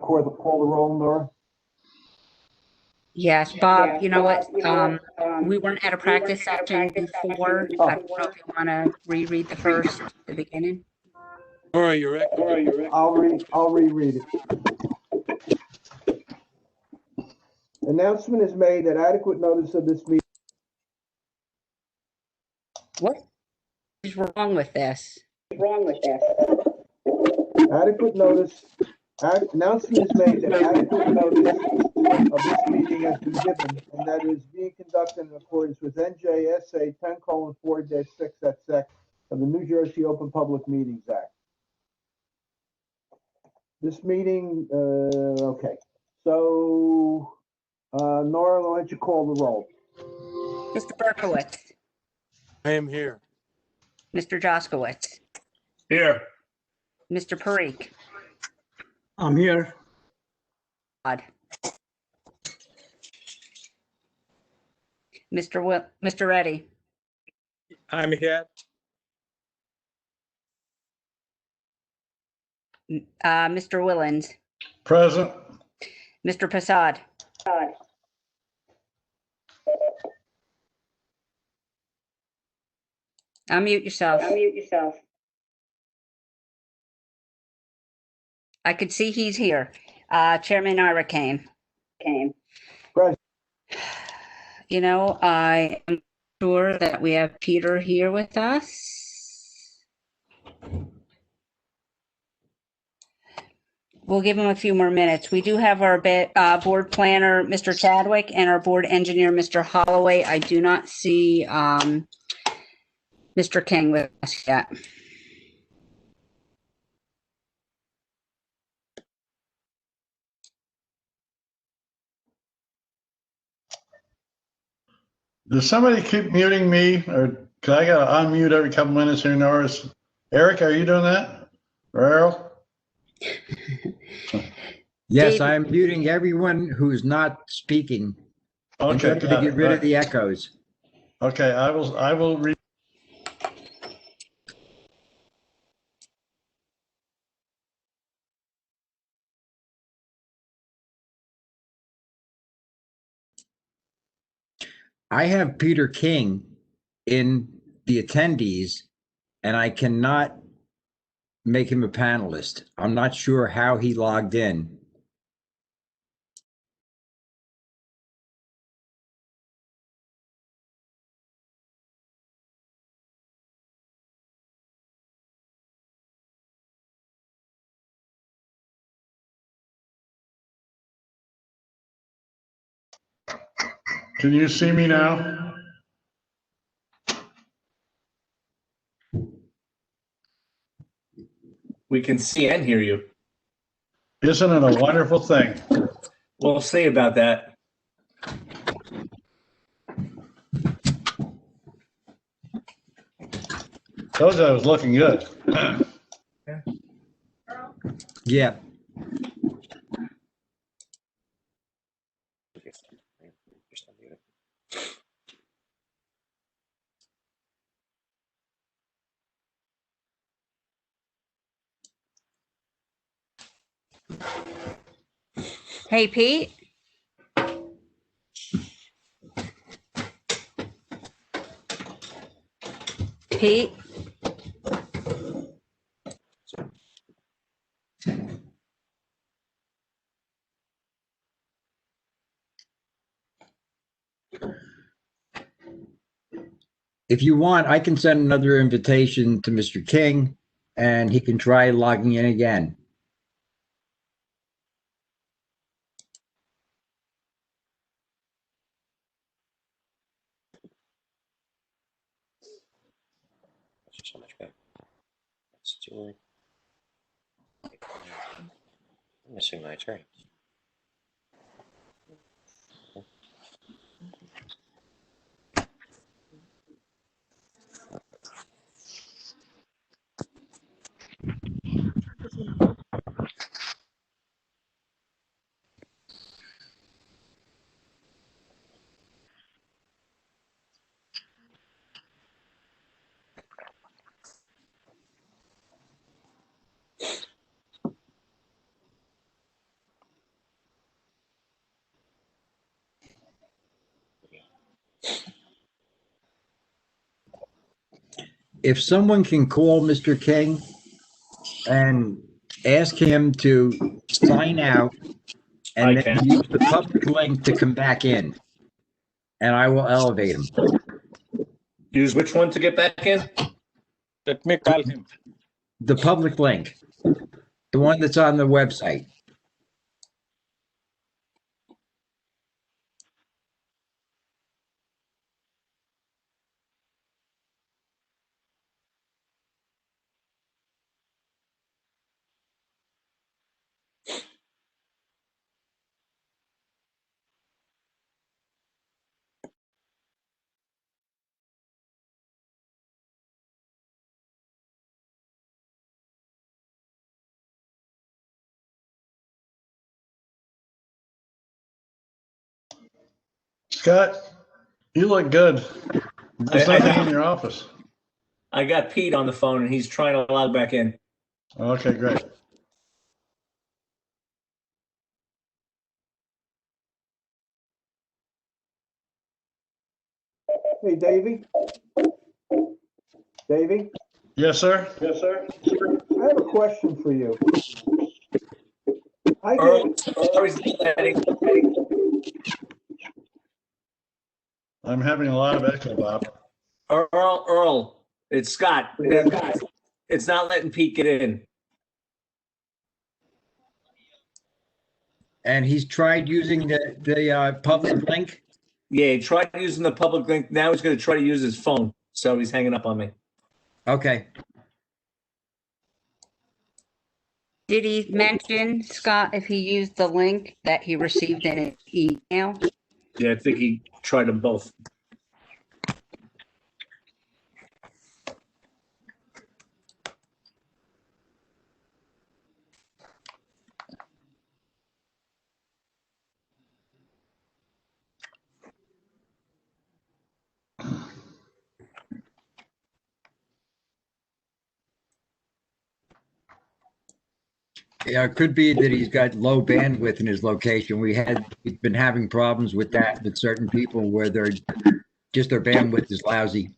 Call the roll, Nora. Yes, Bob, you know what? We weren't at a practice session before. I don't know if you want to reread the beginning. Nora, you're echoing. I'll reread it. Announcement is made that adequate notice of this meeting. What is wrong with this? Adequate notice. Announcement is made that adequate notice of this meeting has been given and that it is being conducted in accordance with NJSA 10:4-6 of the New Jersey Open Public Meetings Act. This meeting, okay. So, Nora, why don't you call the roll? Mr. Berkowitz, I am here. Mr. Joskowitz, Here. Mr. Parikh, I'm here. Mr. Reddy, I'm here. Mr. Willens, Present. Mr. Prasad. Unmute yourself. I could see he's here. Chairman Ira came. Present. You know, I am sure that we have Peter here with us. We'll give him a few more minutes. We do have our board planner, Mr. Chadwick, and our board engineer, Mr. Holloway. I do not see Mr. King with us yet. Does somebody keep muting me, or can I gotta unmute every couple minutes here, Norris? Eric, are you doing that? Or Errol? Yes, David. I'm muting everyone who's not speaking. Okay, I'm trying to get rid of the echoes. Okay, I will read. I have Peter King in the attendees, and I cannot make him a panelist. I'm not sure how he logged in. Can you see me now? We can see and hear you. Isn't it a wonderful thing? We'll see about that. Told you I was looking good. Yeah. Hey, Pete. Pete. If you want, I can send another invitation to Mr. King, and he can try logging in again. So much better. That's Julie. I'm missing my turn. if someone can call Mr. King and ask him to sign out I and then can. use the public link to come back in, and I will elevate him. Use which one to get back in? Let me call him. The public link, the one that's on the website. Scott, you look good. There's I nothing know. in your office. I got Pete on the phone and he's trying to log back in. Okay, great. Hey, Davey? Davey, Yes, sir. I have a question for you. I Earl, get, sorry, letting. I'm having a lot of echo, Bob. Earl, it's Scott. It's not letting Pete get in. And he's tried using the public link. Yeah, he tried using the public link. Now he's going to try to use his phone. So he's hanging up on me. Okay. Did he mention, Scott, if he used the link that he received in an email? Yeah, I think he tried them both. Yeah, it could be that he's got low bandwidth in his location. We've been having problems with that with certain people where their bandwidth is lousy.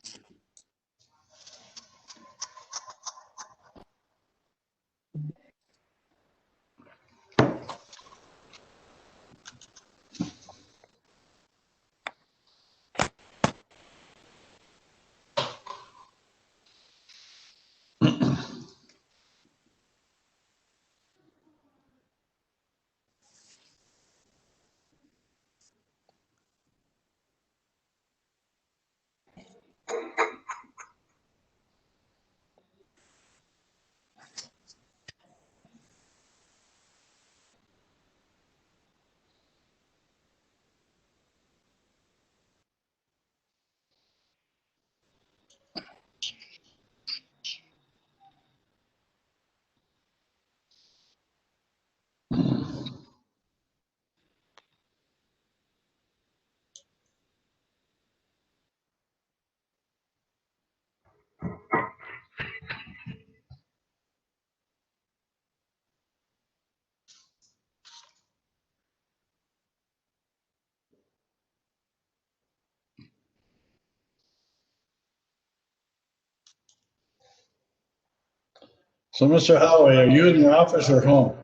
So, Mr. Holloway, are you in the office or home?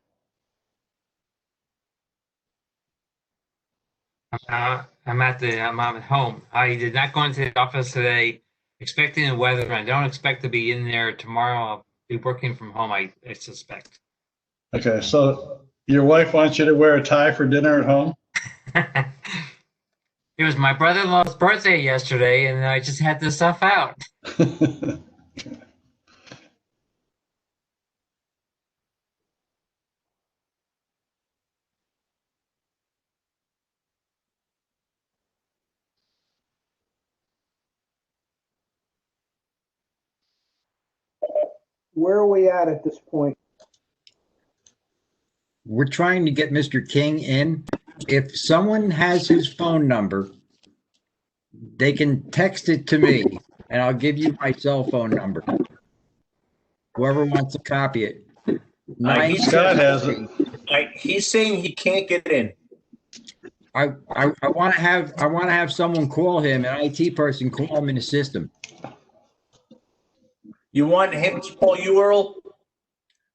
I'm at home. I did not go into the office today expecting the weather. I don't expect to be in there tomorrow. I'll be working from home, I suspect. Okay, so your wife wants you to wear a tie for dinner at home? It was my brother-in-law's birthday yesterday, and I just had this stuff out. where are we at this point? We're trying to get Mr. King in. If someone has his phone number, they can text it to me, and I'll give you my cell phone number. Whoever wants to copy it. Scott has it. He's saying he can't get in. I want to have someone call him, an IT person call him in the system. You want him to call you, Earl?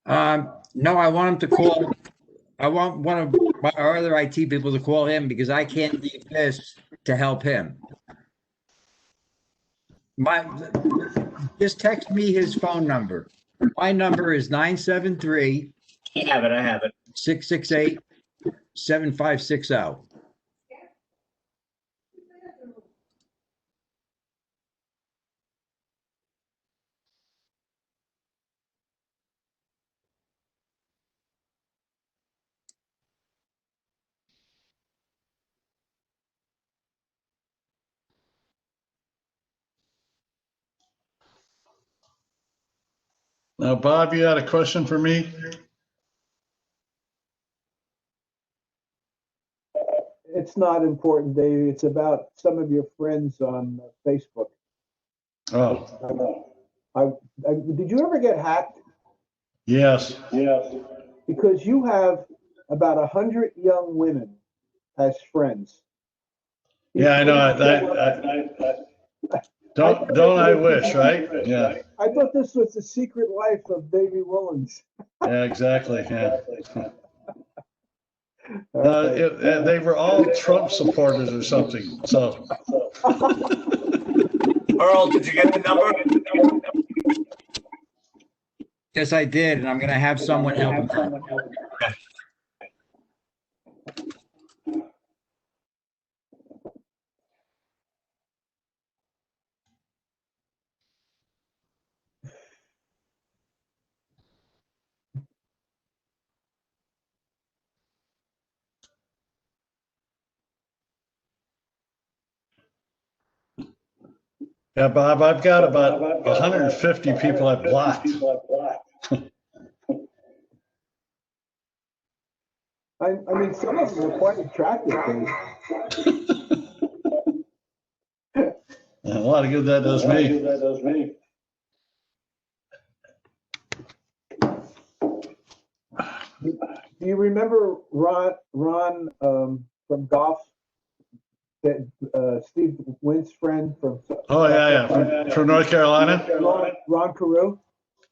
No, I want him to call. I want one of our other IT people to call him because I can't leave this to help him. Just text me his phone number. My number is 973 I have it. 668 7560. Now, Bob, you had a question for me? It's not important, Dave. It's about some of your friends on Facebook. Oh, Did you ever get hacked? yes. Because you have about 100 young women as friends. Yeah, I know. Don't I wish, right? Yeah. I thought this was the secret life of Davy Willens. Yeah, exactly. Yeah. All right. They were all Trump supporters or something. So, Earl, did you get the number? Yes, I did, and I'm going to have someone help him out. yeah, Bob, I've got about 150 people I've blocked. I mean, some of them are quite attractive, Dave. A lot of good that does me. Do you remember Ron from golf? That Steve Wynn's friend from. Oh, yeah. From North Carolina? Ron Carew?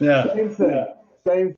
Yeah. Same thing. Same.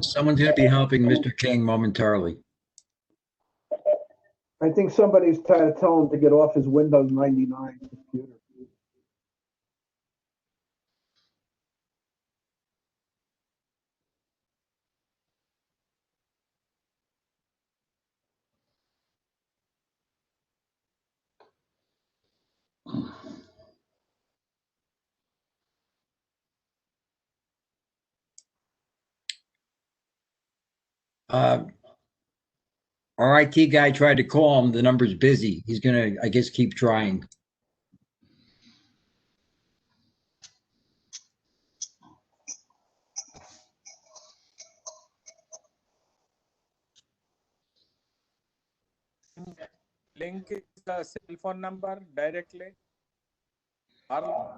Someone's going to be helping Mr. King momentarily. I think somebody's trying to tell him to get off his Windows 99 computer. Our IT guy tried to call him. The number's busy. He's going to, I guess, keep trying. Link is the cell phone number directly. Or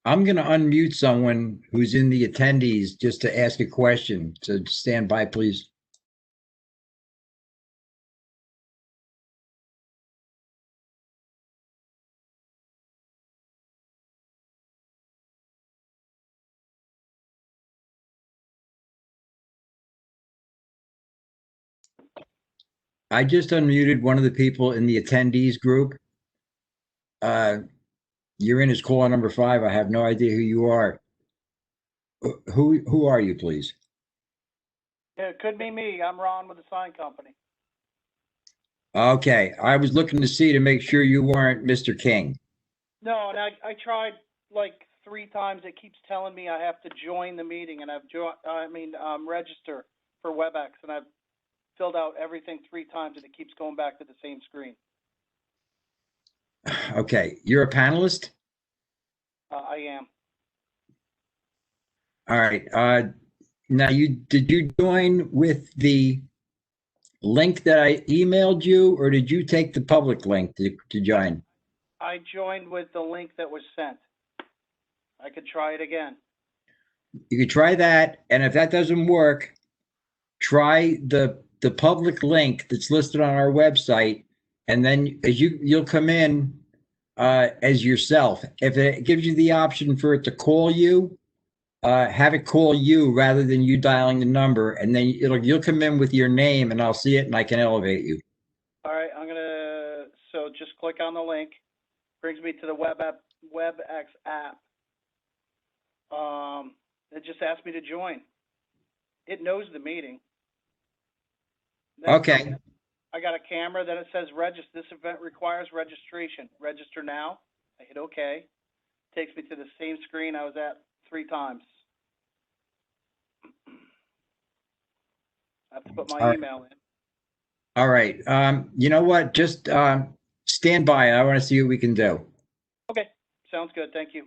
I'm going to unmute someone who's in the attendees just to ask a question. So stand by, please. I just unmuted one of the people in the attendees group. You're in his caller number 5. I have no idea who you are. Who are you, please? Yeah, it could be me. I'm Ron with the sign company. Okay, I was looking to see to make sure you weren't Mr. King. No, and I tried like 3 times. It keeps telling me I have to join the meeting, and register for WebEx, and I've filled out everything 3 times, and it keeps going back to the same screen. Okay, you're a panelist? I am. All right. Now did you join with the link that I emailed you, or did you take the public link to join? I joined with the link that was sent. I could try it again. You could try that, and if that doesn't work, try the public link that's listed on our website, and then you'll come in as yourself. If it gives you the option for it to call you, have it call you rather than you dialing the number, and then you'll come in with your name, and I'll see it, and I can elevate you. All right, so just click on the link. Brings me to the WebEx app. It just asked me to join. It knows the meeting. Then Okay. I got a camera. Then it says register. This event requires registration. Register now. I hit OK. Takes me to the same screen I was at 3 times. I have to put my email in. All right. You know what? Just stand by. I want to see what we can do. Okay, sounds good. Thank you.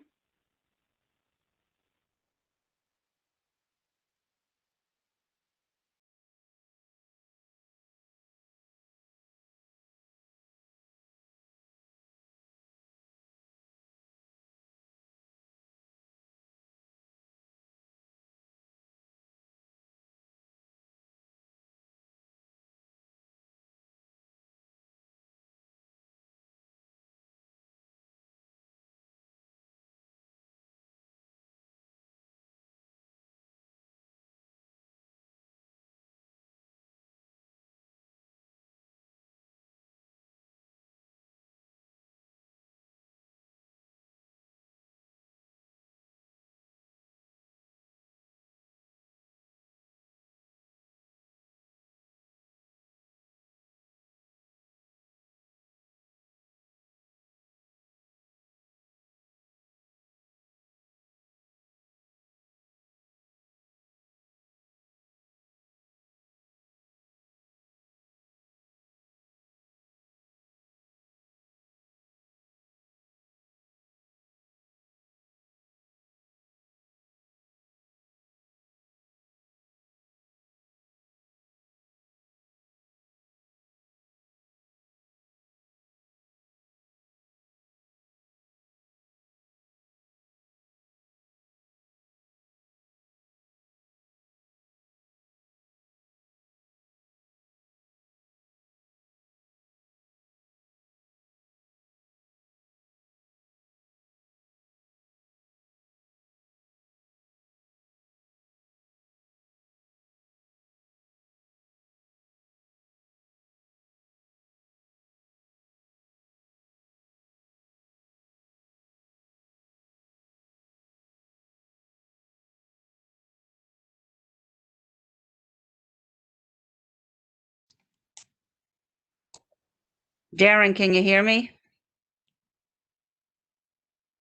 Darren, can you hear me?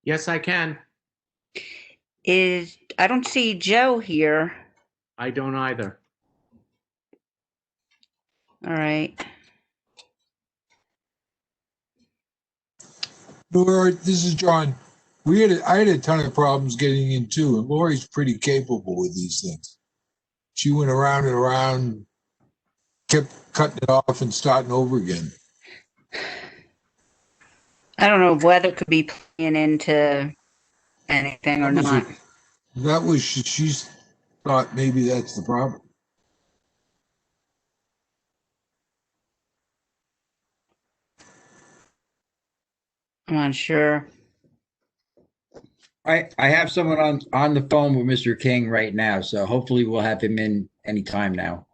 Yes, I can. I don't see Joe here. I don't either. All right. Laura, this is John. I had a ton of problems getting in too, and Lori's pretty capable with these things. She went around and around, kept cutting it off and starting over again. I don't know if weather could be playing into anything or not. She's thought maybe that's the problem. I'm not sure. I have someone on the phone with Mr. King right now, so hopefully we'll have him in anytime now.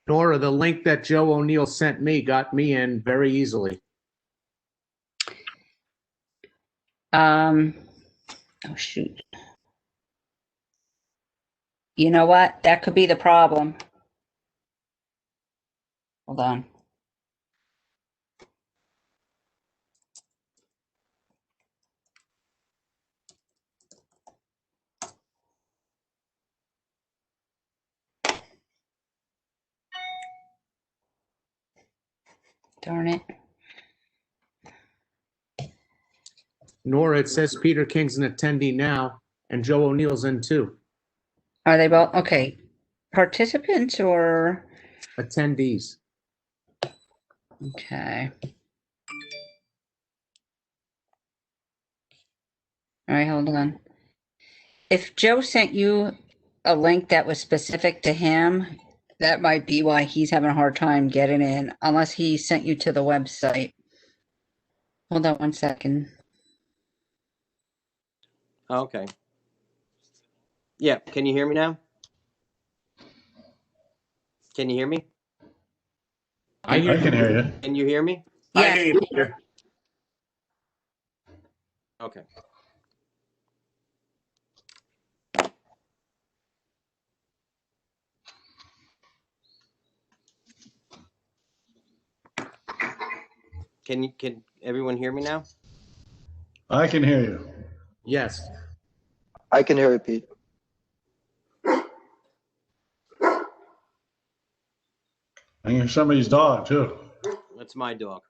Nora, the link that Joe O'Neill sent me got me in very easily. Oh, shoot. You know what? That could be the problem. Hold on. Darn it. Nora, it says Peter King's an attendee now, and Joe O'Neill's in too. Are they both, okay, participants or, Attendees. okay. All right, hold on. If Joe sent you a link that was specific to him, that might be why he's having a hard time getting in, unless he sent you to the website. Hold on 1 second. Okay. Yeah, can you hear me now? Can you hear me? I can hear you. Can you hear me? I hear you, Peter. Okay. Can everyone hear me now? I can hear you. Yes. I can hear you, Pete. I hear somebody's dog too. That's my dog.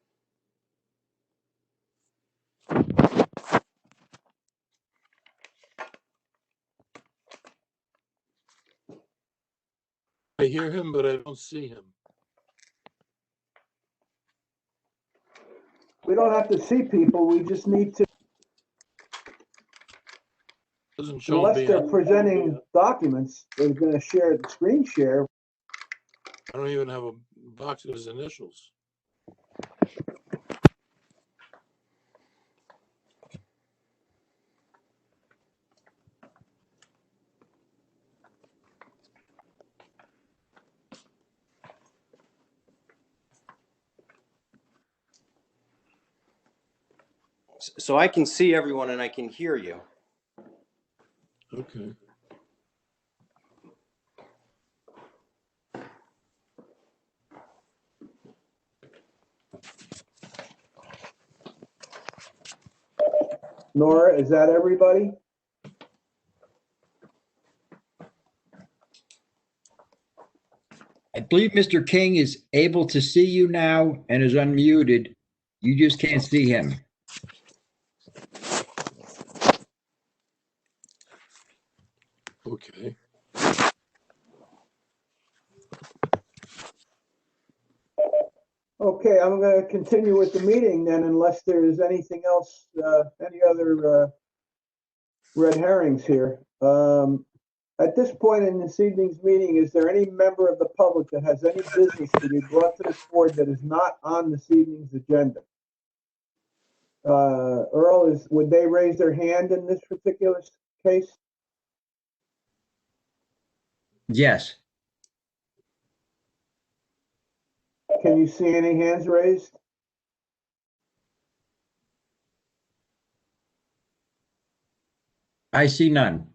I hear him, but I don't see him. We don't have to see people, we just need to, Doesn't show unless me. they're presenting documents, they're gonna share the screen share. I don't even have a box of his initials. So I can see everyone and I can hear you. Okay. Nora, is that everybody? I believe Mr. King is able to see you now and is unmuted. You just can't see him. Okay. Okay, I'm gonna continue with the meeting then unless there's anything else, any other red herrings here. At this point in this evening's meeting, is there any member of the public that has any business to be brought to this board that is not on this evening's agenda? Earl, would they raise their hand in this particular case? Yes. Can you see any hands raised? I see none.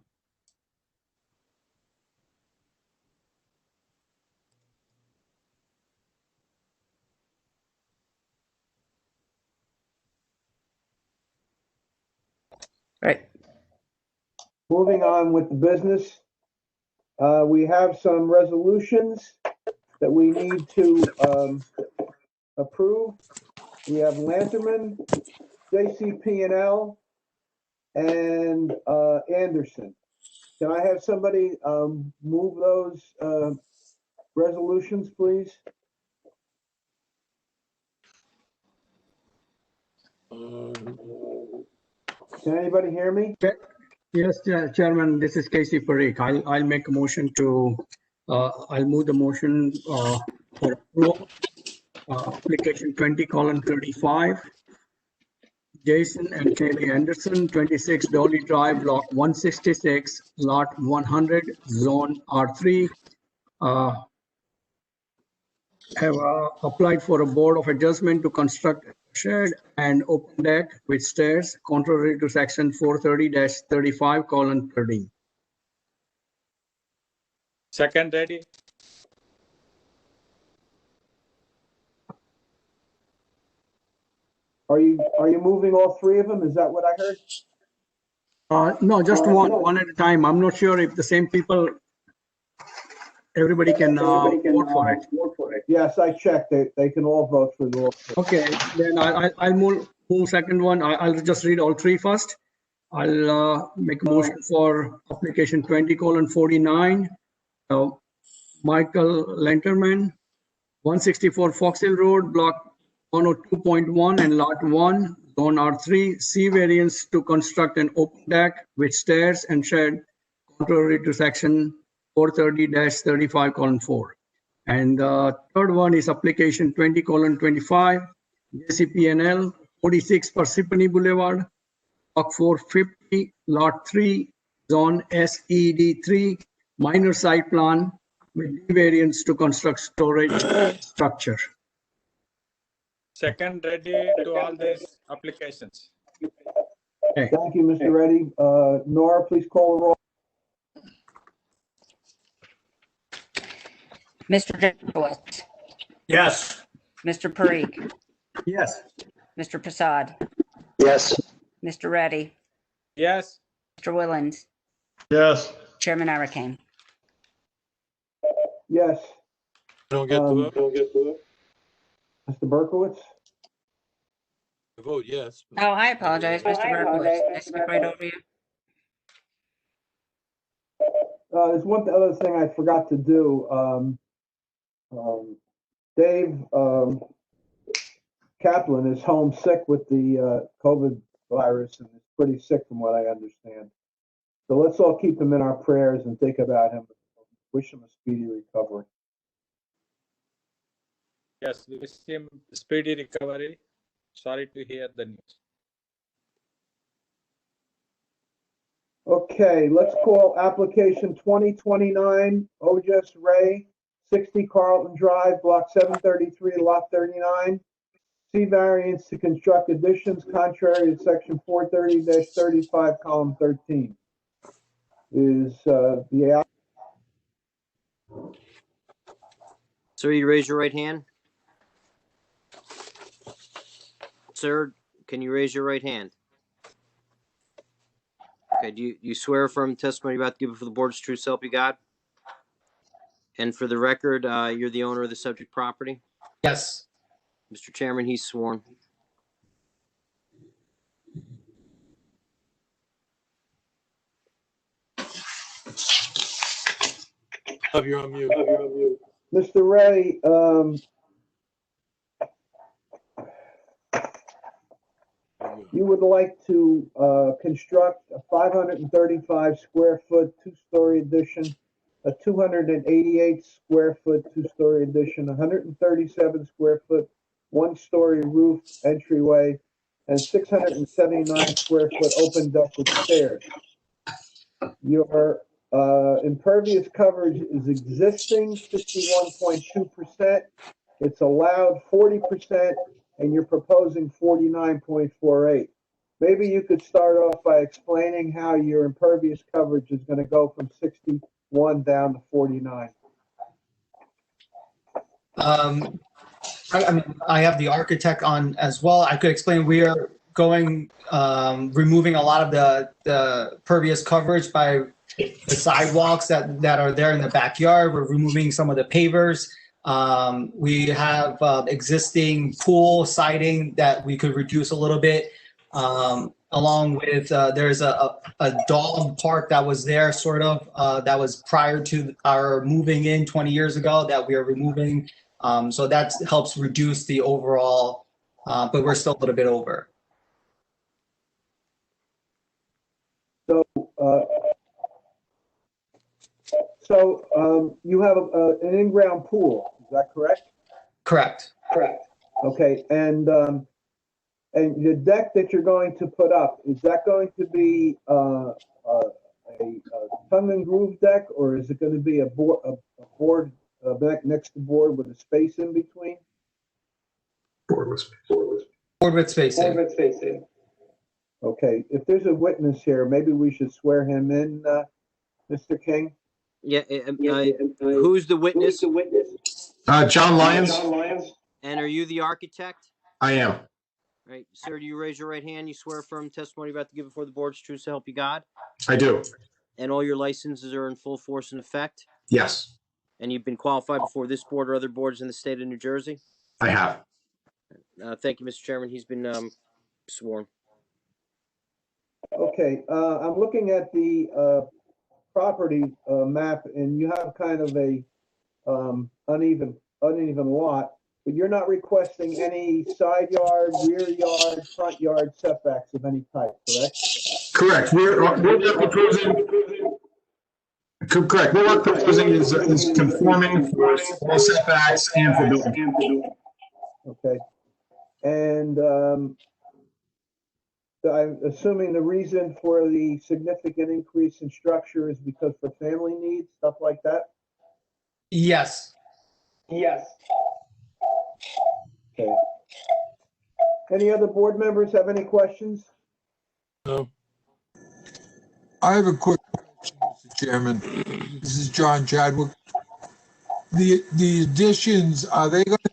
Right. Moving on with the business, we have some resolutions that we need to approve. We have Lanterman, JCP&L, and Anderson. Can I have somebody move those resolutions, please? Can anybody hear me? Yes, Chairman, this is Casey Parikh. I'll make a motion to, I'll move the motion for approval. Application 20:35. Jason and Kaylee Anderson, 26 Dolly Drive, Lot 166, Lot 100, Zone R3. Have applied for a Board of Adjustment to construct a shed and open deck with stairs contrary to section 430-35:13. Second ready. Are you moving all three of them? Is that what I heard? No, just one at a time. I'm not sure if the same people everybody can vote for it. Yes, I checked. They can all vote for the law. Okay, then I'll move second one. I'll just read all three first. I'll make a motion for application 20:49. Michael Lenterman, 164 Fox Hill Road, block 102.1 and lot 1, zone R3, C variance to construct an open deck with stairs and shed contrary to section 430-35:4. And third one is application 20:25, JCPNL 46 Parsippany Boulevard, block 450, lot 3, zone SED3, minor site plan with D variance to construct storage structure. Second, ready to all these applications. Okay. Thank you, Mr. Reddy. Nora, please call the roll. Mr. Jankowicz, Yes. Mr. Parikh, Yes. Mr. Prasad, Yes. Mr. Reddy, Yes. Mr. Willens, Yes. Chairman Arakane. Yes. Don't get the vote. Mr. Berkowitz? The vote, yes. Oh, I apologize, Mr. Berkowitz. I skipped right over you. There's one other thing I forgot to do. Dave Kaplan is home sick with the COVID virus and is pretty sick from what I understand. So let's all keep him in our prayers and think about him. Wish him a speedy recovery. Yes, we wish him speedy recovery. Sorry to hear the news. Okay, let's call application 2029, Ojas Ray, 60 Carlton Drive, block 733, lot 39. C variance to construct additions contrary to section 430-35, column 13. Is the Sir, you raise your right hand. Sir, can you raise your right hand? Okay, do you swear affirm testimony you're about to give before the board's true self you got? And for the record, you're the owner of the subject property? Yes. Mr. Chairman, he's sworn. You're on mute. Mr. Ray, you would like to construct a 535 square foot two-story addition, a 288 square foot two-story addition, 137 square foot one-story roof entryway, and 679 square foot open deck with stairs. Your impervious coverage is existing 61.2%. It's allowed 40%, and you're proposing 49.48. Maybe you could start off by explaining how your impervious coverage is going to go from 61 down to 49. I have the architect on as well. I could explain we are going, removing a lot of the pervious coverage by the sidewalks that are there in the backyard. We're removing some of the pavers. We have existing pool siding that we could reduce a little bit. Along with there's a dog park that was there sort of that was prior to our moving in 20 years ago that we are removing. So that helps reduce the overall, but we're still a little bit over. So you have an in-ground pool, is that correct? Correct. Okay, and the deck that you're going to put up, is that going to be a tongue and groove deck, or is it going to be a board back next to board with a space in between? Board with spacing. Okay, if there's a witness here, maybe we should swear him in, Mr. King. Yeah, who's the witness? John Lyons. And are you the architect? I am. Right, sir, do you raise your right hand? You swear affirm testimony you're about to give before the board's true so help you God? I do. And all your licenses are in full force and effect? Yes. And you've been qualified before this board or other boards in the state of New Jersey? I have. Thank you, Mr. Chairman. He's been sworn. Okay, I'm looking at the property map, and you have kind of a uneven lot, but you're not requesting any side yard, rear yard, front yard setbacks of any type, correct? Correct. We're proposing. Correct. What we're proposing is conforming for all setbacks and for building. Okay, and I'm assuming the reason for the significant increase in structure is because for family needs, stuff like that? Yes. Yes. Okay. Any other board members have any questions? No. I have a quick question, Mr. Chairman. This is John Chadwick. The additions, are they going to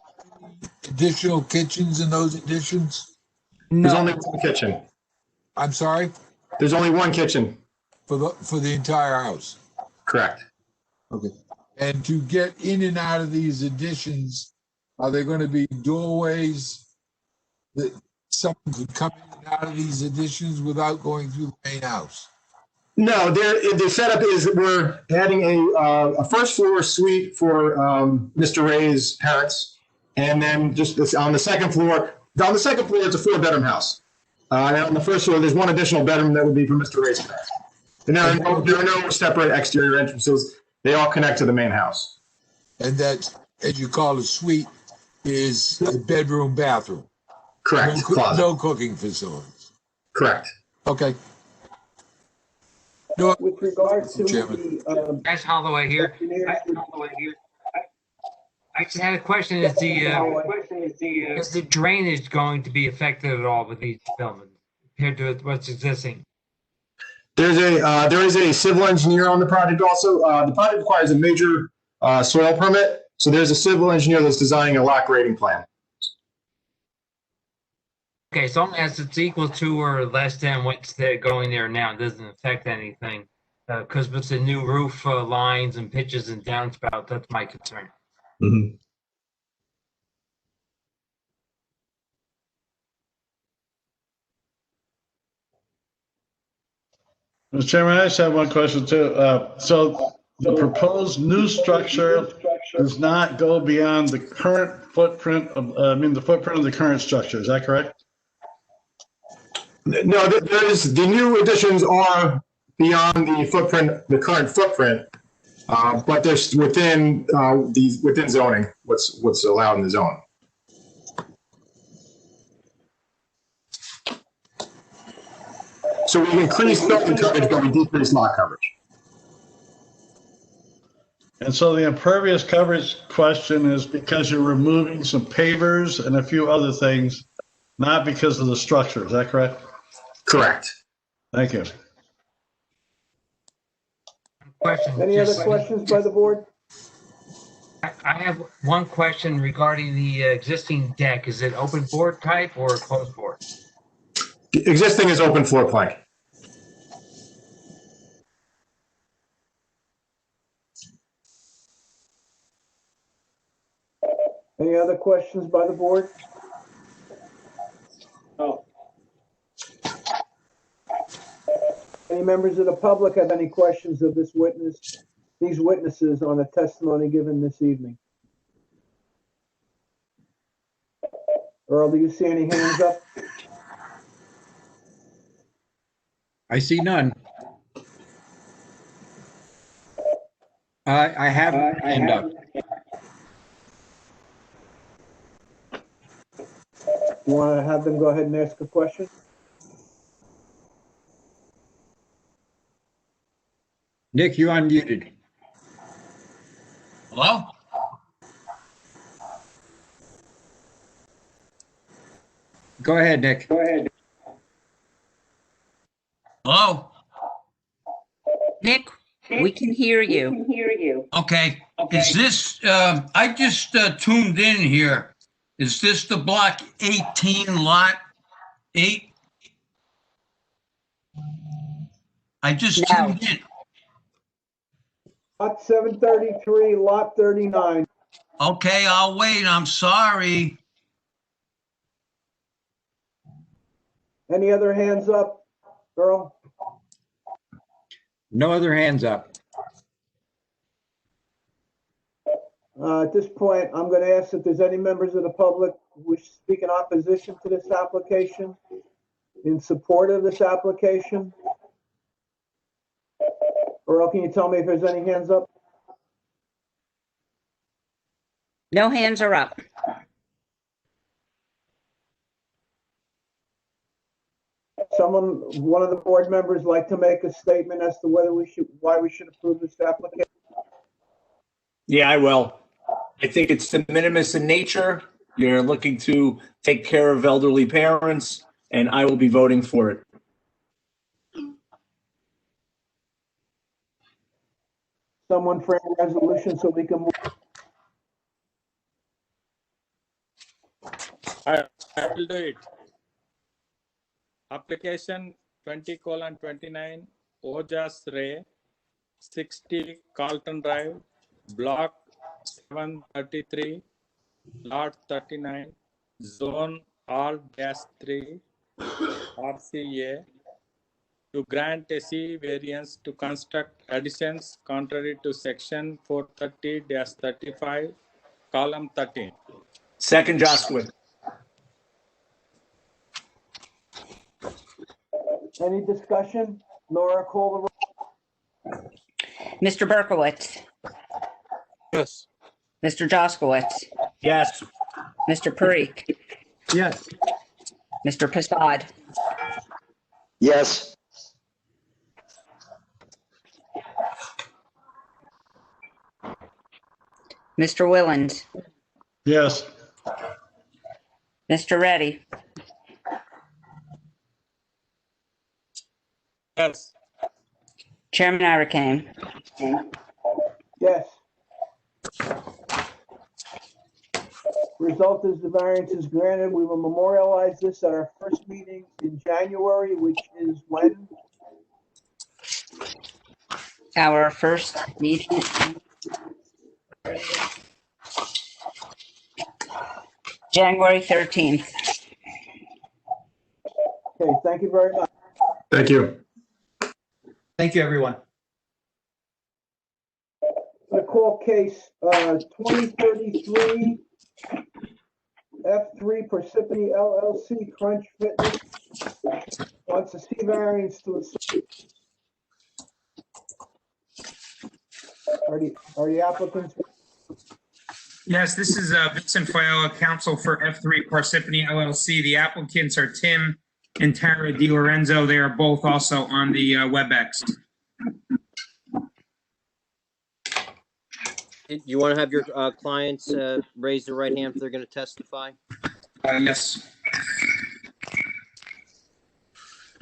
be additional kitchens in those additions? There's only one kitchen. I'm sorry? There's only one kitchen. For the entire house? Correct. Okay. And to get in and out of these additions, are there going to be doorways that someone could come in and out of these additions without going through the main house? No, the setup is that we're adding a first floor suite for Mr. Ray's parents, and then just on the second floor. On the second floor, it's a 4-bedroom house. And on the first floor, there's one additional bedroom that would be for Mr. Ray's parents. And there are no separate exterior entrances. They all connect to the main house. And that, as you call it, suite is a bedroom, bathroom. Correct. No cooking facilities. Correct. Okay. No, with regard to the Guys, Holloway here. I just had a question. Is the drainage going to be affected at all with these developments compared to what's existing? There is a civil engineer on the project also. The project requires a major soil permit. So there's a civil engineer that's designing a lot grading plan. Okay, as long as it's equal to or less than what's there going there now, it doesn't affect anything. Because with the new roof lines and pitches and downspout, that's my concern. Mm-hmm. Mr. Chairman, I just have one question too. So the proposed new structure does not go beyond the current footprint of, the footprint of the current structure. Is that correct? No, the new additions are beyond the footprint, the current footprint, but they're within within zoning. What's allowed in the zone. So we increased building coverage, but we decreased lot coverage. And so the impervious coverage question is because you're removing some pavers and a few other things, not because of the structure. Is that correct? Correct. Thank you. Question. Any other questions by the board? I have one question regarding the existing deck. Is it open board type or closed board? The existing is open floor plank. Any other questions by the board? No. Any members of the public have any questions of these witnesses on the testimony given this evening? Earl, do you see any hands up? I see none. I have a hand up. You want to have them go ahead and ask a question? Nick, you're unmuted. Hello? Go ahead, Nick. Go ahead. Hello? Nick, we can hear you. Okay. Is this, I just tuned in here. Is this the block 18 lot 8? I just tuned in. Lot 733, lot 39. Okay, I'll wait. I'm sorry. Any other hands up, Earl? No other hands up. At this point, I'm going to ask if there's any members of the public who wish to speak in opposition to this application, in support of this application. Earl, can you tell me if there's any hands up? No hands are up. Someone, one of the board members, like to make a statement as to whether why we should approve this application? Yeah, I will. I think it's de minimis in nature. You're looking to take care of elderly parents, and I will be voting for it. Someone frame a resolution so we can move. I will do it. Application 20:29, Ojas Ray, 60 Carlton Drive, Block 733, Lot 39, Zone R-3, RCA, to grant a C variance to construct additions contrary to section 430-35, column 13. Second, Jaskowitz. Any discussion? Laura, call the roll. Mr. Berkowitz, Yes. Mr. Jaskowitz, Yes. Mr. Parikh, Yes. Mr. Prasad, Yes. Mr. Willand, Yes. Mr. Reddy, Yes. Chairman Arcane. Yes. Result is the variance is granted. We will memorialize this at our first meeting in January, which is when? Our first meeting. January 13th. Okay, thank you very much. Thank you. Thank you, everyone. The call case 2033 F3 Parsippany LLC Crunch Fitness wants a C variance to are the applicants? Yes, this is Vincent Fiola, counsel for F3 Parsippany LLC. The applicants are Tim and Tara DiLorenzo. They are both also on the WebEx. You want to have your clients raise their right hand if they're going to testify? Yes.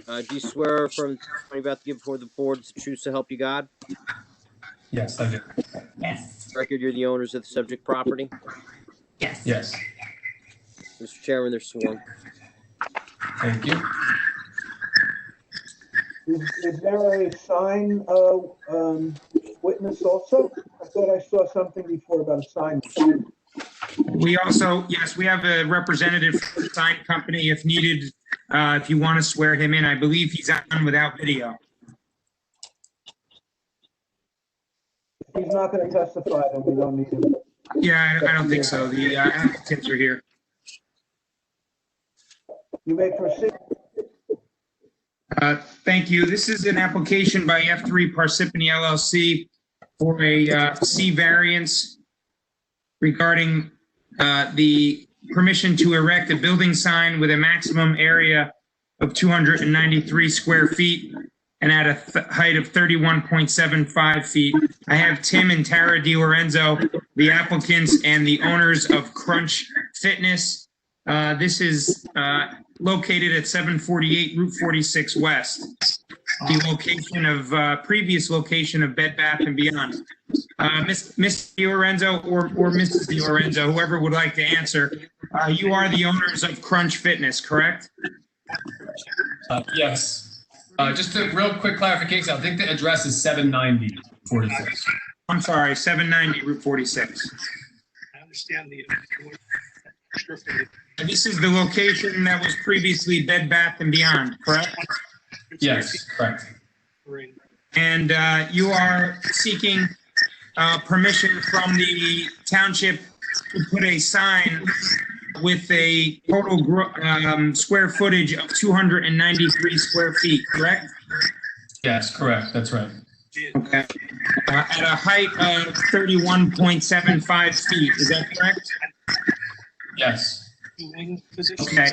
Do you swear from what you're about to give before the board is the truth to help you God? Yes, I do. Yes. Record, you're the owners of the subject property? Yes. Yes. Mr. Chairman, they're sworn. Thank you. Is there a sign witness also? I thought I saw something before about a sign. We also, yes, we have a representative from the sign company if needed, if you want to swear him in. I believe he's on without video. If he's not going to testify, then we don't need him. Yeah, I don't think so. The applicants are here. You may proceed. Thank you. This is an application by F3 Parsippany LLC for a C variance regarding the permission to erect a building sign with a maximum area of 293 square feet and at a height of 31.75 feet. I have Tim and Tara DiLorenzo, the applicants and the owners of Crunch Fitness. This is located at 748 Route 46 West, the location of previous location of Bed Bath & Beyond. Miss DiLorenzo or Mrs. DiLorenzo, whoever would like to answer, you are the owners of Crunch Fitness, correct? Yes. Just a real quick clarification. I think the address is 790 46. I'm sorry, 790 Route 46. I understand the. This is the location that was previously Bed Bath & Beyond, correct? Yes, correct. And you are seeking permission from the township to put a sign with a total square footage of 293 square feet, correct? Yes, correct. That's right. Okay. At a height of 31.75 feet, is that correct? Yes. Okay.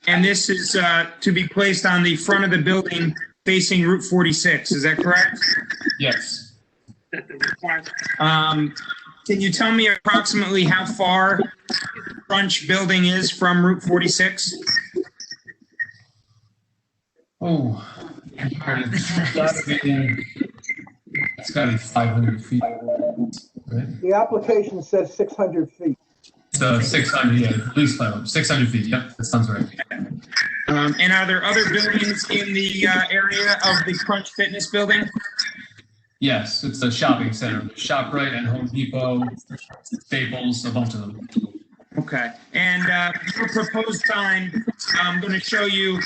And this is to be placed on the front of the building facing Route 46, is that correct? Yes. Can you tell me approximately how far the Crunch building is from Route 46? Oh, it's got to be 500 feet. Right? The application says 600 feet. So 600, yeah, at least 500, 600 feet. Yep, that sounds right. And are there other buildings in the area of the Crunch Fitness building? Yes, it's a shopping center. ShopRite and Home Depot, Staples, a bunch of them. Okay. And your proposed sign, I'm going to show you,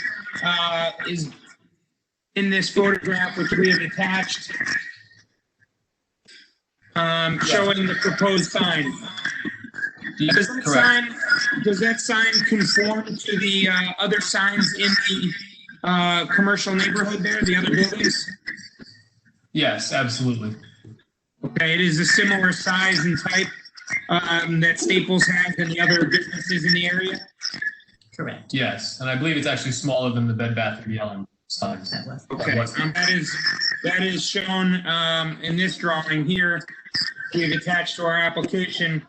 is in this photograph, which we have attached, showing the proposed sign. Does that sign conform to the other signs in the commercial neighborhood there, the other buildings? Yes, absolutely. Okay, it is a similar size and type that Staples has and the other businesses in the area? Correct. Yes, and I believe it's actually smaller than the Bed Bath & Beyond signs. Okay, that is shown in this drawing here. We've attached to our application,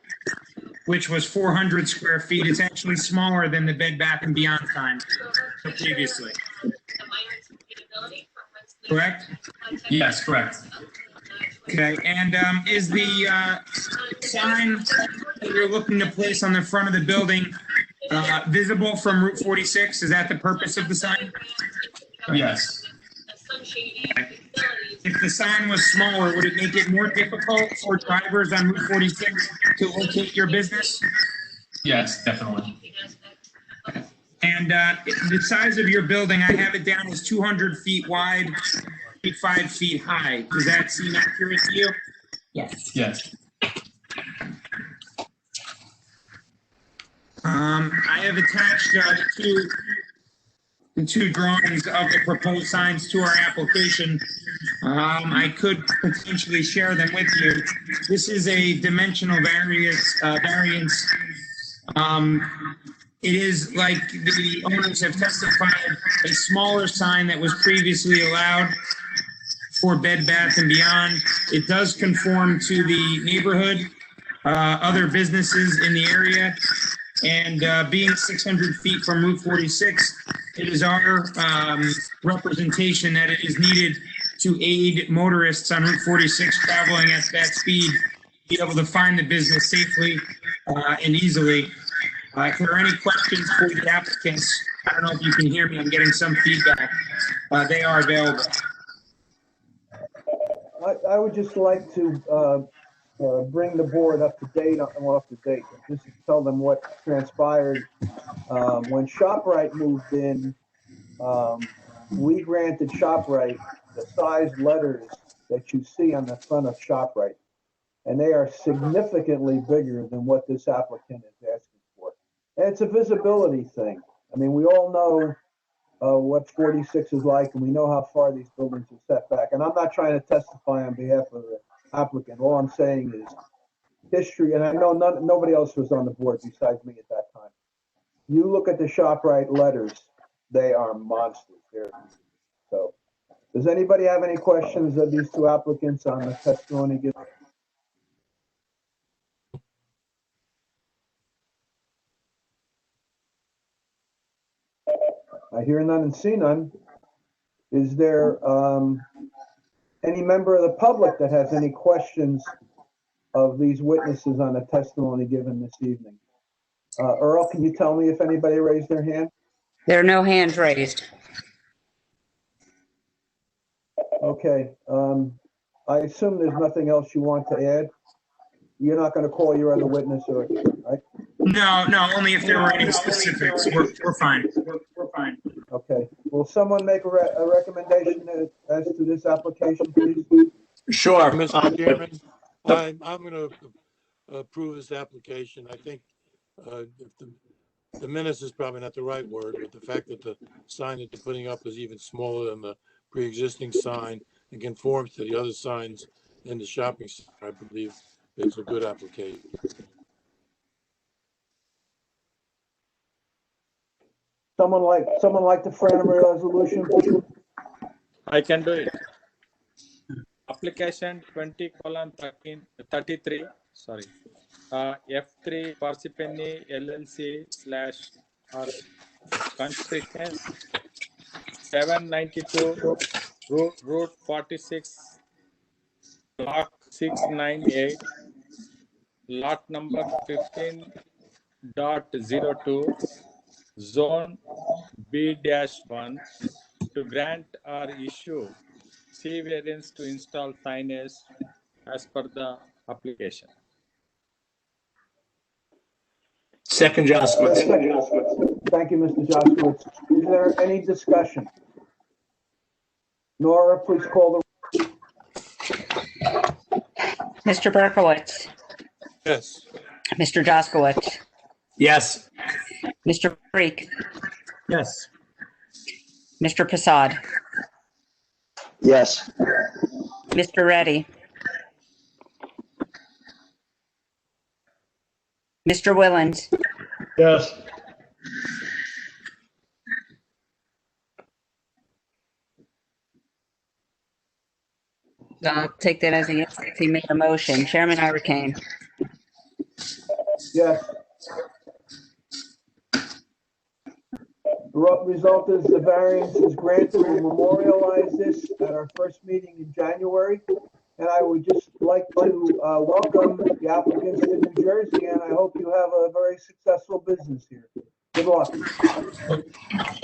which was 400 square feet. It's actually smaller than the Bed Bath & Beyond sign previously. Correct? Yes, correct. Okay, and is the sign that you're looking to place on the front of the building visible from Route 46? Is that the purpose of the sign? Yes. If the sign was smaller, would it make it more difficult for drivers on Route 46 to locate your business? Yes, definitely. And the size of your building, I have it down as 200 feet wide, 5 feet high. Does that seem accurate to you? Yes. Yes. I have attached the two drawings of the proposed signs to our application. I could potentially share them with you. This is a dimensional variance. It is, like the owners have testified, a smaller sign that was previously allowed for Bed Bath & Beyond. It does conform to the neighborhood, other businesses in the area, and being 600 feet from Route 46, it is our representation that it is needed to aid motorists on Route 46 traveling at that speed, be able to find the business safely and easily. If there are any questions for the applicants, I don't know if you can hear me, I'm getting some feedback. They are available. I would just like to bring the board up to date, just to tell them what transpired. When ShopRite moved in, we granted ShopRite the size letters that you see on the front of ShopRite. And they are significantly bigger than what this applicant is asking for. And it's a visibility thing. I mean, we all know what 46 is like, and we know how far these buildings are set back. And I'm not trying to testify on behalf of the applicant. All I'm saying is history, and I know nobody else was on the board besides me at that time. You look at the ShopRite letters, they are monsters. So, does anybody have any questions of these two applicants on the testimony given? I hear none and see none. Is there any member of the public that has any questions of these witnesses on the testimony given this evening? Earl, can you tell me if anybody raised their hand? There are no hands raised. Okay. I assume there's nothing else you want to add? You're not going to call your other witness, or, right? No, only if there were any specifics. We're fine. Okay. Will someone make a recommendation as to this application, please? Sure. Mr. Chairman, I'm going to approve this application. I think if the menace is probably not the right word, but the fact that the sign that they're putting up is even smaller than the pre-existing sign and conforms to the other signs in the shopping center, I believe it's a good application. Someone like to frame a resolution? I can do it. Application 20:33, sorry. F3 Parsippany LLC / or construction 792 Route 46, Block 698, Lot number 15.02, Zone B-1, to grant or issue C variance to install signage as per the application. Second, Jaskowitz. Thank you, Mr. Jaskowitz. Is there any discussion? Nora, please call the. Mr. Berkowitz, Yes. Mr. Jaskowitz, Yes. Mr. Freak, Yes. Mr. Prasad, Yes. Mr. Reddy, Mr. Willens, Yes. I'll take that as a yes if he made a motion. Chairman Irakane. Yes. The result is the variance is granted. We memorialize this at our first meeting in January. And I would just like to welcome the applicants to New Jersey, and I hope you have a very successful business here. Good luck.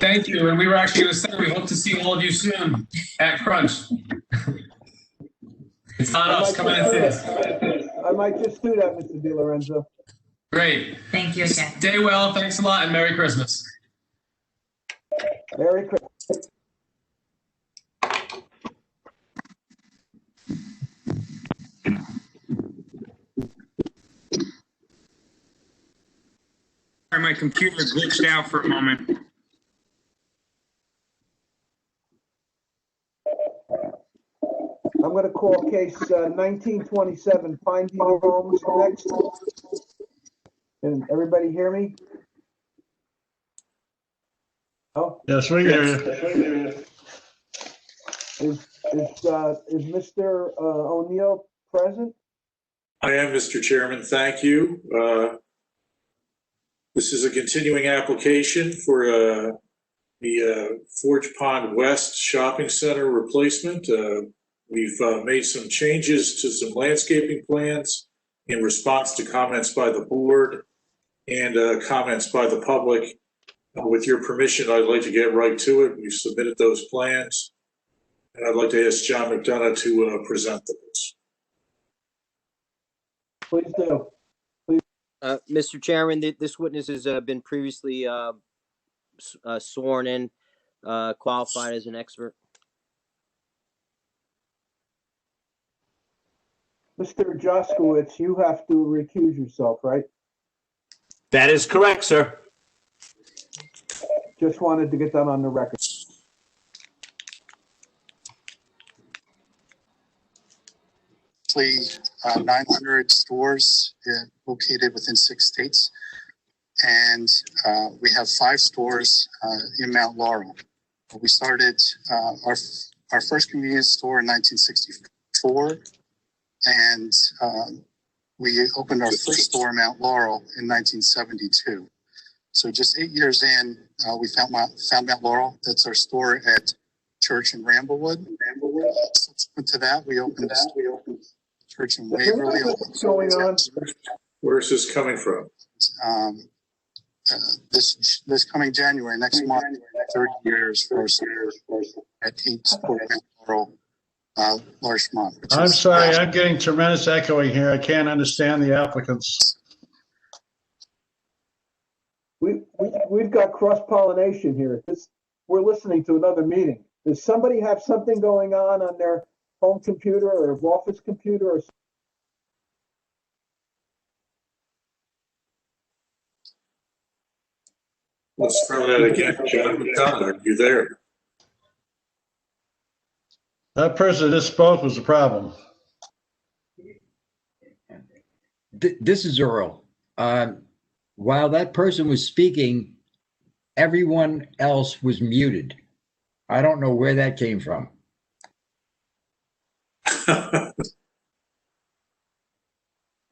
Thank you. And we were actually going to say we hope to see all of you soon at Crunch. It's not us. Come in and see us. I might just do that, Mr. Di Lorenzo. Great. Thank you again. Stay well. Thanks a lot, and Merry Christmas. Merry Christmas. My computer glitched out for a moment. I'm going to call case 1927, Finding Homes next. Can everybody hear me? Oh? Yes, we hear you. Is Mr. O'Neill present? I am, Mr. Chairman. Thank you. This is a continuing application for the Forge Pond West Shopping Center replacement. We've made some changes to some landscaping plans in response to comments by the board and comments by the public. With your permission, I'd like to get right to it. We've submitted those plans, and I'd like to ask John McDonough to present those. Please do. Mr. Chairman, this witness has been previously sworn in, qualified as an expert. Mr. Jaskowitz, you have to recuse yourself, right? That is correct, sir. Just wanted to get that on the record. Roughly 900 stores located within 6 states. And we have 5 stores in Mount Laurel. We started our first convenience store in 1964. And we opened our first store in Mount Laurel in 1972. So just 8 years in, we found Mount Laurel. That's our store at Church in Ramblewood. Subsequent to that, we opened a Church in Waverly. What's going on? Where is this coming from? This coming January, next month, 30 years for our store at 8 Mount Laurel. Larchmont. I'm sorry, I'm getting tremendous echoing here. I can't understand the applicants. We've got cross-pollination here. We're listening to another meeting. Does somebody have something going on their home computer or office computer or? Let's try that again. John McDonough, are you there? That person that just spoke was the problem. This is Earl. While that person was speaking, everyone else was muted. I don't know where that came from. I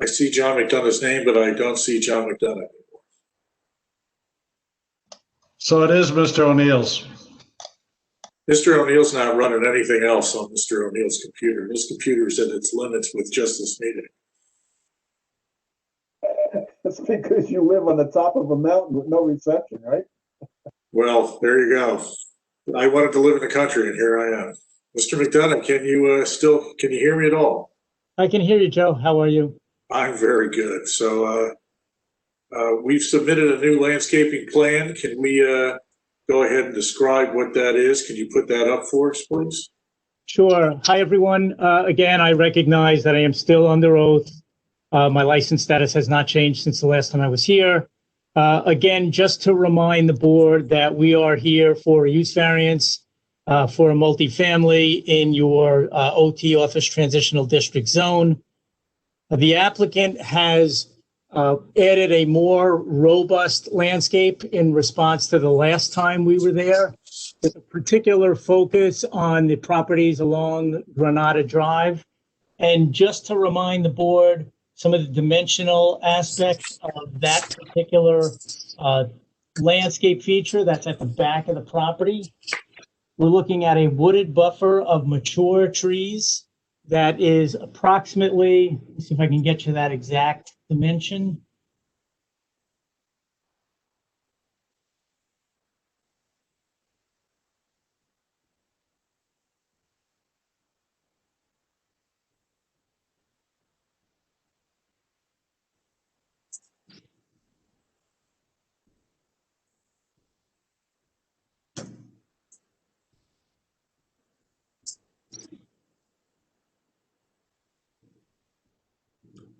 see John McDonough's name, but I don't see John McDonough. So it is Mr. O'Neill's. Mr. O'Neill's not running anything else on Mr. O'Neill's computer. His computer's at its limits with just this meeting. That's because you live on the top of a mountain with no reception, right? Well, there you go. I wanted to live in the country, and here I am. Mr. McDonough, can you hear me at all? I can hear you, Joe. How are you? I'm very good. So we've submitted a new landscaping plan. Can we go ahead and describe what that is? Can you put that up for us, please? Sure. Hi, everyone. Again, I recognize that I am still under oath. My license status has not changed since the last time I was here. Again, just to remind the board that we are here for a use variance for a multifamily in your OT office transitional district zone. The applicant has added a more robust landscape in response to the last time we were there, with a particular focus on the properties along Granada Drive. And just to remind the board, some of the dimensional aspects of that particular landscape feature that's at the back of the property. We're looking at a wooded buffer of mature trees that is approximately, let's see if I can get you that exact dimension.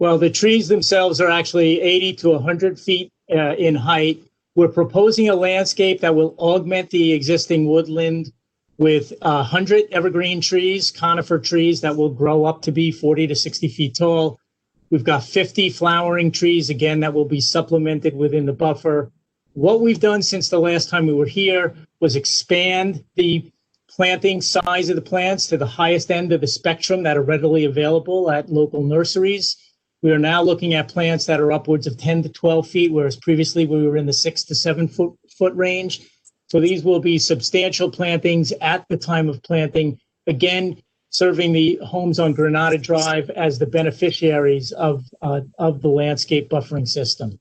Well, the trees themselves are actually 80 to 100 feet in height. We're proposing a landscape that will augment the existing woodland with 100 evergreen trees, conifer trees that will grow up to be 40 to 60 feet tall. We've got 50 flowering trees, again, that will be supplemented within the buffer. What we've done since the last time we were here was expand the planting size of the plants to the highest end of the spectrum that are readily available at local nurseries. We are now looking at plants that are upwards of 10 to 12 feet, whereas previously we were in the 6 to 7 foot range. So these will be substantial plantings at the time of planting, again, serving the homes on Granada Drive as the beneficiaries of the landscape buffering system.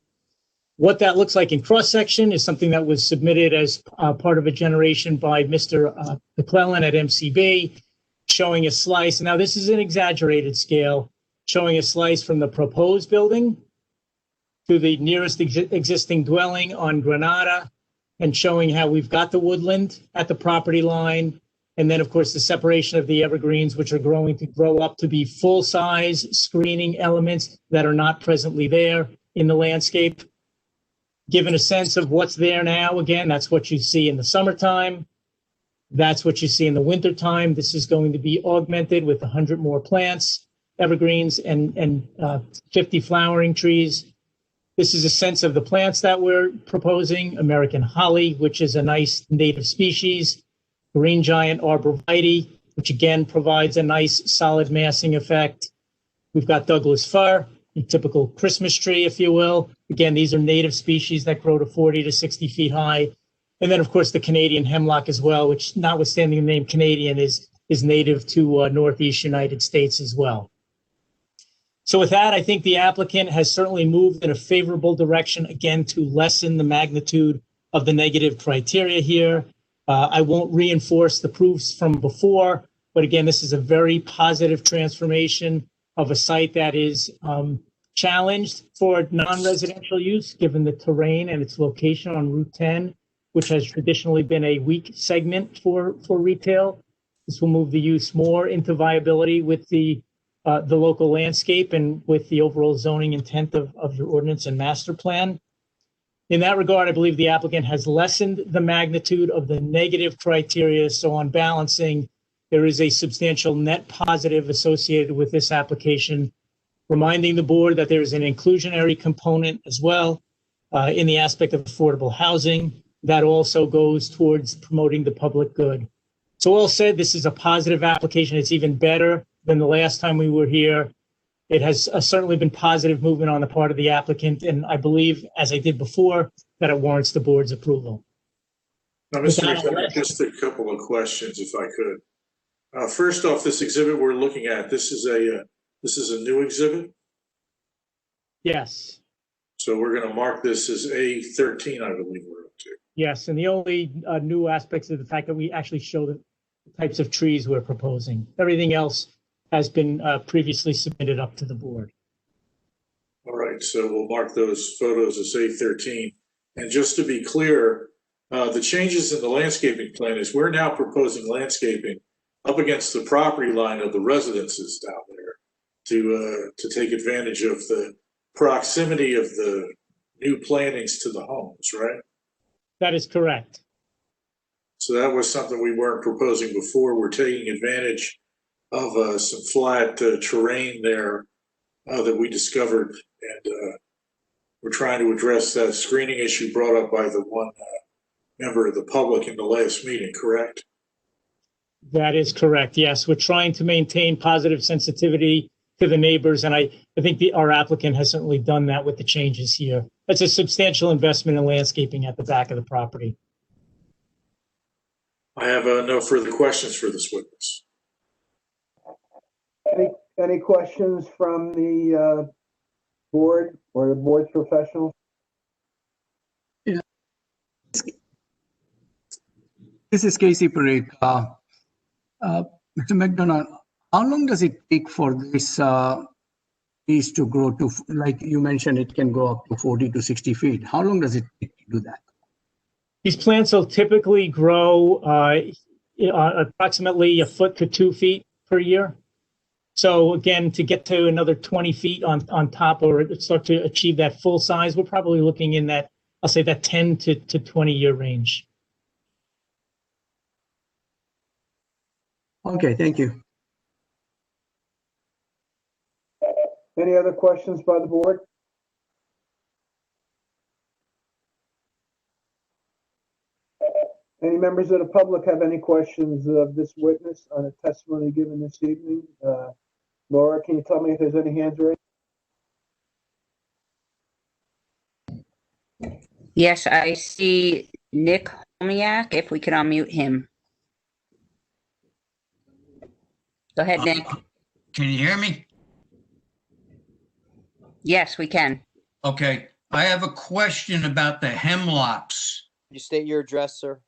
What that looks like in cross-section is something that was submitted as part of a generation by Mr. McClellan at MCB, showing a slice. Now, this is an exaggerated scale, showing a slice from the proposed building to the nearest existing dwelling on Granada, and showing how we've got the woodland at the property line. And then, of course, the separation of the evergreens, which are growing to grow up to be full-size screening elements that are not presently there in the landscape. Given a sense of what's there now, again, that's what you see in the summertime. That's what you see in the wintertime. This is going to be augmented with 100 more plants, evergreens, and 50 flowering trees. This is a sense of the plants that we're proposing: American holly, which is a nice native species; green giant arborvitae, which again provides a nice solid massing effect. We've got Douglas fir, a typical Christmas tree, if you will. Again, these are native species that grow to 40 to 60 feet high. And then, of course, the Canadian hemlock as well, which, notwithstanding the name Canadian, is native to Northeast United States as well. So with that, I think the applicant has certainly moved in a favorable direction, again, to lessen the magnitude of the negative criteria here. I won't reinforce the proofs from before, But again, this is a very positive transformation of a site that is challenged for non-residential use, given the terrain and its location on Route 10, which has traditionally been a weak segment for retail. This will move the use more into viability with the local landscape and with the overall zoning intent of your ordinance and master plan. In that regard, I believe the applicant has lessened the magnitude of the negative criteria. So on balancing, there is a substantial net positive associated with this application, reminding the board that there is an inclusionary component as well in the aspect of affordable housing that also goes towards promoting the public good. So all said, this is a positive application. It's even better than the last time we were here. It has certainly been positive movement on the part of the applicant, and I believe, as I did before, that it warrants the board's approval. Now, Mr. McDonough, just a couple of questions, if I could. First off, this exhibit we're looking at, this is a new exhibit? Yes. So we're going to mark this as A13, I believe we're up to. Yes, and the only new aspects of the fact that we actually show the types of trees we're proposing. Everything else has been previously submitted up to the board. All right, so we'll mark those photos as A13. And just to be clear, the changes in the landscaping plan is we're now proposing landscaping up against the property line of the residences down there to take advantage of the proximity of the new plantings to the homes, right? That is correct. So that was something we weren't proposing before. We're taking advantage of some flat terrain there that we discovered, and we're trying to address that screening issue brought up by the one member of the public in the last meeting, correct? That is correct. Yes, we're trying to maintain positive sensitivity to the neighbors, and I think our applicant has certainly done that with the changes here. That's a substantial investment in landscaping at the back of the property. I have no further questions for this witness. Any questions from the board or the board's professionals? Yeah. This is Casey Parikh. Mr. McDonough, how long does it take for this trees to grow to, like you mentioned, it can go up to 40 to 60 feet. How long does it take to do that? These plants will typically grow approximately a foot to 2 feet per year. So again, to get to another 20 feet on top or start to achieve that full size, we're probably looking in that, I'll say that 10 to 20 year range. Okay, thank you. Any other questions by the board? Any members of the public have any questions of this witness on a testimony given this evening? Laura, can you tell me if there's any hands raised? Yes, I see Nick Homiak, if we could unmute him. Go ahead, Nick. Can you hear me? Yes, we can. Okay. I have a question about the hemlocks. Can you state your address, sir?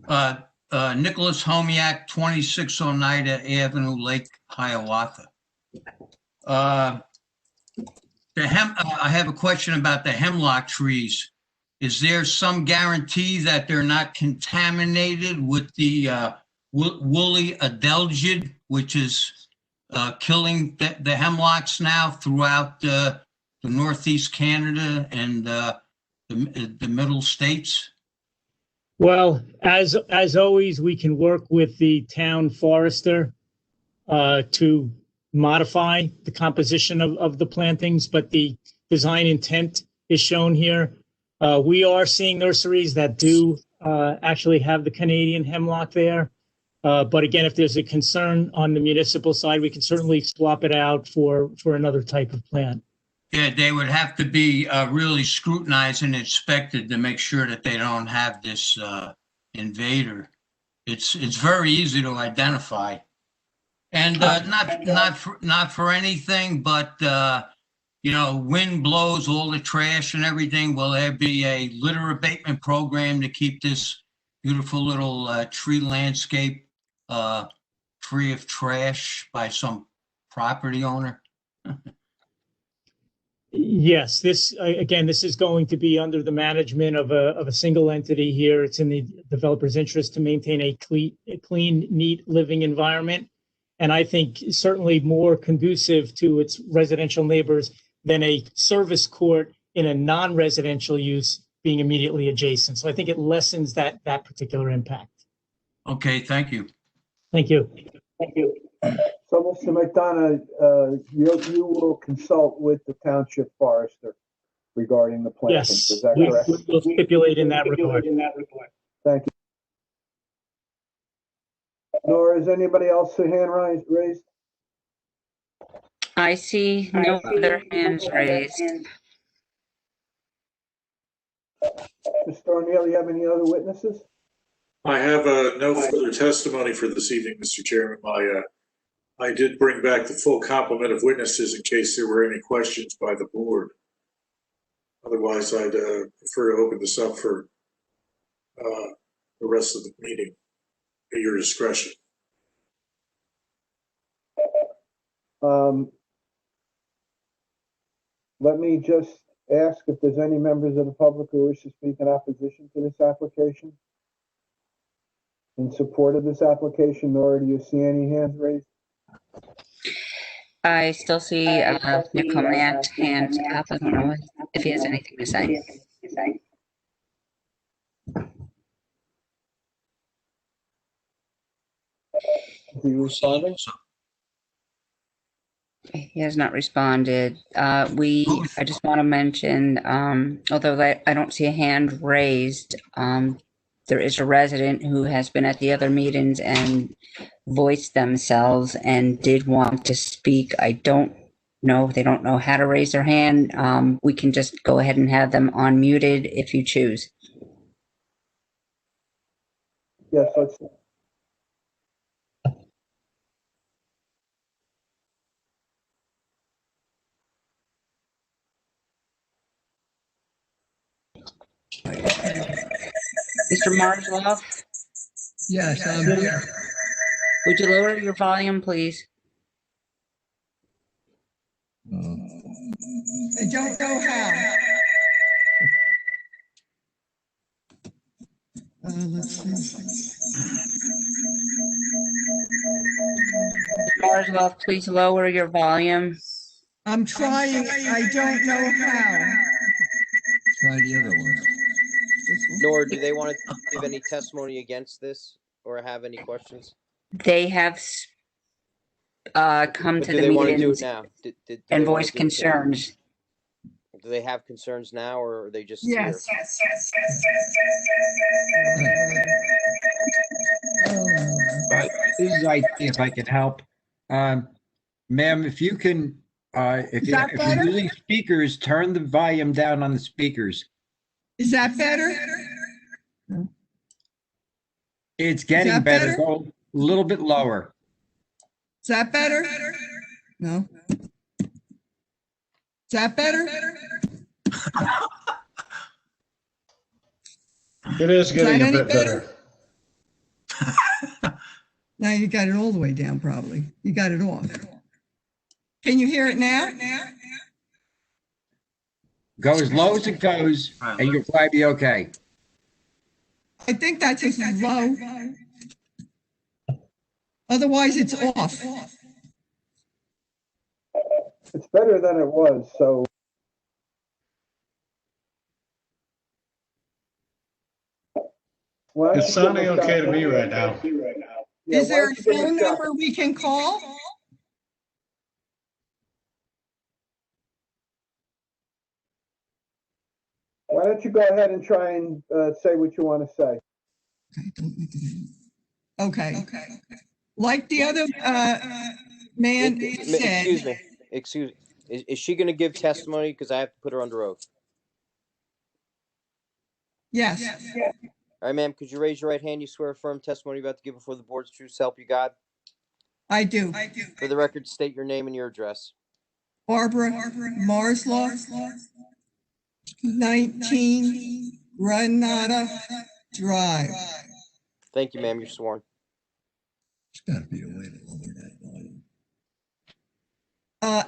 Nicholas Homiak, 26 Oneida Avenue, Lake Hiawatha. I have a question about the hemlock trees. Is there some guarantee that they're not contaminated with the woolly adelgid, which is killing the hemlocks now throughout the Northeast Canada and the middle states? Well, as always, we can work with the town forester to modify the composition of the plantings, but the design intent is shown here. We are seeing nurseries that do actually have the Canadian hemlock there. But again, if there's a concern on the municipal side, we can certainly swap it out for another type of plant. Yeah, they would have to be really scrutinized and inspected to make sure that they don't have this invader. It's very easy to identify, and not for anything, but wind blows all the trash and everything. Will there be a litter abatement program to keep this beautiful little tree landscape free of trash by some property owner? Yes, this, again, this is going to be under the management of a single entity here. It's in the developer's interest to maintain a clean, neat living environment. And I think certainly more conducive to its residential neighbors than a service court in a non-residential use being immediately adjacent. So I think it lessens that particular impact. Okay, thank you. Thank you. Thank you. So, Mr. McDonough, you will consult with the township forester regarding the plantings. Yes, Is that correct? we'll stipulate in that regard. Thank you. Nor is anybody else a hand raised? I see no other hands raised. Mr. O'Neill, you have any other witnesses? I have no further testimony for this evening, Mr. Chairman. I did bring back the full complement of witnesses in case there were any questions by the board. Otherwise, I'd prefer to open this up for the rest of the meeting at your discretion. Let me just ask if there's any members of the public who wish to speak in opposition to this application. In support of this application, Nora, do you see any hands raised? I still see Nicole Matt hand up. I don't know if he has anything to say. Is he responding? He has not responded. I just want to mention, although I don't see a hand raised, there is a resident who has been at the other meetings and voiced themselves and did want to speak. I don't know if they don't know how to raise their hand. We can just go ahead and have them unmuted if you choose. Yes, let's. Mr. Marslov? Yes, I'm here. Would you lower your volume, please? I don't know how. Let's see. Marslov, please lower your volume. I'm trying. I don't know how. Try the other one. Nor do they want to give any testimony against this or have any questions? They have come But to do the they want to do it meetings now? Do and they wanna voice do it now? concerns. Do they have concerns now, or are they just Yes. here? This is IT, if I can help. Ma'am, if you can, if you're using speakers, turn the volume down on the speakers. Is that better? It's getting that better. better? Go a little bit lower. Is that better? No. Is that better? It is getting that a any bit better. Now you got it all the way down, probably. You got it off. Can you hear it now? Go as low as it goes, and you'll probably be okay. I think that's just low. Otherwise, it's off. It's better than it was, so. It's sounding okay to me right now. Yeah, Is there why a don't you give it phone shot? number we can call? Why don't you go ahead and try and say what you want to say? Okay. Like the other man said. Excuse me. Excuse. Is she going to give testimony? Because I have to put her under oath. Yes. All right, ma'am. Could you raise your right hand? You swear a firm testimony you're about to give before the board's true self you God? I do. For the record, state your name and your address. Barbara Marsloff, 19 Granada Drive. Thank you, ma'am. You're sworn.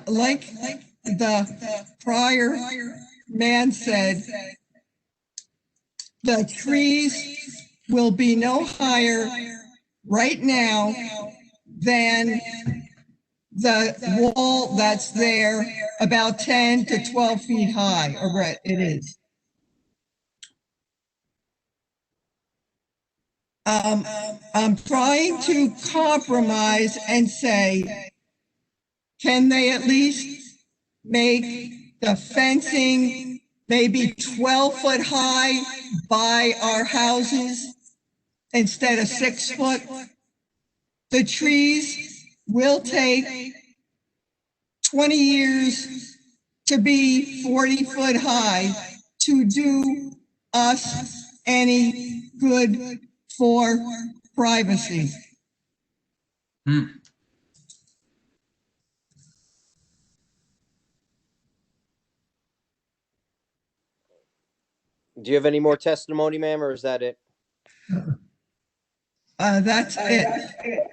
Like the prior man said, the trees will be no higher right now than the wall that's there, about 10 to 12 feet high, or it is. I'm trying to compromise and say, can they at least make the fencing maybe 12 foot high by our houses instead of 6 foot? The trees will take 20 years to be 40 foot high to do us any good for privacy. Do you have any more testimony, ma'am, or is that it? That's it.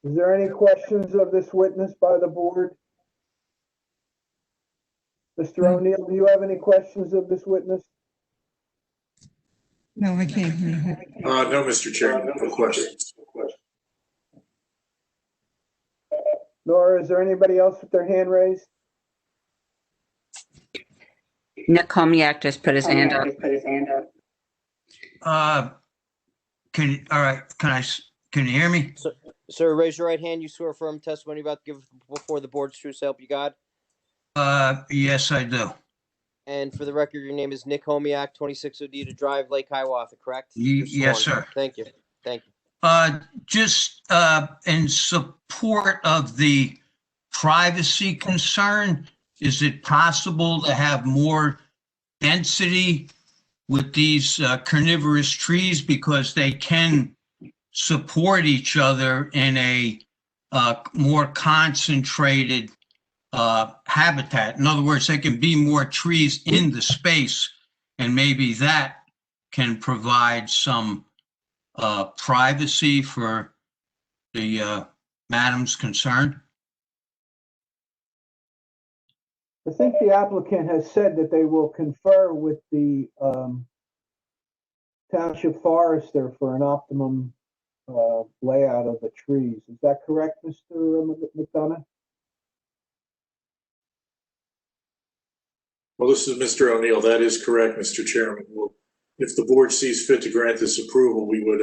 Is there any questions of this witness by the board? Mr. O'Neill, do you have any questions of this witness? No, I can't hear you. No, Mr. Chairman, no questions. Nora, is there anybody else with their hand raised? Nick Homiak just put his hand up. Can you hear me? Sir, raise your right hand. You swear firm testimony about to give before the board's true help you God? Yes, I do. And for the record, your name is Nick Homiak, 26 Odita Drive, Lake Hiawatha, correct? Yes, sir. Thank you. Thank you. Just in support of the privacy concern, is it possible to have more density with these carnivorous trees because they can support each other in a more concentrated habitat? In other words, there can be more trees in the space, and maybe that can provide some privacy for the madams concerned. I think the applicant has said that they will confer with the township forester for an optimum layout of the trees. Is that correct, Mr. McDonough? Well, this is Mr. O'Neill. That is correct, Mr. Chairman. If the board sees fit to grant this approval, we would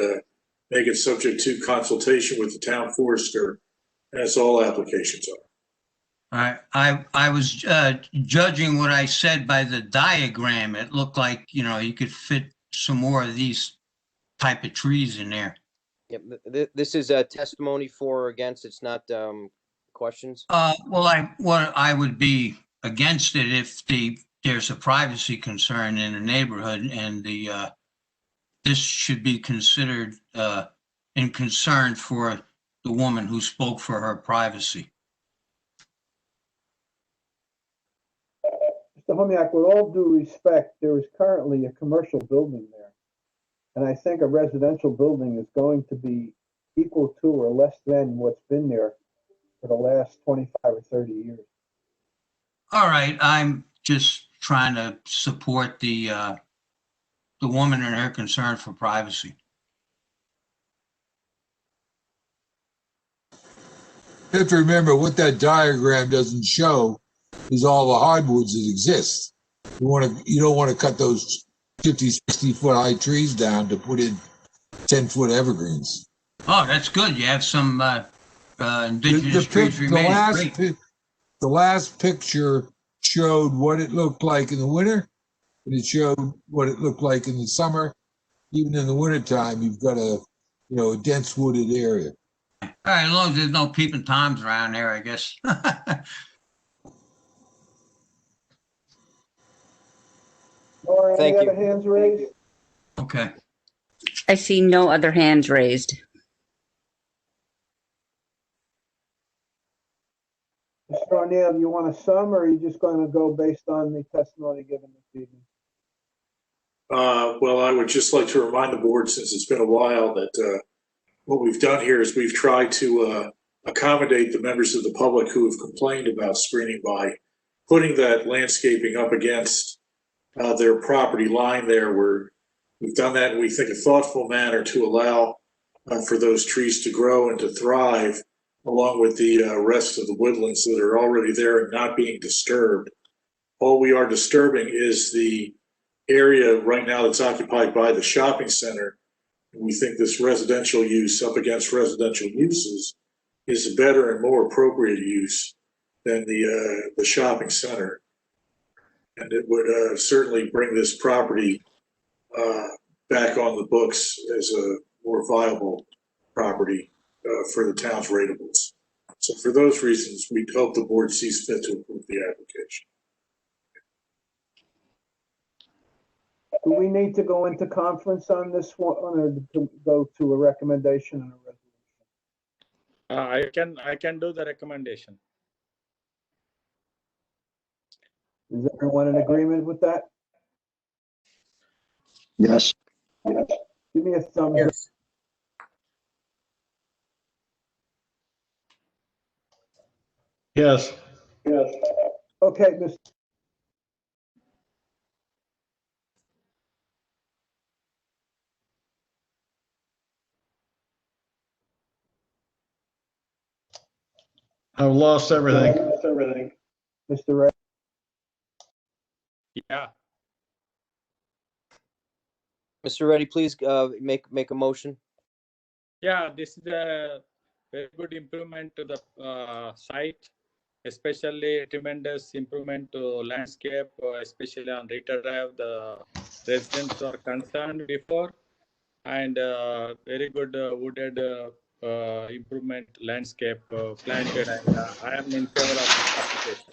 make it subject to consultation with the town forester, as all applications are. I was judging what I said by the diagram. It looked like, you could fit some more of these type of trees in there. Yep. This is a testimony for or against. It's not questions. Well, I would be against it if there's a privacy concern in the neighborhood, and this should be considered in concern for the woman who spoke for her privacy. Mr. Homiak, with all due respect, there is currently a commercial building there. And I think a residential building is going to be equal to or less than what's been there for the last 25 or 30 years. All right, I'm just trying to support the woman and her concern for privacy. You have to remember what that diagram doesn't show is all the hardwoods that exist. You don't want to cut those 50, 60 foot high trees down to put in 10-foot evergreens. Oh, that's good. You have some indigenous trees remaining. The last picture showed what it looked like in the winter, and it showed what it looked like in the summer. Even in the wintertime, you've got a dense wooded area. All right, as long as there's no peeping toms around there, I guess. Or any other hands raised? Okay. I see no other hands raised. Mr. O'Neill, do you want a sum, or are you just going to go based on the testimony given this evening? Well, I would just like to remind the board, since it's been a while, that what we've done here is we've tried to accommodate the members of the public who have complained about screening by putting that landscaping up against their property line there, where we've done that in, we think, a thoughtful manner to allow for those trees to grow and to thrive along with the rest of the woodlands that are already there and not being disturbed. All we are disturbing is the area right now that's occupied by the shopping center. We think this residential use up against residential uses is a better and more appropriate use than the shopping center. And it would certainly bring this property back on the books as a more viable property for the town's ratables. So for those reasons, we hope the board sees fit to approve the application. Do we need to go into conference on this one, or to go to a recommendation and a resolution? I can do the recommendation. Is everyone in agreement with that? Yes. Yes. Give me a thumbs up. Yes. Yes. Yes. Okay, Mr. I've lost everything. Mr. Ray? Yeah. Mr. Reddy, please make a motion. Yeah, this is a very good improvement to the site, especially tremendous improvement to landscape, especially on Rita Drive. The residents were concerned before, and very good wooded improvement landscape planted, and I am in favor of this application.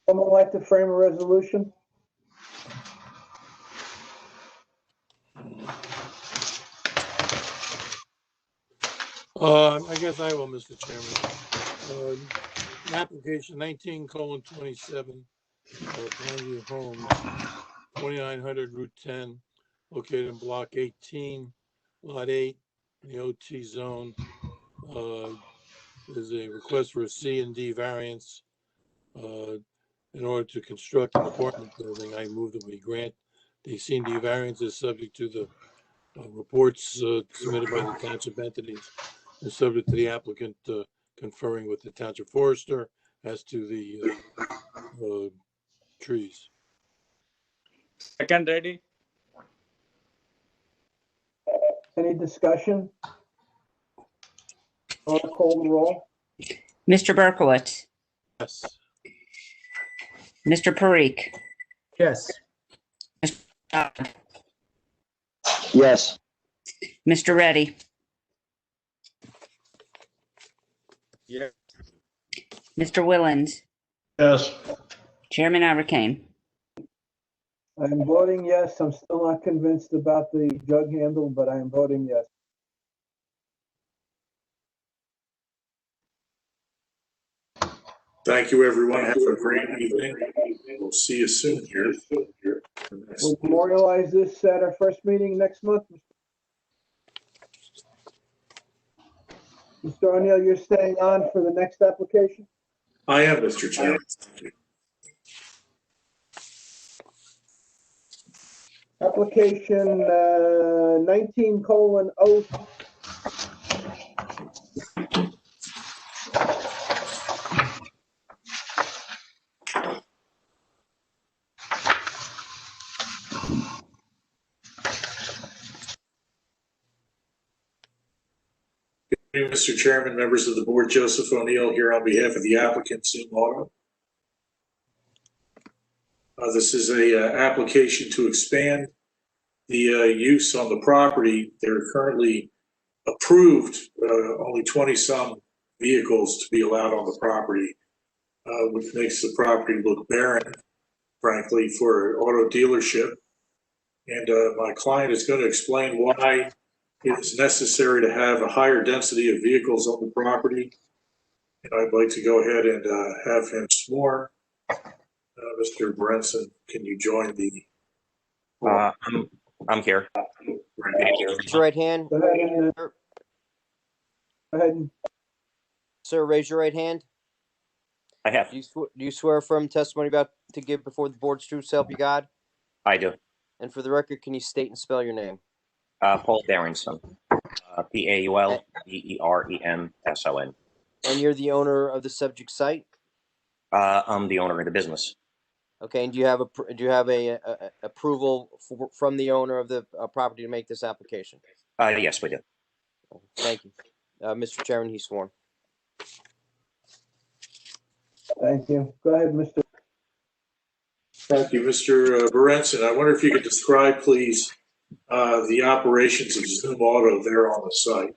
Someone like to frame a resolution? I guess I will, Mr. Chairman. Application 19:27, Pondview Homes, 2900 Route 10, located in Block 18, Lot 8, in the OT zone. There's a request for a C and D variance in order to construct an apartment building. I move that we grant the C and D variance is subject to the reports submitted by the township entities and subject to the applicant conferring with the township forester as to the trees. Second, ready? Any discussion? Or call the roll? Mr. Berkowitz, Yes. Mr. Parikh, Yes. Mr. Dodd, Yes. Mr. Reddy, Yeah. Mr. Willens, Yes. Chairman Ivercane. I'm voting yes. I'm still not convinced about the jug handle, but I am voting yes. Thank you, everyone. Have a great evening. We'll see you soon here. We'll memorialize this at our first meeting next month. Mr. O'Neill, you're staying on for the next application? I am, Mr. Chairman. Thank you. Application 19:0. Good evening, Mr. Chairman, members of the board, Joseph O'Neill here on behalf of the applicant, Zoom Auto. This is a application to expand the use on the property. They're currently approved only 20-some vehicles to be allowed on the property, which makes the property look barren, frankly, for an auto dealership. And my client is going to explain why it is necessary to have a higher density of vehicles on the property. And I'd like to go ahead and have him sworn. Mr. Brenson, can you join the? I'm here. Raise your right hand. Go ahead, Sir. Go ahead. Sir, raise your right hand. I have. Do you swear affirm testimony about to give before the board's true self you God? I do. And for the record, can you state and spell your name? Paul Berenson. Paulberenson. And you're the owner of the subject site? I'm the owner of the business. Okay, and do you have a approval from the owner of the property to make this application? Yes, we do. Thank you. Mr. Chairman, he's sworn. Thank you. Go ahead, Mr. Thank you, Mr. Berenson. I wonder if you could describe, please, the operations of Zoom Auto there on the site.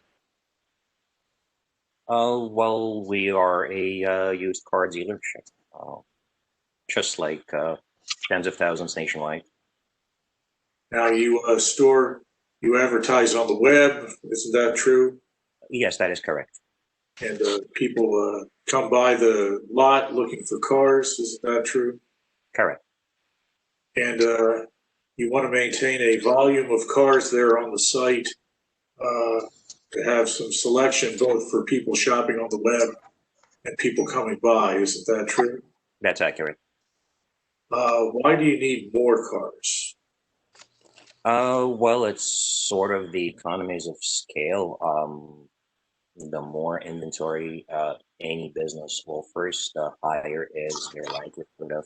Well, we are a used car dealership, just like tens of thousands nationwide. Now you you advertise on the web, isn't that true? Yes, that is correct. And people come by the lot looking for cars, isn't that true? Correct. And you want to maintain a volume of cars there on the site to have some selection both for people shopping on the web and people coming by, isn't that true? That's accurate. Why do you need more cars? Well, it's sort of the economies of scale. The more inventory any business offers, the higher is their likelihood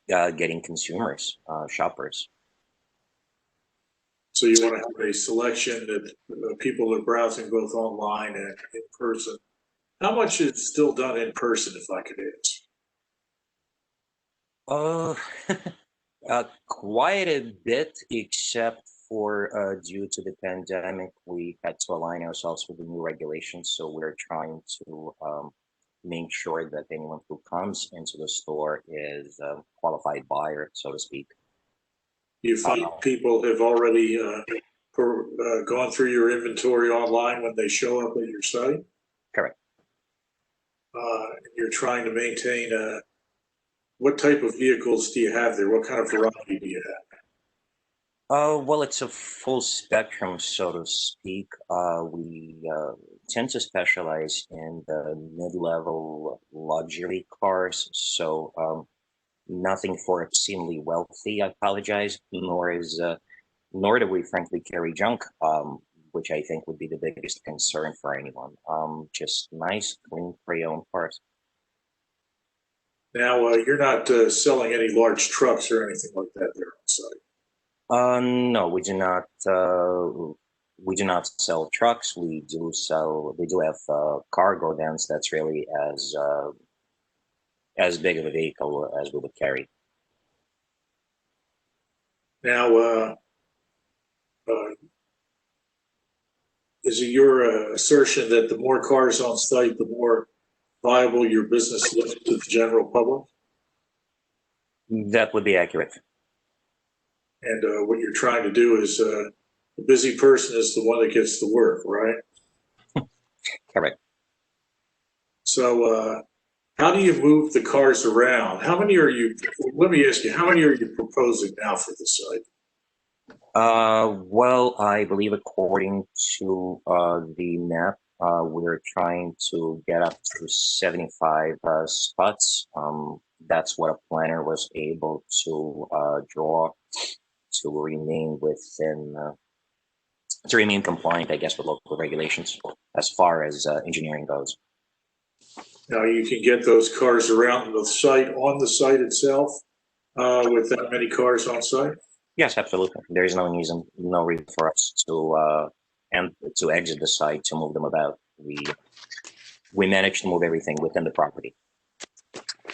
of getting consumers, shoppers. So you want to have a selection that people are browsing both online and in person. How much is still done in person, if I could ask? Quite a bit, except for due to the pandemic, we had to align ourselves with the new regulations. So we're trying to make sure that anyone who comes into the store is a qualified buyer, so to speak. You find people have already gone through your inventory online when they show up at your site? Correct. You're trying to maintain what type of vehicles do you have there? What kind of variety do you have? Well, it's a full spectrum, so to speak. We tend to specialize in the mid-level luxury cars, so nothing for obscenely wealthy, I apologize, nor do we frankly carry junk, which I think would be the biggest concern for anyone. Just nice, clean, pre-owned cars. Now, you're not selling any large trucks or anything like that there on site? No, we do not. We do not sell trucks. We do have cargo vans. That's really as big of a vehicle as we would carry. Now, is it your assertion that the more cars on site, the more viable your business is to the general public? That would be accurate. And what you're trying to do is the busy person is the one that gets the work, right? Correct. So how do you move the cars around? How many are you, let me ask you, how many are you proposing now for the site? Well, I believe according to the map, we're trying to get up to 75 spots. That's what a planner was able to draw to remain compliant, I guess, with local regulations as far as engineering goes. Now you can get those cars around the site, on the site itself, with that many cars on site? Yes, absolutely. There is no reason for us to exit the site to move them about. We managed to move everything within the property.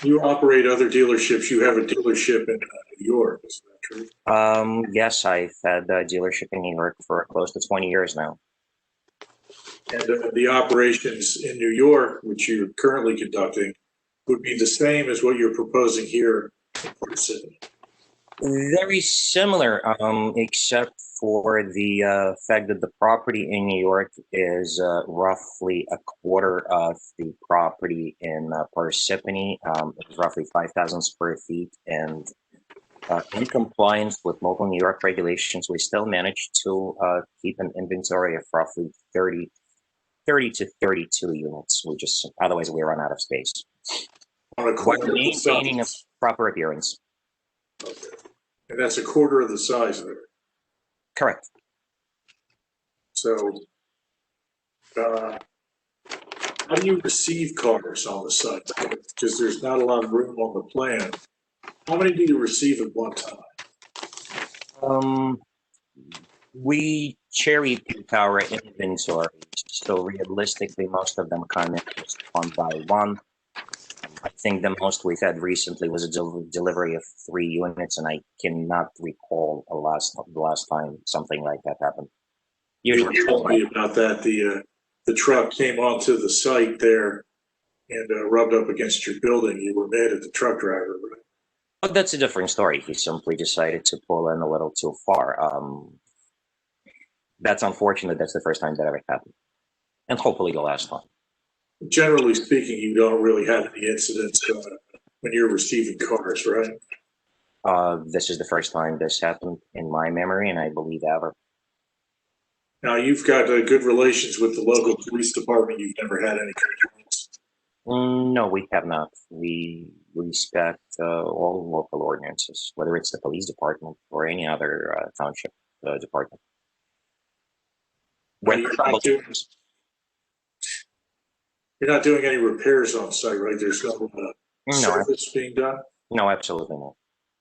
You operate other dealerships. You have a dealership in New York, is that true? Yes, I've had a dealership in New York for close to 20 years now. And the operations in New York, which you're currently conducting, would be the same as what you're proposing here in Parsippany. Very similar, except for the fact that the property in New York is roughly a quarter of the property in Parsippany. It's roughly 5,000 square feet, and In compliance with local New York regulations, we still managed to keep an inventory of roughly 30 to 32 units, which is otherwise we run out of space. On a While quarter of the maintaining a size. proper appearance. And that's a quarter of the size there. Correct. So, how do you receive cars on the site? Because there's not a lot of room on the plan. How many do you receive at one time? We cherry pick our inventory, so realistically, most of them come in just one by one. I think the most we've had recently was a delivery of 3 units, and I cannot recall the last time something like that happened. Usually, You told me about that. The truck came onto the site there and rubbed up against your building. You were mad at the truck driver, right? But that's a different story. He simply decided to pull in a little too far. That's unfortunate. That's the first time that ever happened, and hopefully the last time. Generally speaking, you don't really have any incidents when you're receiving cars, right? This is the first time this happened in my memory, and I believe ever. Now, you've got good relations with the local police department. You've never had any complaints. No, we have not. We respect all local ordinances, whether it's the police department or any other township department. You're not doing any repairs on site, right? There's no service being done? No, absolutely not.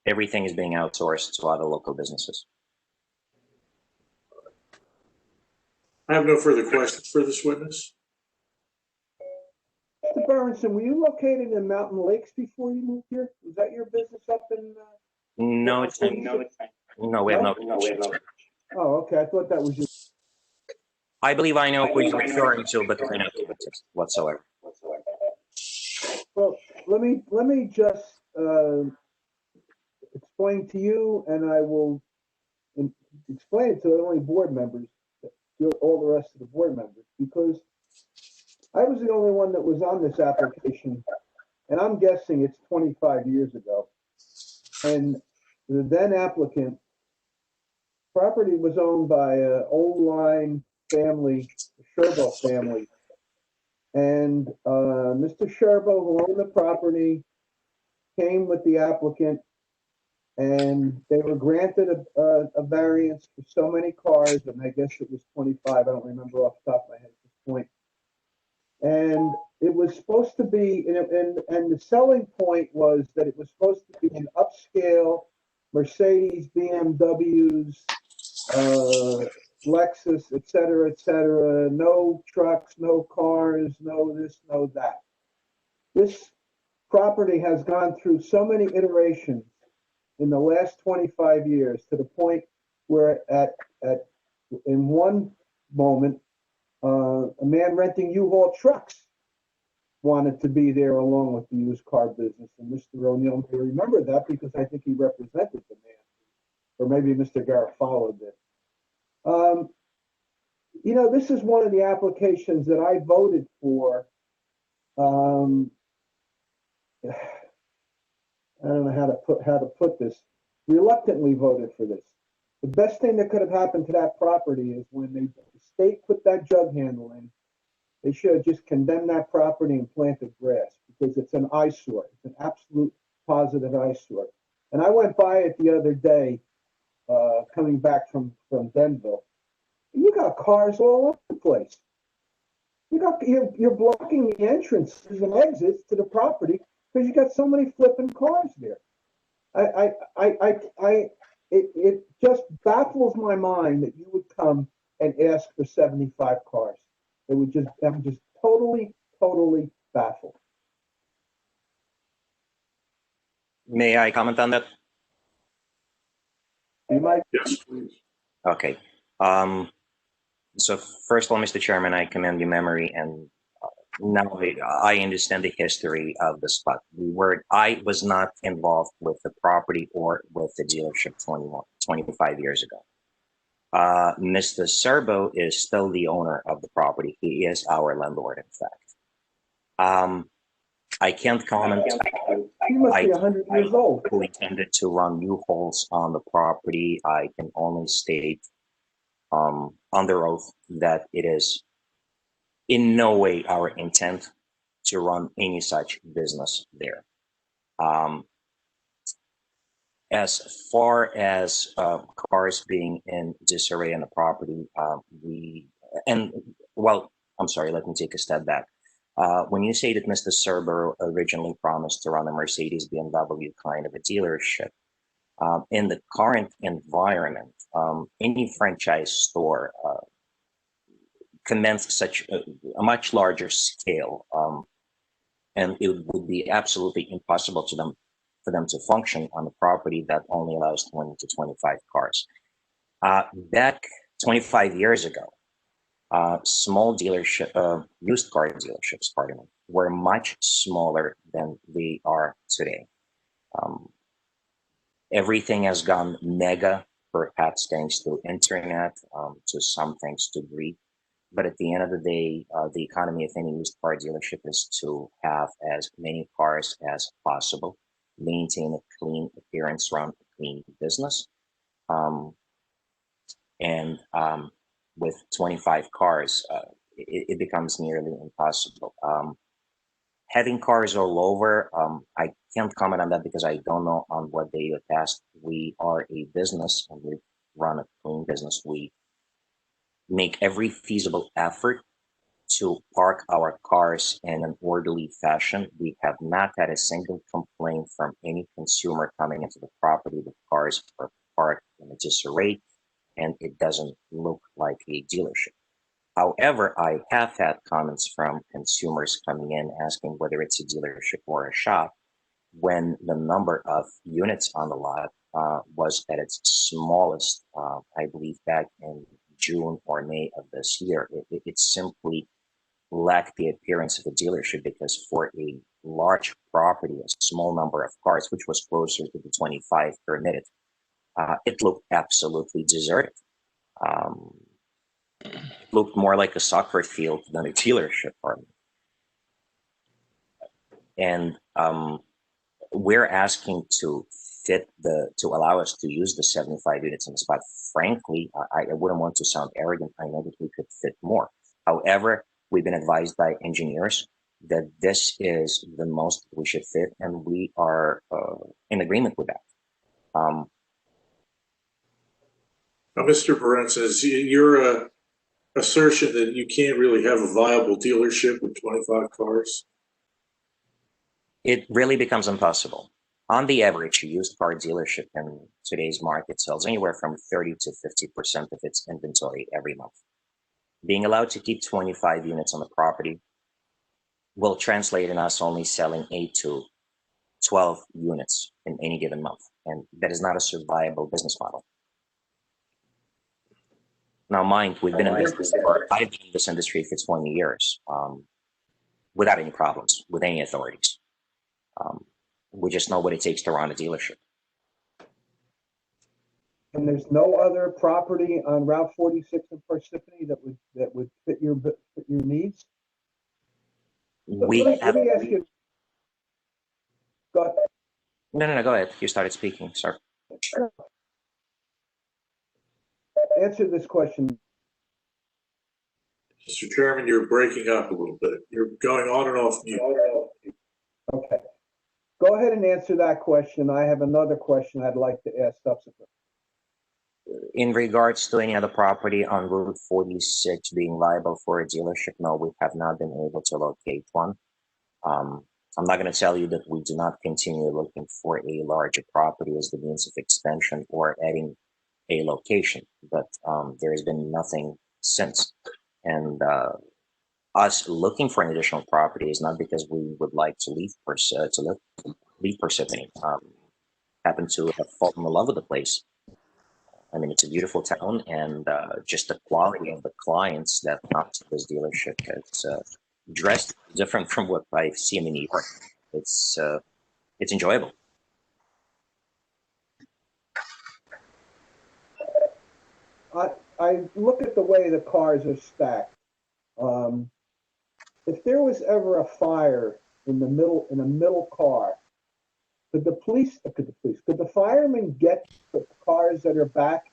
Everything is being outsourced to other local businesses. I have no further questions for this witness. Mr. Berenson, were you located in Mountain Lakes before you moved here? Was that your business up in? No, it's not. No, we have no. Oh, okay. I thought that was your. I believe I know who you're referring to, but I don't know whatsoever. Well, let me just explain to you, and I will explain it to the only board members, all the rest of the board members, because I was the only one that was on this application, and I'm guessing it's 25 years ago. And the then applicant, property was owned by an old line family, the Sherbo family. And Mr. Sherbo, who owned the property, came with the applicant, and they were granted a variance for so many cars, and I guess it was 25. I don't remember off the top of my head at this point. And it was supposed to be, and the selling point was that it was supposed to be an upscale Mercedes, BMWs, Lexus, et cetera, no trucks, no cars, no this, no that. This property has gone through so many iterations in the last 25 years to the point where in one moment, a man renting U-Haul trucks wanted to be there along with the used car business. And Mr. O'Neill may remember that because I think he represented the man, or maybe Mr. Garofalo did. You know, this is one of the applications that I voted for. I don't know how to put this. Reluctantly voted for this. The best thing that could have happened to that property is when the state put that jug handle in, they should have just condemned that property and planted grass, because it's an eyesore. It's an absolute positive eyesore. And I went by it the other day, coming back from Denville. You got cars all over the place. You're blocking the entrances and exits to the property because you got so many flipping cars there. It just baffles my mind that you would come and ask for 75 cars. I'm just totally baffled. May I comment on that? You might. Yes, please. Okay. So first of all, Mr. Chairman, I commend your memory, and now I understand the history of the spot. I was not involved with the property or with the dealership 25 years ago. Mr. Serbo is still the owner of the property. He is our landlord, in fact. I can't comment He must be 100 years old. Who intended to run U-Hauls on the property. I can only state under oath that it is in no way our intent to run any such business there. As far as cars being in disarray on the property, I'm sorry, let me take a step back. When you say that Mr. Cerber originally promised to run a Mercedes BMW kind of a dealership, in the current environment, any franchise store commenced such a much larger scale, and it would be absolutely impossible for them to function on a property that only allows 20 to 25 cars. Back 25 years ago, small used car dealerships, were much smaller than they are today. Everything has gone mega, perhaps thanks to internet, to some thanks to greed. But at the end of the day, the economy of any used car dealership is to have as many cars as possible, maintain a clean appearance, run a clean business. With 25 cars, it becomes nearly impossible. Having cars all over, I can't comment on that because I don't know on what day you passed. We are a business and we run a clean business. We make every feasible effort to park our cars in an orderly fashion. We have not had a single complaint from any consumer coming into the property. The cars are parked in a disarray and it doesn't look like a dealership. However, I have had comments from consumers coming in asking whether it's a dealership or a shop when the number of units on the lot was at its smallest, I believe back in June or May of this year. It simply lacked the appearance of a dealership because for a large property, a small number of cars, which was closer to the 25 permitted, it looked absolutely deserted. It looked more like a soccer field than a dealership. And we're asking to allow us to use the 75 units in the spot. Frankly, I wouldn't want to sound arrogant. I know that we could fit more. However, we've been advised by engineers that this is the most we should fit, and we are in agreement with that. Mr. Berensas, your assertion that you can't really have a viable dealership with 25 cars? It really becomes impossible. On the average, a used car dealership in today's market sells anywhere from 30 to 50% of its inventory every month. Being allowed to keep 25 units on the property will translate in us only selling 8 to 12 units in any given month. And that is not a survivable business model. Now, mind, I've been in this industry for 20 years without any problems with any authorities. We just know what it takes to run a dealership. And there's no other property on Route 46 in Parsippany that would fit your needs? Let me ask you. Go ahead. No, go ahead. You started speaking, sir. Answer this question. Mr. Chairman, you're breaking up a little bit. You're going on and off mute. Okay. Go ahead and answer that question. I have another question I'd like to ask subsequently. In regards to any other property on Route 46 being liable for a dealership, no, we have not been able to locate one. I'm not going to tell you that we do not continue looking for a larger property as the means of expansion or adding a location, but there has been nothing since. And us looking for an additional property is not because we would like to leave Parsippany. Happen to have fallen in love with the place. I mean, it's a beautiful town, and just the quality of the clients that come to this dealership is dressed different from what I've seen in New York. It's enjoyable. I look at the way the cars are stacked. If there was ever a fire in a middle car, Could the firemen get the cars that are back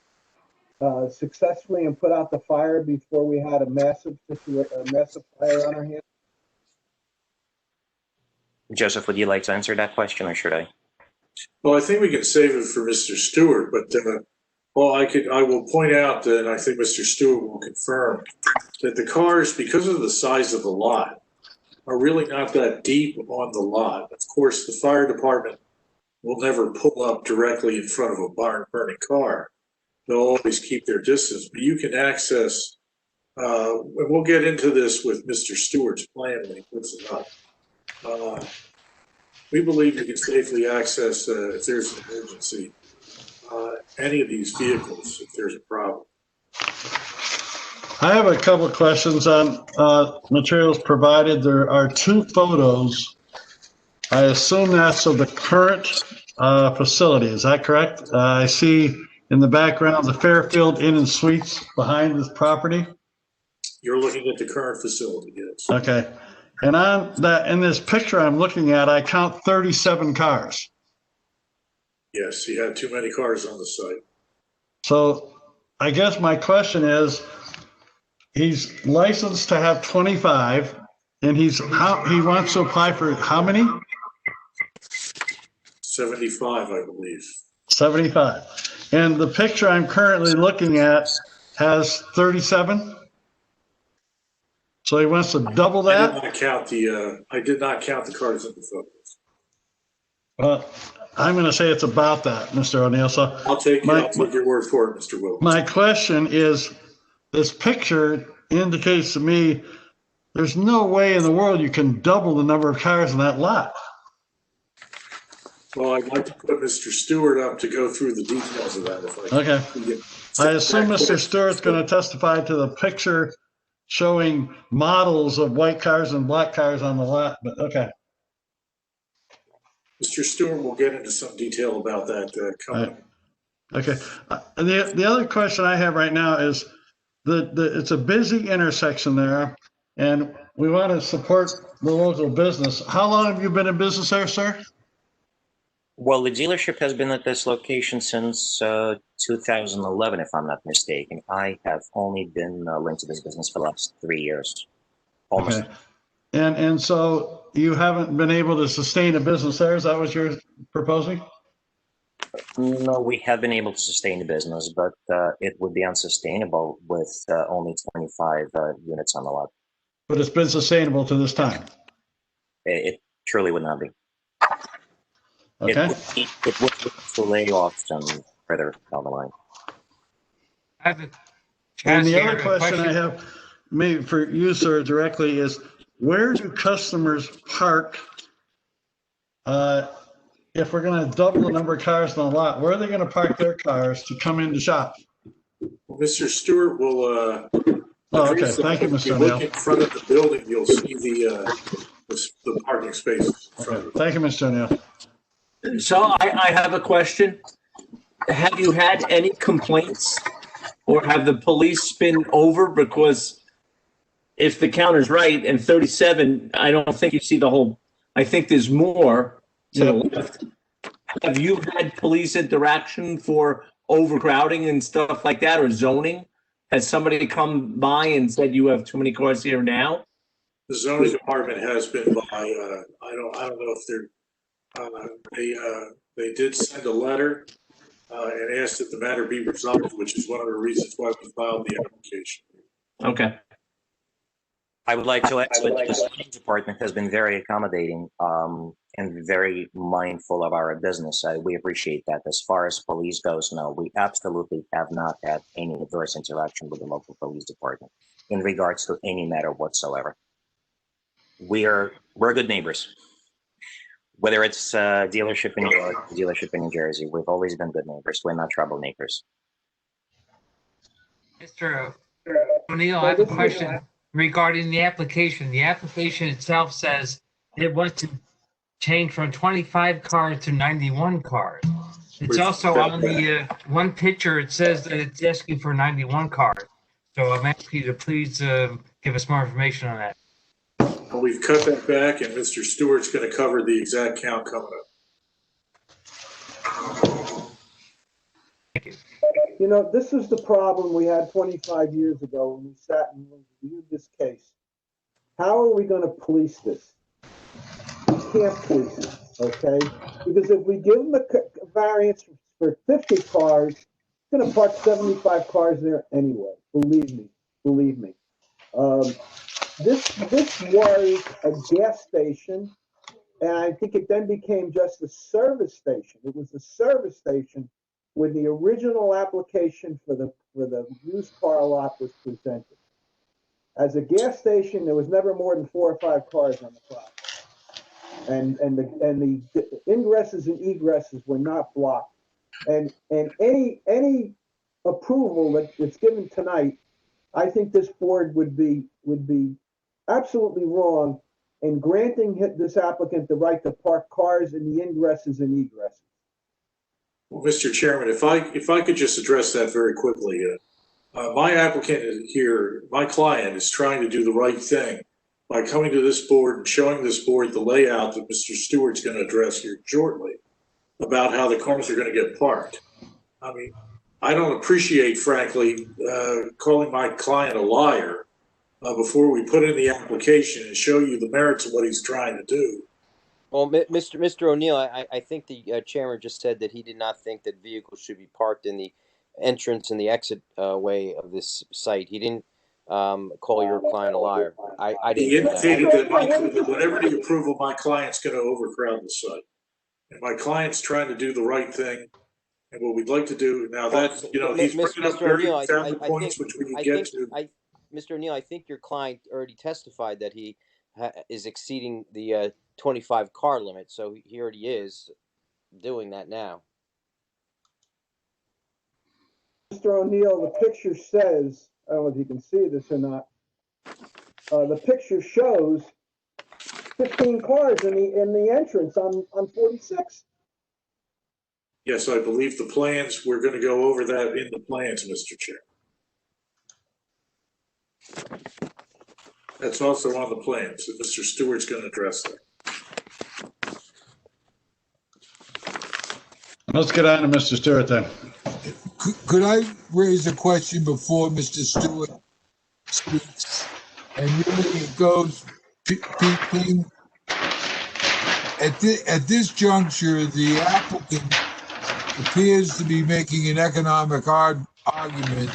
successfully and put out the fire before we had a massive fire on our hands? Joseph, would you like to answer that question, or should I? Well, I think we can save it for Mr. Stewart, but I will point out, and I think Mr. Stewart will confirm, that the cars, because of the size of the lot, are really not that deep on the lot. Of course, the fire department will never pull up directly in front of a barn-burning car. They'll always keep their distance, but you can access, and we'll get into this with Mr. Stewart's plan when he puts it up. We believe you can safely access, if there's an emergency, any of these vehicles if there's a problem. I have a couple of questions on materials provided. There are 2 photos. I assume that's of the current facility. Is that correct? I see in the background the Fairfield Inn and Suites behind this property. You're looking at the current facility, yes. Okay. And on that, in this picture I'm looking at, I count 37 cars. Yes, he had too many cars on the site. So I guess my question is, he's licensed to have 25, and he wants to apply for how many? 75, I believe. 75. And the picture I'm currently looking at has 37? So he wants to double that? I did not count the cars in the photos. Well, I'm going to say it's about that, Mr. O'Neill. So I'll take your word for it, Mr. Williams. My question is, this picture indicates to me there's no way in the world you can double the number of cars in that lot. Well, I'd like to put Mr. Stewart up to go through the details of that. If I Okay. I assume Mr. Stewart's going to testify to the picture showing models of white cars and black cars on the lot, but okay. Mr. Stewart will get into some detail about that coming up. Okay. And the other question I have right now is it's a busy intersection there, and we want to support the local business. How long have you been in business there, sir? Well, the dealership has been at this location since 2011, if I'm not mistaken. I have only been linked to this business for the last 3 years, almost. Okay. And so you haven't been able to sustain a business there? Is that what you're proposing? No, we have been able to sustain the business, but it would be unsustainable with only 25 units on the lot. But it's been sustainable to this time? It truly would not be. Okay. It would lead to layoffs and further down the line. And the other question I have, maybe for you, sir, directly is, where do customers park if we're going to double the number of cars on the lot? Where are they going to park their cars to come in to shop? Mr. Stewart will. Oh, okay. Thank you, Mr. O'Neill. Look in front of the building, you'll see the parking spaces. Okay. Thank you, Mr. O'Neill. So I have a question. Have you had any complaints, or have the police been over? Because if the count is right and 37, I don't think you see the whole. I think there's more to the left. Have you had police interaction for overcrowding and stuff like that, or zoning? Has somebody come by and said you have too many cars here now? The zoning department has been by. I don't know if they're. They did send a letter and asked that the matter be resolved, which is one of the reasons why we filed the application. Okay. I would like to add that the zoning department has been very accommodating and very mindful of our business. We appreciate that. As far as police goes, no, we absolutely have not had any adverse interaction with the local police department in regards to any matter whatsoever. We're good neighbors. Whether it's a dealership in New York, dealership in New Jersey, we've always been good neighbors. We're not troublemakers. Mr. O'Neill, I have a question regarding the application. The application itself says it wants to change from 25 cars to 91 cars. It's also on the one picture, it says that it's asking for 91 cars. So I'm asking you to please give us more information on that. Well, we've cut that back, and Mr. Stewart's going to cover the exact count coming up. You know, this is the problem we had 25 years ago when we sat and reviewed this case. How are we going to police this? We can't police it, okay? Because if we give them a variance for 50 cars, it's going to park 75 cars there anyway. Believe me. This was a gas station, and I think it then became just a service station. It was a service station when the original application for the used car lot was presented. As a gas station, there was never more than 4 or 5 cars on the property, and the ingresses and egresses were not blocked. And any approval that's given tonight, I think this board would be absolutely wrong in granting this applicant the right to park cars in the ingresses and egresses. Well, Mr. Chairman, if I could just address that very quickly. My applicant here, my client, is trying to do the right thing by coming to this board and showing this board the layout that Mr. Stewart's going to address here shortly about how the cars are going to get parked. I mean, I don't appreciate, frankly, calling my client a liar before we put in the application and show you the merits of what he's trying to do. Well, Mr. O'Neill, I think the chairman just said that he did not think that vehicles should be parked in the entrance and the exit way of this site. He didn't call your client a liar. I didn't. He indicated that whatever the approval, my client's going to overcrowd the site, and my client's trying to do the right thing. And what we'd like to do now, that he's bringing up very valid points, which we can get to. Mr. O'Neill, I think your client already testified that he is exceeding the 25 car limit, so he already is doing that now. Mr. O'Neill, the picture says, I don't know if you can see this or not, the picture shows 15 cars in the entrance on 46. Yes, I believe the plans, we're going to go over that in the plans, Mr. Chair. That's also on the plans, and Mr. Stewart's going to address that. Let's get on to Mr. Stewart then. Could I raise a question before Mr. Stewart speaks? And really it goes, King, at this juncture, the applicant appears to be making an economic argument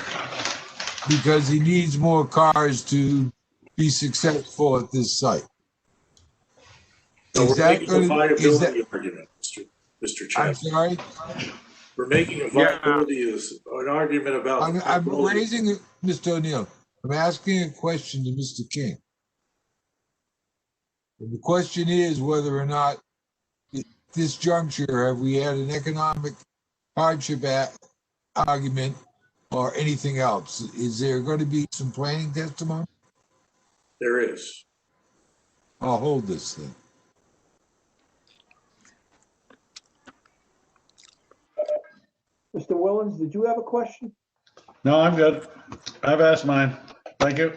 because he needs more cars to be successful at this site. So we're making a viability argument, Mr. Chairman. I'm sorry? We're making a viability an argument about. I'm raising it, Mr. O'Neill. I'm asking a question to Mr. King. And the question is whether or not at this juncture have we had an economic hardship argument or anything else? Is there going to be some planning testimony? There is. I'll hold this thing. Mr. Willens, did you have a question? No, I'm good. I've asked mine. Thank you.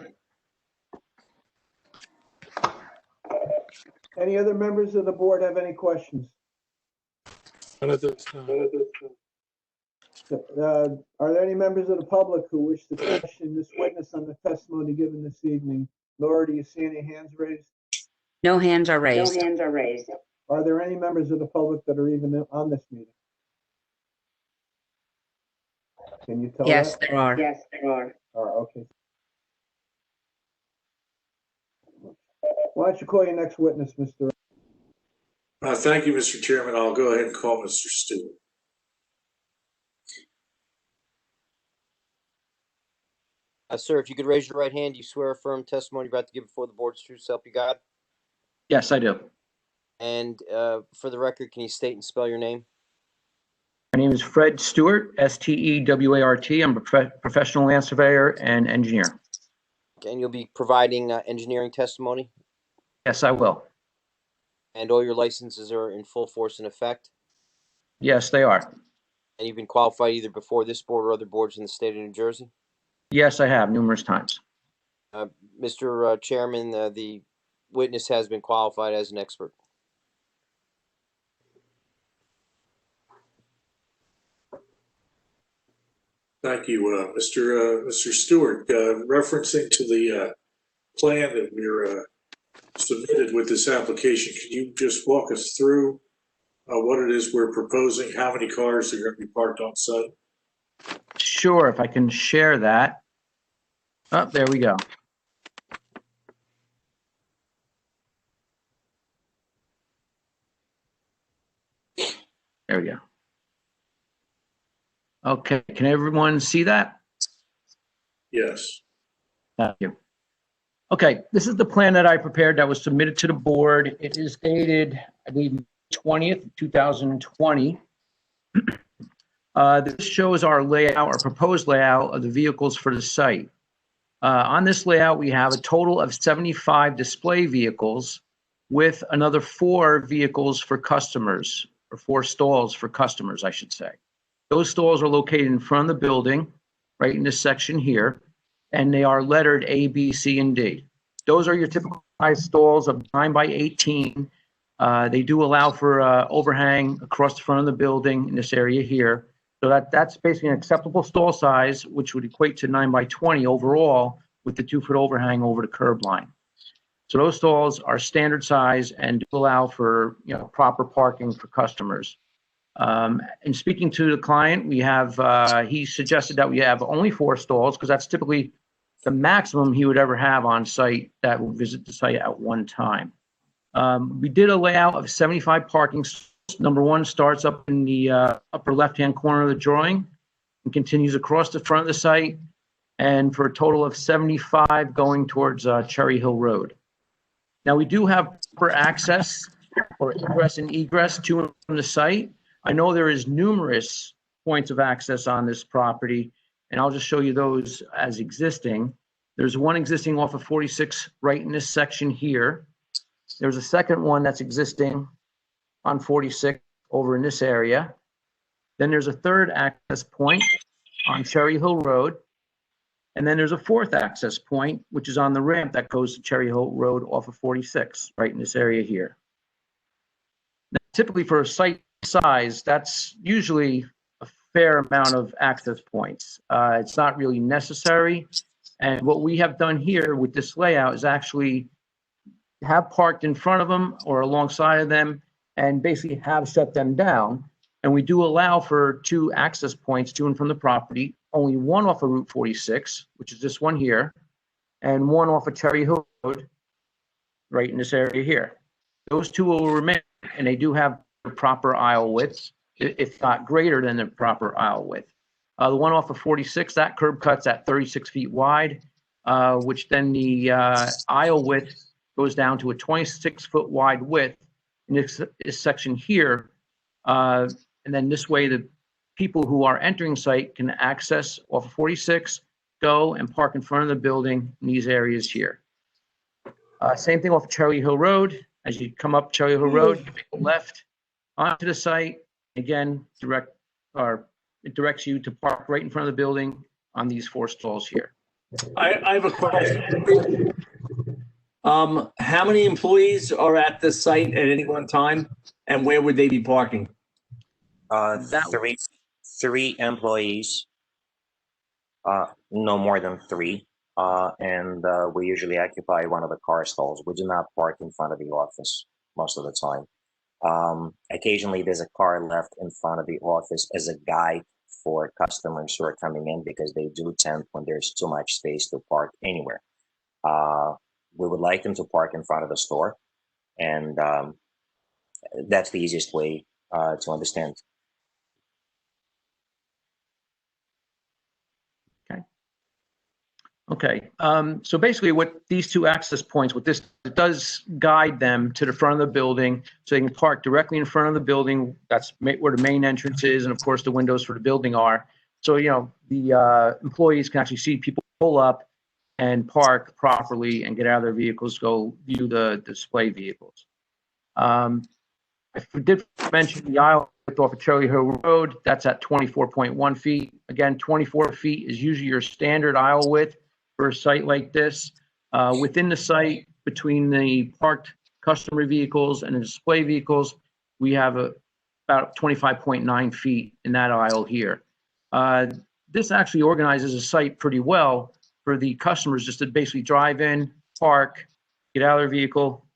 Any other members of the board have any questions? None at this time. Are there any members of the public who wish to question this witness on the testimony given this evening? Laura, do you see any hands raised? No hands are raised. No hands are raised. Are there any members of the public that are even on this meeting? Can you tell Yes, that? there are. Yes, there are. Okay. Why don't you call your next witness, Mr. Thank you, Mr. Chairman. I'll go ahead and call Mr. Stewart. Sir, if you could raise your right hand, you swear a firm testimony you're about to give before the board's true self you got? Yes, I do. And for the record, can you state and spell your name? My name is Fred Stewart, S-T-E-W-A-R-T. I'm a professional land surveyor and engineer. Okay, and you'll be providing engineering testimony? Yes, I will. And all your licenses are in full force and effect? Yes, they are. And you've been qualified either before this board or other boards in the state of New Jersey? Yes, I have numerous times. Mr. Chairman, the witness has been qualified as an expert. Thank you, Mr. Stewart. Referencing to the plan that we're submitted with this application, can you just walk us through what it is we're proposing, how many cars are going to be parked on site? Sure, if I can share that. Oh, there we go. There we go. Okay, can everyone see that? Yes. Thank you. Okay, this is the plan that I prepared that was submitted to the board. It is dated, I believe, 20th, 2020. This shows our layout, our proposed layout of the vehicles for the site. On this layout, we have a total of 75 display vehicles with another 4 vehicles for customers, or 4 stalls for customers, I should say. Those stalls are located in front of the building, right in this section here, and they are lettered A, B, C, and D. Those are your typical size stalls of 9 by 18. They do allow for overhang across the front of the building in this area here. So that's basically an acceptable stall size, which would equate to 9 by 20 overall with the 2-foot overhang over the curb line. So those stalls are standard size and do allow for, you know, proper parking for customers. In speaking to the client, we have, he suggested that we have only 4 stalls because that's typically the maximum he would ever have on site that will visit the site at one time. We did a layout of 75 parking stalls. Number 1 starts up in the upper left-hand corner of the drawing and continues across the front of the site, and for a total of 75 going towards Cherry Hill Road. Now, we do have proper access or ingress and egress to and from the site. I know there is numerous points of access on this property, and I'll just show you those as existing. There's one existing off of 46 right in this section here. There's a second one that's existing on 46 over in this area. Then there's a third access point on Cherry Hill Road. And then there's a 4th access point, which is on the ramp that goes to Cherry Hill Road off of 46, right in this area here. Now, typically for a site size, that's usually a fair amount of access points. It's not really necessary. And what we have done here with this layout is actually have parked in front of them or alongside of them and basically have shut them down. And we do allow for 2 access points to and from the property, only one off of Route 46, which is this one here, and one off of Cherry Hill Road, right in this area here. Those 2 will remain, and they do have the proper aisle widths, if not greater than the proper aisle width. The one off of 46, that curb cut's at 36 feet wide, which then the aisle width goes down to a 26-foot wide width in this section here. And then this way, the people who are entering site can access off of 46, go and park in front of the building in these areas here. Same thing off of Cherry Hill Road. As you come up Cherry Hill Road, you make a left onto the site. Again, it directs you to park right in front of the building on these 4 stalls here. I have a question. How many employees are at the site at any one time, and where would they be parking? 3 employees, no more than 3, and we usually occupy one of the car stalls. We do not park in front of the office most of the time. Occasionally, there's a car left in front of the office as a guide for customers who are coming in because they do tend when there's too much space to park anywhere. We would like them to park in front of the store, and that's the easiest way to understand. Okay, so basically what these 2 access points, what this does guide them to the front of the building so they can park directly in front of the building. That's where the main entrance is, and of course the windows for the building are. So, you know, the employees can actually see people pull up and park properly and get out of their vehicles, go view the display vehicles. If we did mention the aisle off of Cherry Hill Road, that's at 24.1 feet. Again, 24 feet is usually your standard aisle width for a site like this. Within the site, between the parked customer vehicles and the display vehicles, we have about 25.9 feet in that aisle here. this actually organizes a site pretty well for the customers just to basically drive in, park, get out of their vehicle,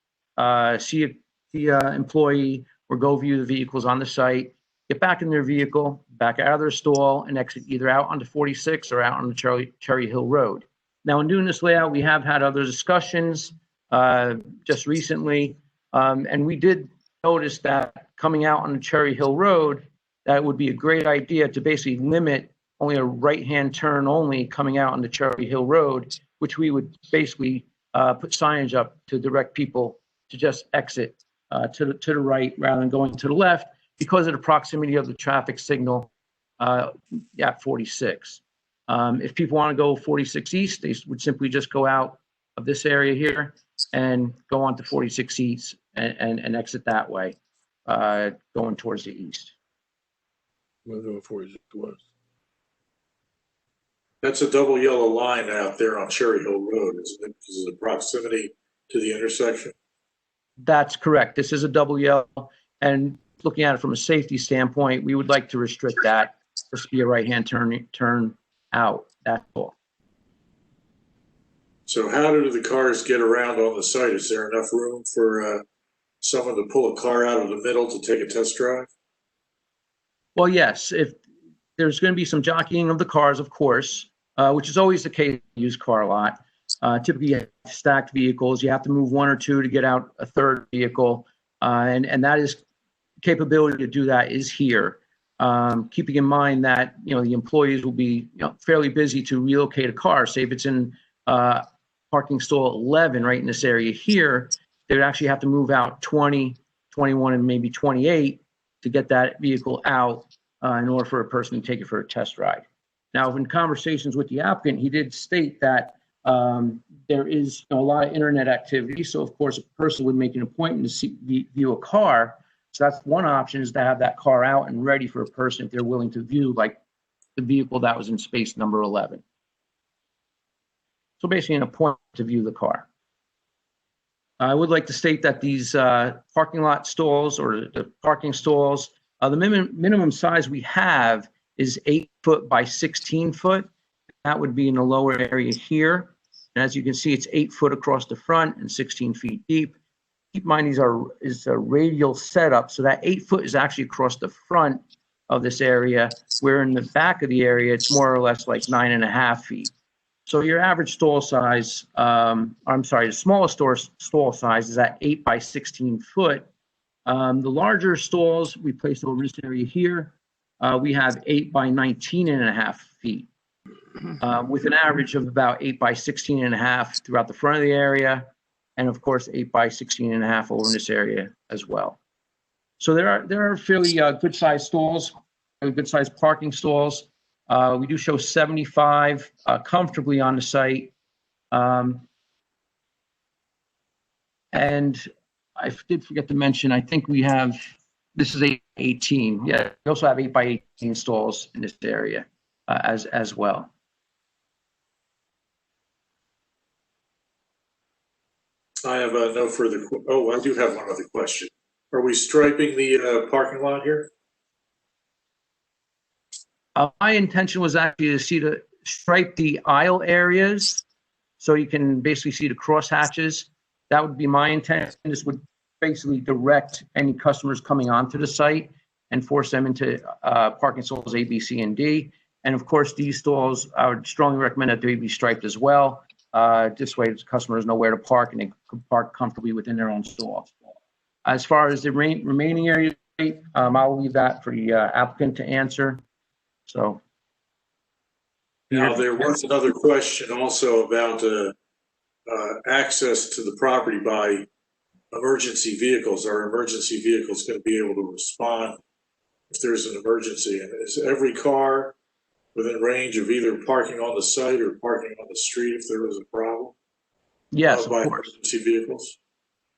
see the employee, or go view the vehicles on the site, get back in their vehicle, back out of their stall, and exit either out onto 46 or out on the Cherry Hill Road. Now, in doing this layout, we have had other discussions just recently, and we did notice that coming out on the Cherry Hill Road, that would be a great idea to basically limit only a right-hand turn only coming out on the Cherry Hill Road, which we would basically put signage up to direct people to just exit to the right rather than going to the left because of the proximity of the traffic signal at 46. If people want to go 46 East, they would simply just go out of this area here and go on to 46 East and exit that way, going towards the east. We'll go 46 West. That's a double yellow line out there on Cherry Hill Road, isn't it? Because of the proximity to the intersection. That's correct. This is a double yellow, and looking at it from a safety standpoint, we would like to restrict that. This to be a right-hand turn out. That's all. So how do the cars get around on the site? Is there enough room for someone to pull a car out of the middle to take a test drive? Well, yes. If there's going to be some jockeying of the cars, of course, which is always the case in a used car lot. Typically, you have stacked vehicles. You have to move one or two to get out a third vehicle, and that is capability to do that is here. Keeping in mind that the employees will be fairly busy to relocate a car. Say if it's in parking stall 11 right in this area here, they would actually have to move out 20, 21, and maybe 28 to get that vehicle out in order for a person to take it for a test ride. Now, in conversations with the applicant, he did state that there is a lot of internet activity. So, of course, a person would make an appointment to view a car. So that's one option, is to have that car out and ready for a person if they're willing to view, like the vehicle that was in space number 11. So basically an appointment to view the car. I would like to state that these parking lot stalls or the parking stalls, the minimum size we have is 8 foot by 16 foot. That would be in the lower area here. And as you can see, it's 8 foot across the front and 16 feet deep. Keep in mind, is a radial setup. So that 8 foot is actually across the front of this area, where in the back of the area, it's more or less like 9.5 feet. So your average stall size, the smallest stall size is at 8 by 16 foot. The larger stalls we placed over this area here, we have 8 by 19.5 feet, with an average of about 8 by 16.5 throughout the front of the area, and of course 8 by 16.5 over in this area as well. So there are fairly good sized stalls, good sized parking stalls. We do show 75 comfortably on the site. And I did forget to mention, I think we have, this is 18. Yeah, we also have 8 by 18 stalls in this area as well. I have no further. I do have one other question. Are we striping the parking lot here? My intention was actually to stripe the aisle areas so you can basically see the cross hatches. That would be my intent. This would basically direct any customers coming onto the site and force them into parking stalls A, B, C, and D. And of course, these stalls, I would strongly recommend that they be striped as well. This way, the customers know where to park and they can park comfortably within their own stall. As far as the remaining area, I'll leave that for the applicant to answer. So. Now, there was another question also about access to the property by emergency vehicles. Are emergency vehicles going to be able to respond if there's an emergency? And is every car within range of either parking on the site or parking on the street if there was a problem? Yes, by of course. emergency vehicles?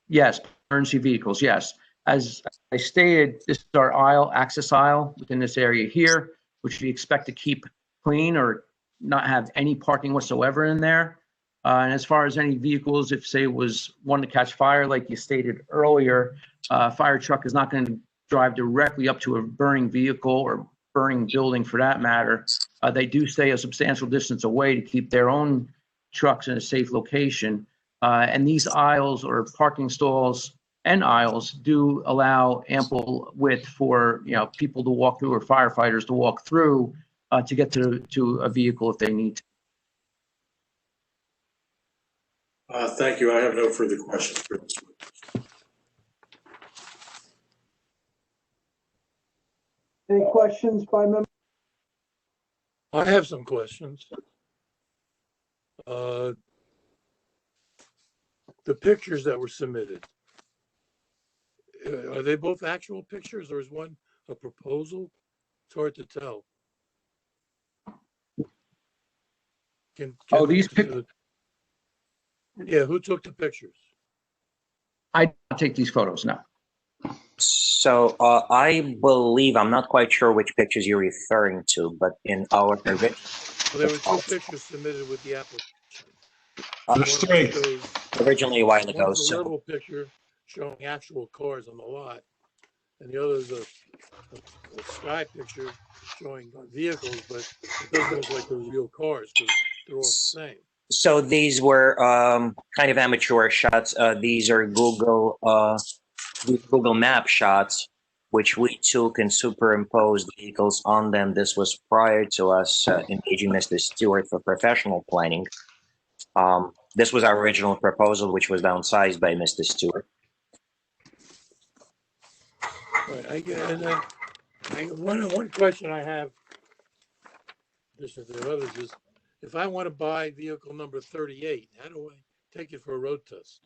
Yes, emergency vehicles, yes. As I stated, this is our aisle, access aisle within this area here, which we expect to keep clean or not have any parking whatsoever in there. And as far as any vehicles, if say was one to catch fire, like you stated earlier, fire truck is not going to drive directly up to a burning vehicle or burning building for that matter, they do stay a substantial distance away to keep their own trucks in a safe location. And these aisles or parking stalls and aisles do allow ample width for, you know, people to walk through or firefighters to walk through to get to a vehicle if they need to. Thank you. I have no further questions for this one. Any questions by members? I have some questions. The pictures that were submitted, are they both actual pictures or is one a proposal? It's hard to tell. These pictures? Yeah, who took the pictures? I don't take these photos now. So I believe, I'm not quite sure which pictures you're referring to, but in our original. Well, there were two pictures submitted with the application. Originally a while ago. One's a So level picture showing actual cars on the lot, and the other is a sky picture showing vehicles, but it doesn't look like they're real cars because they're all the same. So these were kind of amateur shots. These are Google Map shots, which we took and superimposed vehicles on them. This was prior to us engaging Mr. Stewart for professional planning. This was our original proposal, which was downsized by Mr. Stewart. Right. One question I have, in addition to the others, is if I want to buy vehicle number 38, how do I take it for a road test?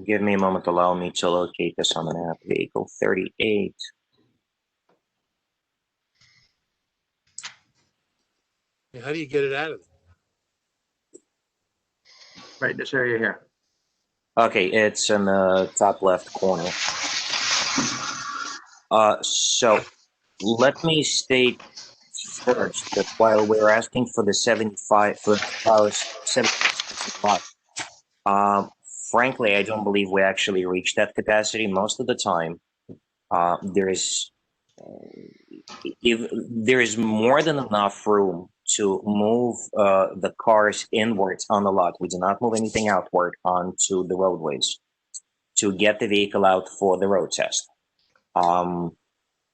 Give me a moment. Allow me to locate this on the map. Vehicle 38. How do you get it out of there? Right, this area here. Okay, it's in the top left corner. So let me state first that while we're asking for the 75 foot house, 75 lot, frankly, I don't believe we actually reach that capacity. Most of the time, there is more than enough room to move the cars inwards on the lot. We do not move anything outward onto the roadways to get the vehicle out for the road test.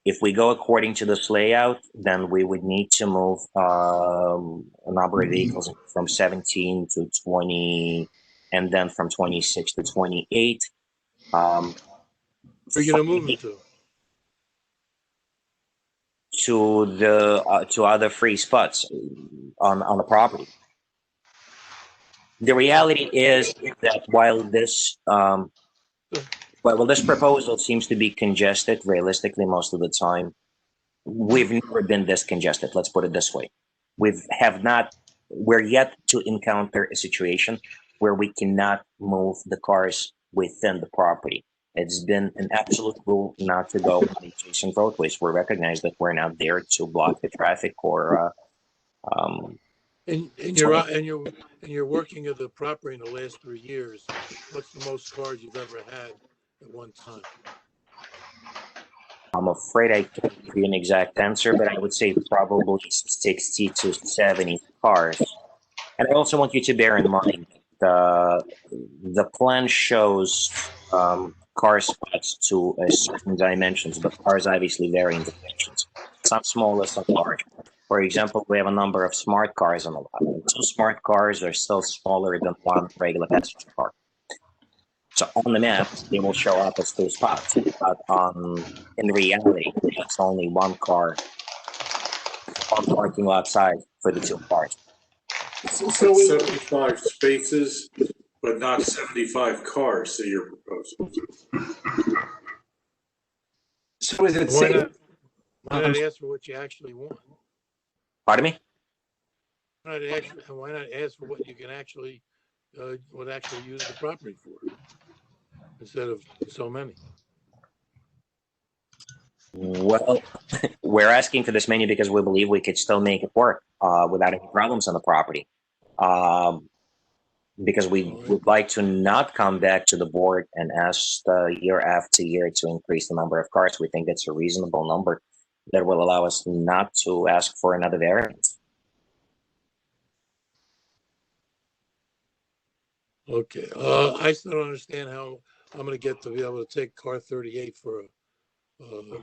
If we go according to this layout, then we would need to move a number of vehicles from 17 to 20, and then from 26 to 28. Where are you going to move them to? To other free spots on the property. The reality is that while this proposal seems to be congested, realistically most of the time, we've never been this congested. Let's put it this way: we're yet to encounter a situation where we cannot move the cars within the property. It's been an absolute rule not to go on adjacent roadways. We recognize that we're not there to block the traffic or. In your working of the property in the last 3 years, what's the most cars you've ever had at one time? I'm afraid I can't give you an exact answer, but I would say probably 60 to 70 cars. And I also want you to bear in mind the plan shows car spots to certain dimensions, but cars obviously vary in dimensions. Some smaller, some large. For example, we have a number of smart cars on the lot. 2 smart cars are still smaller than 1 regular passenger car. So on the map, they will show up as 2 spots, but in reality, it's only 1 car on parking lot side for the 2 cars. So 75 spaces, but not 75 cars that you're proposing. So is it safe? Why not ask for what you actually want? Pardon me? Why not ask for what you can actually, would actually use the property for, instead of so many? Well, we're asking for this many because we believe we could still make it work without any problems on the property. Because we would like to not come back to the board and ask year after year to increase the number of cars. We think that's a reasonable number that will allow us not to ask for another variance. Okay, I still don't understand how I'm gonna get to be able to take car 38 for a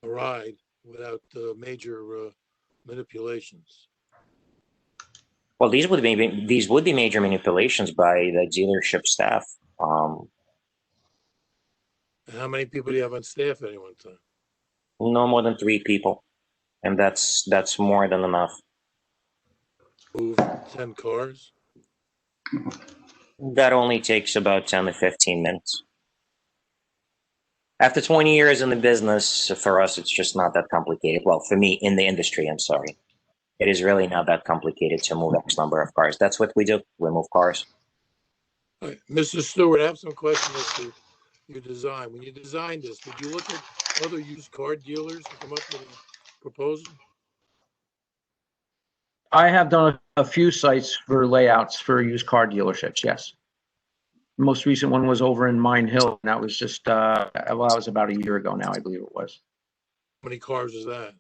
ride without major manipulations. Well, these would be major manipulations by the dealership staff. And how many people do you have on staff at any one time? No more than 3 people, and that's more than enough. Move 10 cars? That only takes about 10 to 15 minutes. After 20 years in the business, for us, it's just not that complicated. Well, for me, in the industry, I'm sorry. It is really not that complicated to move X number of cars. That's what we do. We move cars. All right. Mr. Stewart, I have some questions as to your design. When you designed this, did you look at other used car dealers to come up with a proposal? I have done a few sites for layouts for used car dealerships, yes. The most recent one was over in Mine Hill, and that was just, well, that was about a year ago now, I believe it was. How many cars was that?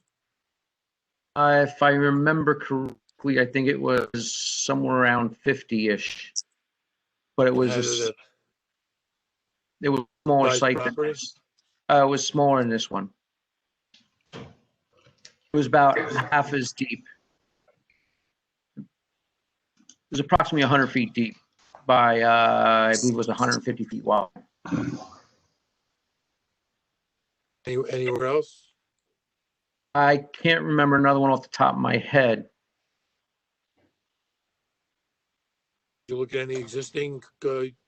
If I remember correctly, I think it was somewhere around 50-ish. But it was it was a smaller Size site than property? this. It was smaller than this one. It was about half as deep. It was approximately 100 feet deep by, I believe it was 150 feet wide. Anywhere else? I can't remember another one off the top of my head. Did you look at any existing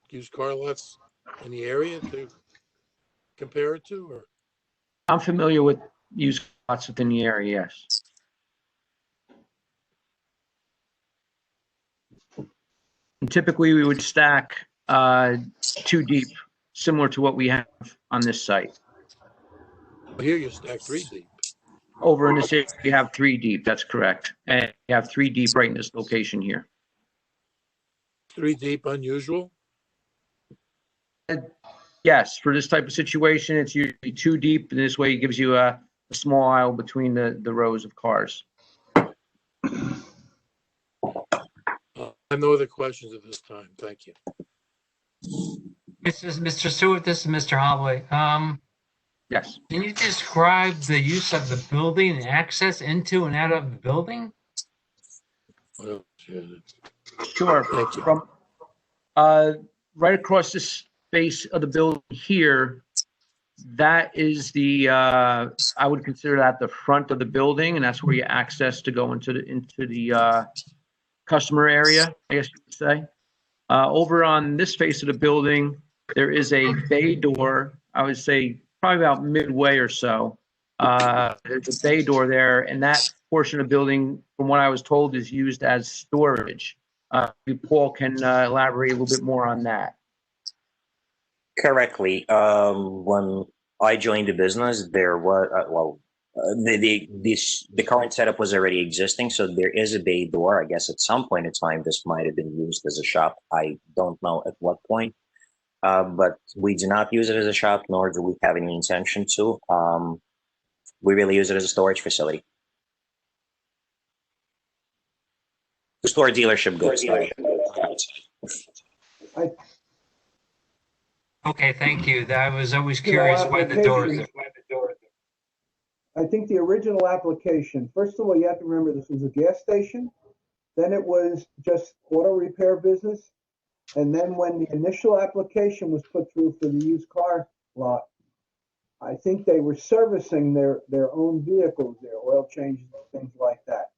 used car lots in the area to compare it to? Or I'm familiar with used lots within the area, yes. And typically, we would stack 2 deep, similar to what we have on this site. here you stack 3 deep. Over in this area, you have 3 deep, that's correct. And you have 3 deep right in this location here. 3 deep unusual? Yes, for this type of situation, it's usually 2 deep. And this way, it gives you a small aisle between the rows of cars. I have no other questions at this time. Thank you. Mr. Stewart, this is Mr. Holloway. Yes. Can you describe the use of the building and access into and out of the building? Well, Sure. Thank you. From right across the space of the building here, that is the I would consider that the front of the building, and that's where you access to go into the customer area, I guess you could say. Over on this face of the building, there is a bay door. I would say probably about midway or so. There's a bay door there, and that portion of the building, from what I was told, is used as storage. Paul can elaborate a little bit more on that. Correctly. When I joined the business, there was the current setup was already existing, so there is a bay door. I guess at some point in time, this might have been used as a shop. I don't know at what point, but we do not use it as a shop, nor do we have any intention to. We really use it as a storage facility to store dealership goods. Okay, thank you. I was always curious why the doors. I think the original application, first of all, you have to remember this was a gas station. Then it was just auto repair business. And then when the initial application was put through for the used car lot, I think they were servicing their own vehicles, their oil changes, things like that.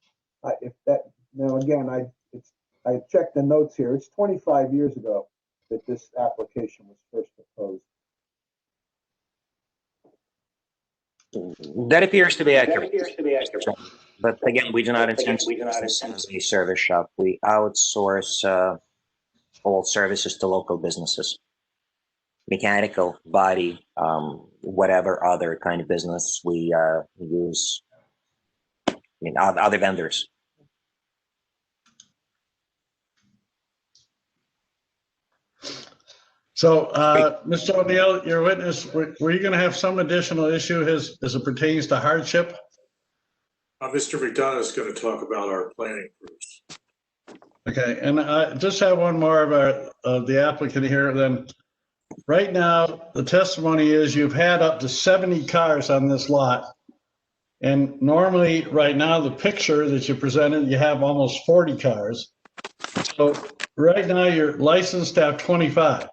Now again, I checked the notes here. It's 25 years ago that this application was first proposed. That appears to be accurate. But again, we do not intend to use this as a service shop. We outsource all services to local businesses. Mechanical, body, whatever other kind of business we use, other vendors. So, Mr. O'Neill, your witness, were you going to have some additional issue as it pertains to hardship? Mr. McDonough is going to talk about our planning groups. Okay, and I just have one more of the applicant here. Then, right now, the testimony is you've had up to 70 cars on this lot. And normally, right now, the picture that you presented, you have almost 40 cars. So right now, you're licensed to have 25.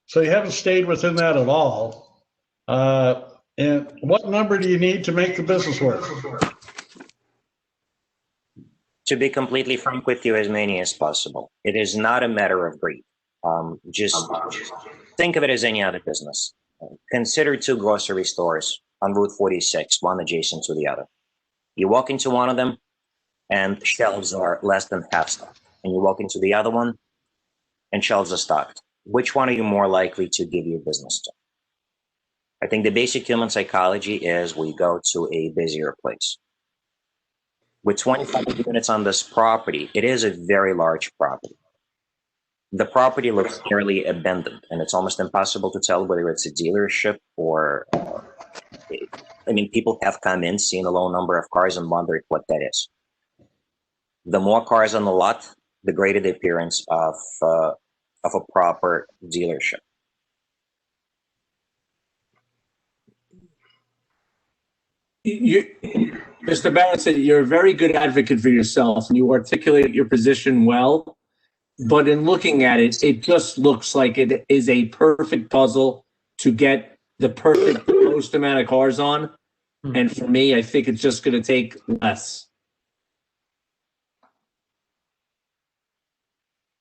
So you haven't stayed within that at all. And what number do you need to make the business work? To be completely frank with you, as many as possible. It is not a matter of greed. Just think of it as any other business. Consider two grocery stores on Route 46, one adjacent to the other. You walk into one of them and shelves are less than half stocked. And you walk into the other one and shelves are stocked. Which one are you more likely to give your business to? I think the basic human psychology is we go to a busier place. With 25 units on this property, it is a very large property. The property looks nearly abandoned, and it's almost impossible to tell whether it's a dealership or, I mean, people have come in, seen a low number of cars, and wondered what that is. The more cars on the lot, the greater the appearance of a proper dealership. Mr. Barrett, you're a very good advocate for yourself and you articulate your position well. But in looking at it, it just looks like it is a perfect puzzle to get the perfect most amount of cars on. And for me, I think it's just going to take less.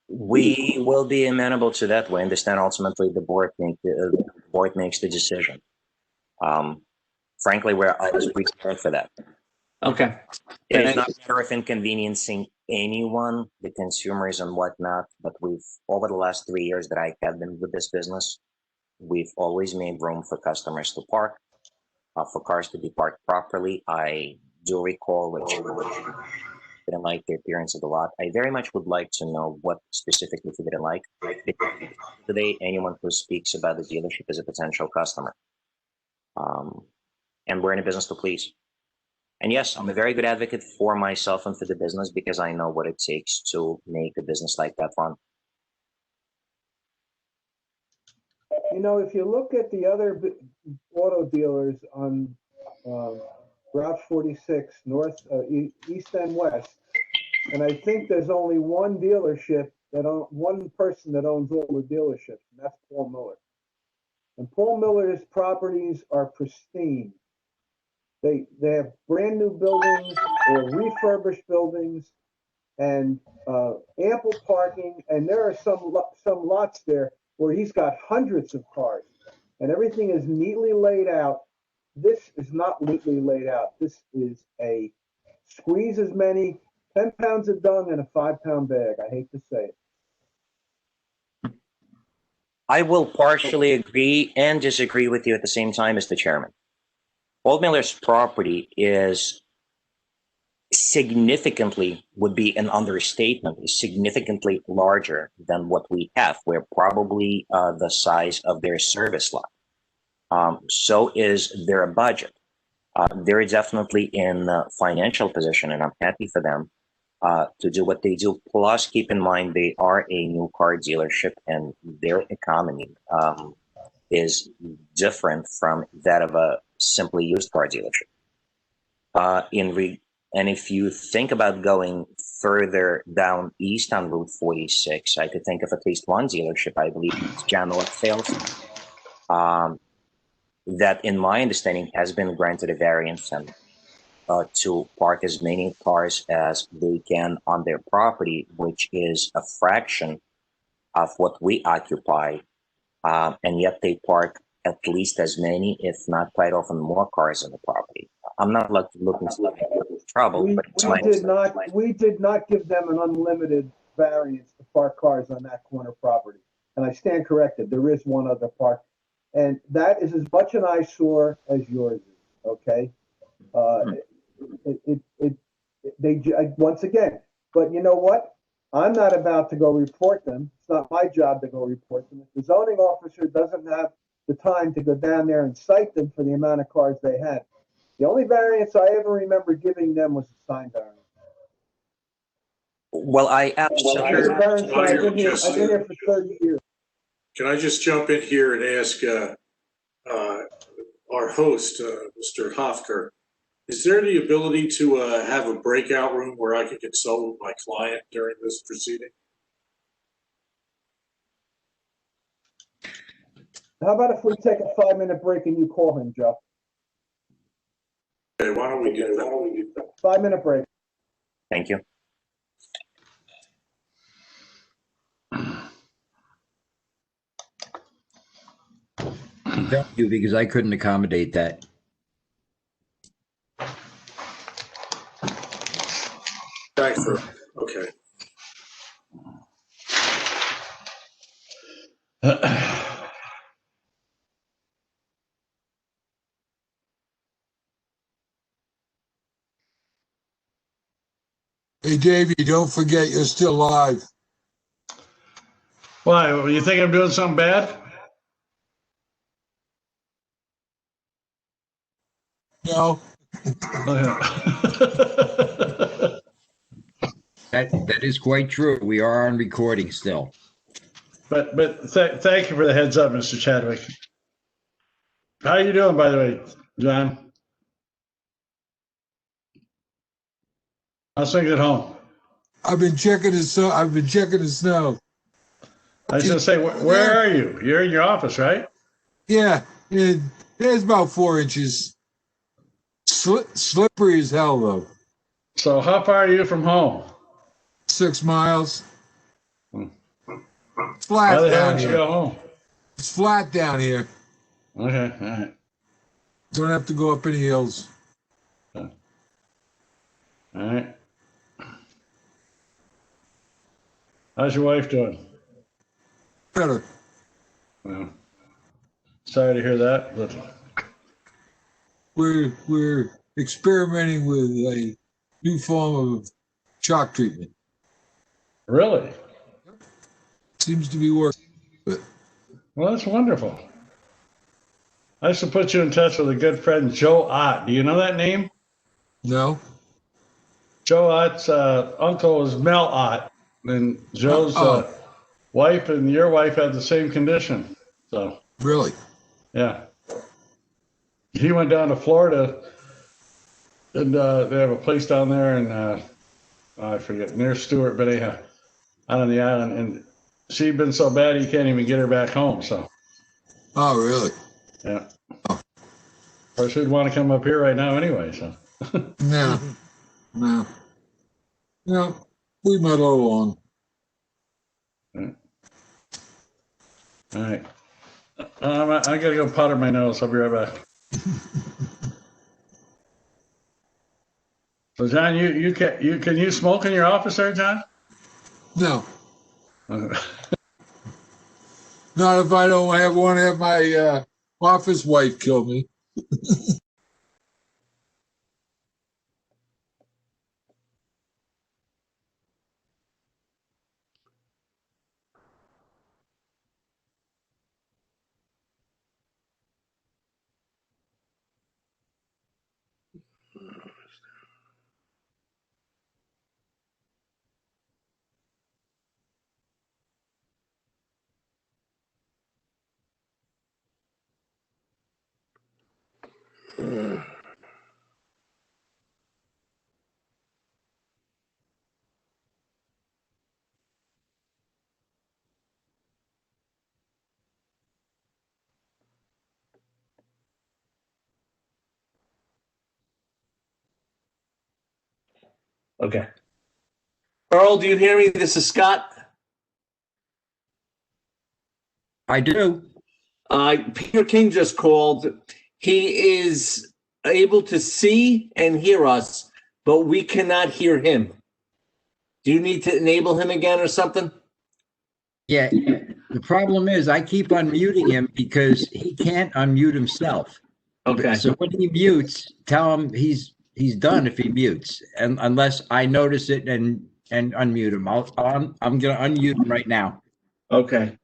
We will be amenable to that. We understand ultimately the board makes the decision. Frankly, we're always prepared for that. Okay. It is not a matter of inconveniencing anyone, the consumers and whatnot, but over the last 3 years that I have been with this business, we've always made room for customers to park, for cars to be parked properly. I do recall which didn't like the appearance of the lot. I very much would like to know what specifically you didn't like. Today, anyone who speaks about the dealership is a potential customer. And we're in a business to please. And yes, I'm a very good advocate for myself and for the business because I know what it takes to make a business like that run. You know, if you look at the other auto dealers on Route 46, north, east and west, and I think there's only one dealership one person that owns all the dealerships, and that's Paul Miller. And Paul Miller's properties are pristine. They have brand new buildings or refurbished buildings and ample parking. And there are some lots there where he's got hundreds of cars and everything is neatly laid out. This is not neatly laid out. This is a squeeze as many 10 pounds of dung in a 5-pound bag. I hate to say it. I will partially agree and disagree with you at the same time, Mr. Chairman. Paul Miller's property is significantly, would be an understatement, is significantly larger than what we have. We're probably the size of their service lot. So is their budget. They're definitely in a financial position, and I'm happy for them to do what they do. Plus, keep in mind, they are a new car dealership, and their economy is different from that of a simply used car dealership. And if you think about going further down east on Route 46, I could think of at least one dealership, I believe it's Janela Sales, that in my understanding has been granted a variance and to park as many cars as they can on their property, which is a fraction of what we occupy. And yet they park at least as many, if not quite often more cars on the property. I'm not looking to trouble, but it's we did not give them an unlimited variance to park cars on that corner property. And I stand corrected. There is one other park. And that is as much an eyesore as yours is, okay? Once again, but you know what? I'm not about to go report them. It's not my job to go report them. If the zoning officer doesn't have the time to go down there and cite them for the amount of cars they had. The only variance I ever remember giving them was a sign variance. Well, I absolutely. I've been here for 30 years. Can I just jump in here and ask our host, Mr. Hofker, is there the ability to have a breakout room where I can consult with my client during this proceeding? How about if we take a 5-minute break and you call him, Joe? Okay, why don't we do that? 5-minute break. Thank you. Thank you, because I couldn't accommodate that. Thanks for, okay. Hey, Davey, don't forget you're still live. Why? You think I'm doing something bad? No. That is quite true. We are on recording still. But thank you for the heads up, Mr. Chadwick. How are you doing, by the way, John? How's things at home? I've been checking the snow. I was gonna say, where are you? You're in your office, right? Yeah, there's about 4 inches. Slippery as hell, though. So how far are you from home? 6 miles. It's Why flat the hell down don't you here. go home? It's flat down here. Okay, all right. Don't have to go up any hills. All right. How's your wife doing? Better. Well, sorry to hear that, but We're experimenting with a new form of shock treatment. really? Seems to be working. Well, that's wonderful. I should put you in touch with a good friend, Joe Ott. Do you know that name? No. Joe Ott's uncle was Mel Ott, and Joe's wife and your wife had the same condition. So really, yeah. He went down to Florida, and they have a place down there, and I forget, near Stewart, but anyhow, out on the island, and she'd been so bad he can't even get her back home. So. Oh, really? Yeah. Of course, we'd want to come up here right now anyway. So. No. We muddle along. All right. I gotta go powder my nose. I'll be right back. So, John, can you smoke in your office there, John? No. Not if I don't want to have my office wife kill me. Okay. Earl, do you hear me? This is Scott. I do. Peter King just called. He is able to see and hear us, but we cannot hear him. Do you need to enable him again or something? Yeah. The problem is I keep unmuting him because he can't unmute himself. Okay. So when he mutes, tell him he's done if he mutes, and unless I notice it and and unmute him. I'm going to unmute him right now. Okay.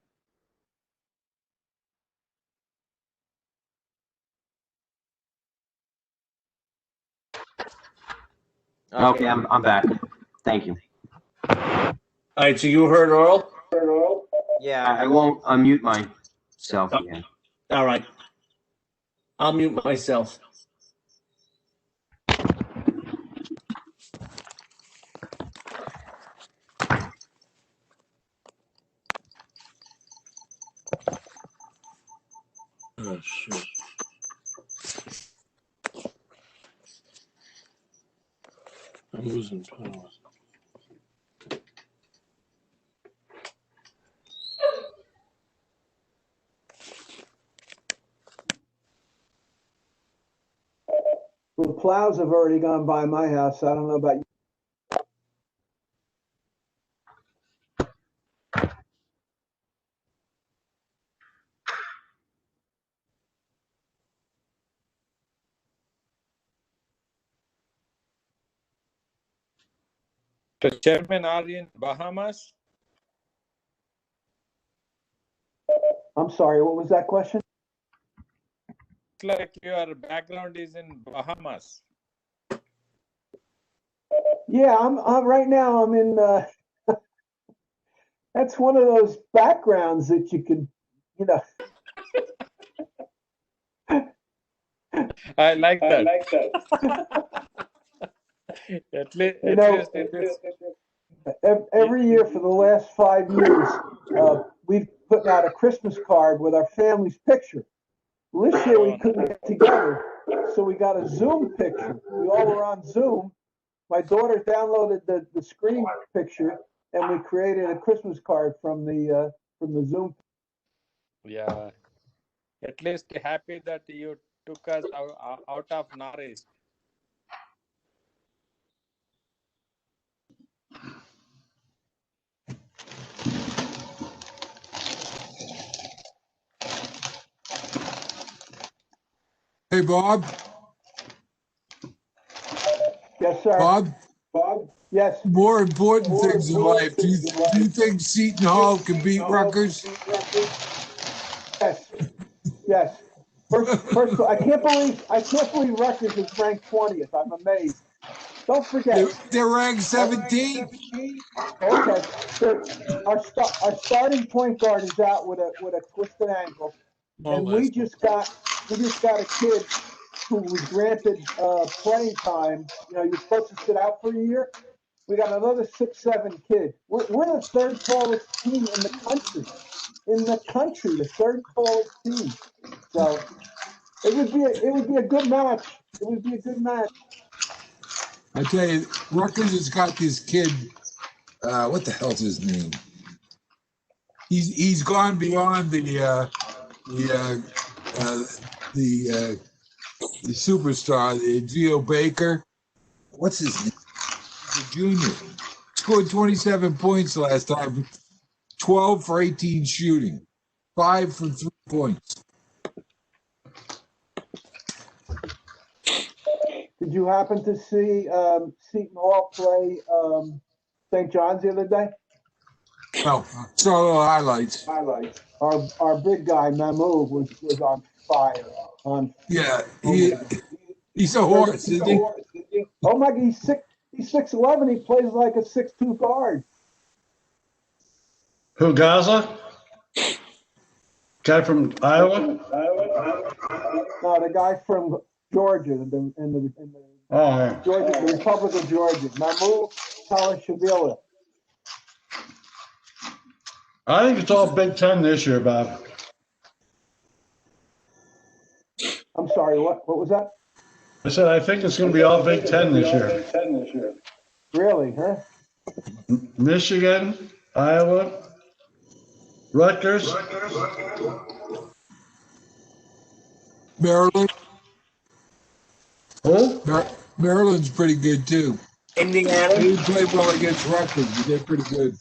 Okay, I'm back. Thank you. All right, so you heard Earl? Yeah, I won't unmute myself again. All right. I'll mute myself. Oh, shit. I'm losing power. The plows have already gone by my house. I don't know about you. So Chairman, are you in Bahamas? I'm sorry, what was that question? It's like your background is in Bahamas. Yeah, I'm right now. I'm in. That's one of those backgrounds that you can, you know. I like that. At least it is. Every year for the last 5 years, we've put out a Christmas card with our family's picture. Well, this year we couldn't get together, so we got a Zoom picture. We all were on Zoom. My daughter downloaded the screen picture, and we created a Christmas card from the Zoom. Yeah. At least happy that you took us out of Norris. Hey, Bob. Yes, sir. Bob? Yes. More important things in life. Do you think Seton Hall can beat Rutgers? Yes. Yes. First, I can't believe Rutgers is ranked 20th. I'm amazed. Don't forget. They're ranked 17th. Okay. Our starting point guard is out with a twisted ankle, and we just got a kid who was granted playing time. You know, you're supposed to sit out for a year. We got another 6'7" kid. We're the third tallest team in the country. The third tallest team. So it would be a good match. It would be a good match. I tell you, Rutgers has got this kid. What the hell's his name? He's gone beyond the superstar, the Geo Baker. What's his name? He's a junior. Scored 27 points last time. 12 for 18 shooting. 5 from 3 points. Did you happen to see Seton Hall play St. John's the other day? No, saw little highlights. Our big guy Mahmoud was on fire. Yeah, he's a horse, isn't he? Oh my God, he's 6'11". He plays like a 6'2" guard. Who, Gaza? Guy from Iowa? No, the guy from Georgia, Georgia, the Republic of Georgia, Mahmoud Talashavila. I think it's all Big Ten this year, Bob. I'm sorry, what was that? I said I think it's going to be all Big Ten this year. Really, huh? Michigan, Iowa, Rutgers. Maryland. Who? Maryland's pretty good too. Indiana. They didn't play well against Rutgers, but they're pretty good.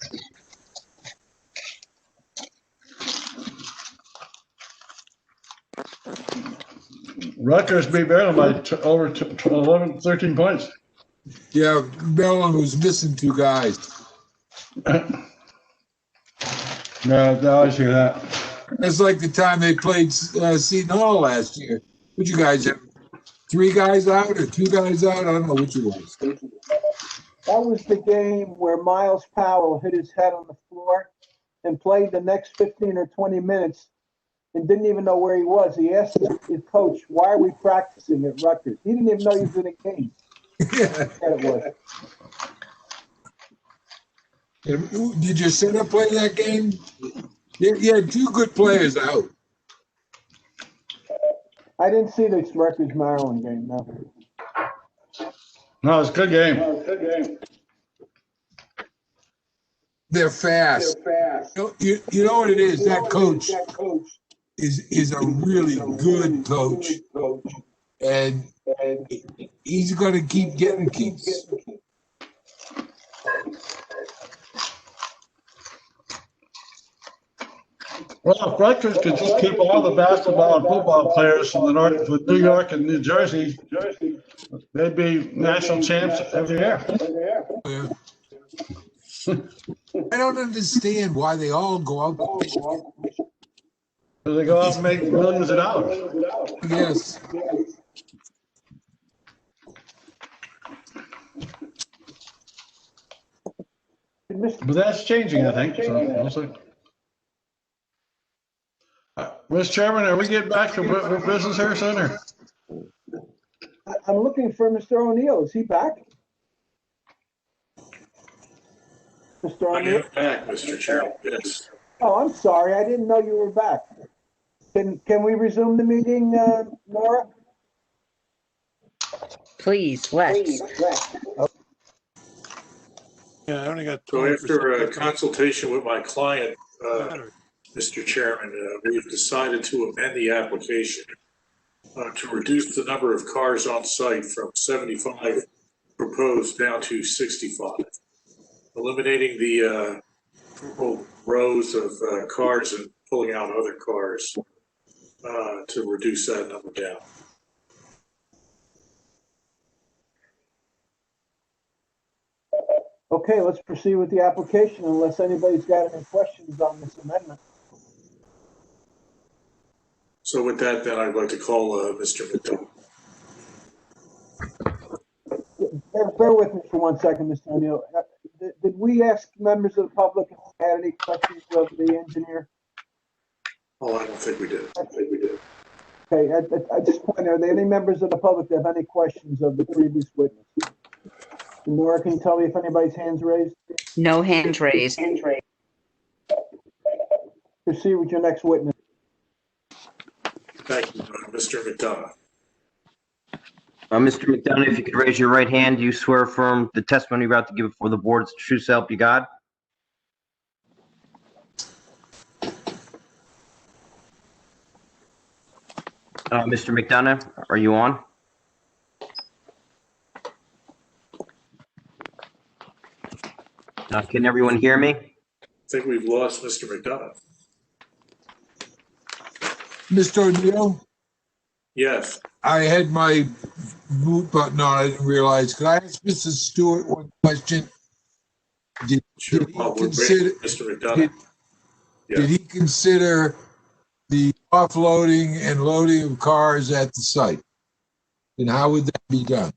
Rutgers beat Maryland by over 13 points. Yeah, Mellon was missing two guys. No, I always hear that. That's like the time they played Seton Hall last year. Would you guys have 3 guys out or 2 guys out? I don't know which it was. That was the game where Miles Powell hit his head on the floor and played the next 15 or 20 minutes and didn't even know where he was. He asked his coach, "Why are we practicing at Rutgers?" He didn't even know he was in a game. Yeah. It was. Did your center play that game? You had 2 good players out. I didn't see this Rutgers Maryland game, no. No, it's a good game. They're fast. You know what it is? That coach is a really good coach, and he's going to keep getting keeps. Well, if Rutgers could just keep all the basketball and football players from New York and New Jersey, they'd be national champs every year. Yeah. I don't understand why they all go out to Michigan. So they go out and make millions of dollars. Yes. But that's changing, I think. So we'll see. Mr. Chairman, are we getting back to business here soon? Or? I'm looking for Mr. O'Neill. Is he back? Mr. I O'Neill? am back, Mr. Chairman, yes. Oh, I'm sorry. I didn't know you were back. Can we resume the meeting, Nora? Please, let's. Yeah, I only got. So after a consultation with my client, Mr. Chairman, we've decided to amend the application to reduce the number of cars on site from 75 proposed down to 65, eliminating the rows of cars and pulling out other cars to reduce that number down. Okay, let's proceed with the application unless anybody's got any questions on this amendment. So with that, then I'd like to call Mr. McDonald. Bear with me for 1 second, Mr. O'Neill. Did we ask members of the public if they had any questions of the engineer? Oh, I don't think we did. Okay, at this point, are there any members of the public that have any questions of the previous witness? Nora, can you tell me if anybody's hand's raised? No hands raised. Proceed with your next witness. Thank you, Mr. McDonough. Mr. McDonough, if you could raise your right hand, do you swear affirm the testimony you're about to give before the board is the true self you got? Mr. McDonough, are you on? Can everyone hear me? I think we've lost Mr. McDonough. Mr. O'Neill? Yes. I had my mute button on. I didn't realize. Could I ask Mr. Stewart one question? Did he consider, Mr. McDonough. did he consider the offloading and loading of cars at the site? And how would that be done?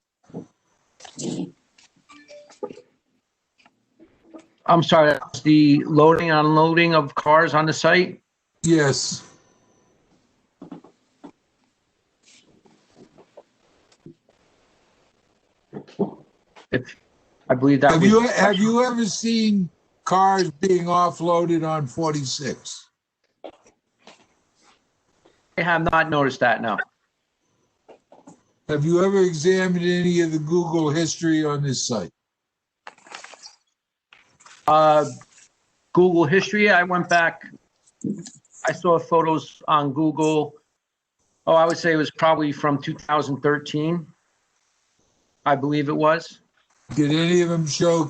I'm sorry, that's the loading and unloading of cars on the site? Yes. I believe that have you ever seen cars being offloaded on 46? I have not noticed that, no. Have you ever examined any of the Google history on this site? Google history, I went back, I saw photos on Google. Oh, I would say it was probably from 2013. I believe it was. Did any of them show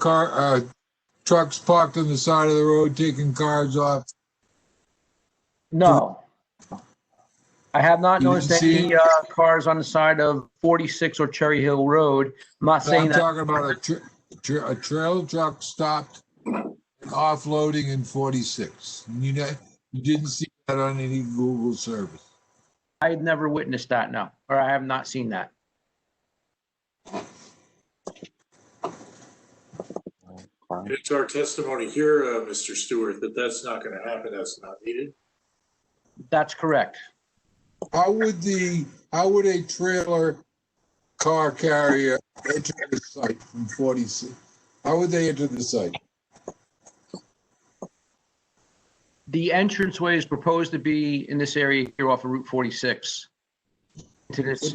trucks parked on the side of the road taking cars off? No. I have not You noticed didn't see any cars on the side of 46 or Cherry Hill Road. I'm not No, saying I'm that. talking about a trailer truck stopped and offloading in 46. You didn't see that on any Google service. I had never witnessed that, no, or I have not seen that. It's our testimony here, Mr. Stewart, that that's not going to happen. That's not needed. That's correct. How would a trailer car carrier enter the site from 46? How would they enter the site? The entranceway is proposed to be in this area here off of Route 46. To this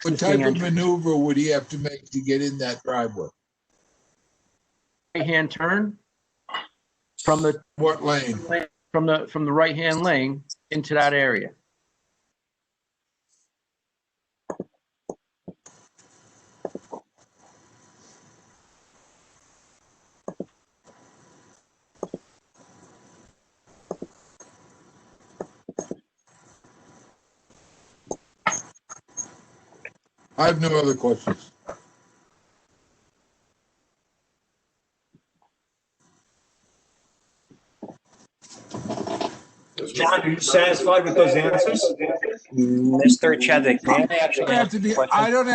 What type of maneuver would he have to make to get in that driveway? Right-hand turn from the what lane? From the right-hand lane into that area. I have no other questions. John, are you satisfied with those answers? Mr. Chadwick, may I actually I don't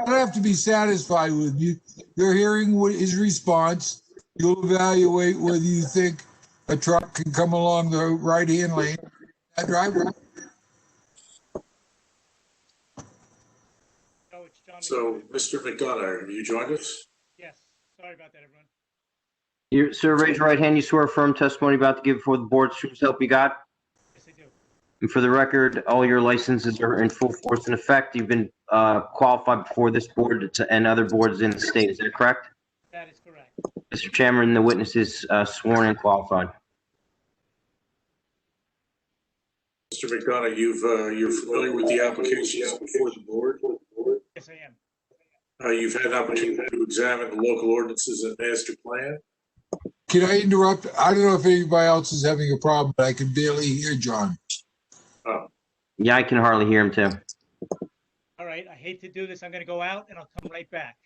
have to be satisfied with you. You're hearing what his response. You'll evaluate whether you think a truck can come along the right-hand lane. That driveway. So, Mr. McDonough, have you joined us? Yes. Sorry about that, everyone. Sir, raise your right hand. You swear firm testimony about to give before the board, true help you God? Yes, I do. And for the record, all your licenses are in full force and effect. You've been qualified before this board and other boards in the state. Is that correct? That is correct. Mr. Chairman, the witness is sworn and qualified. Mr. McDonough, you're familiar with the applications before the board? Yes, I am. You've had an opportunity to examine the local ordinances and master plan? Can I interrupt? I don't know if anybody else is having a problem, but I can barely hear John. Oh. Yeah, I can hardly hear him too. All right. I hate to do this. I'm going to go out and I'll come right back.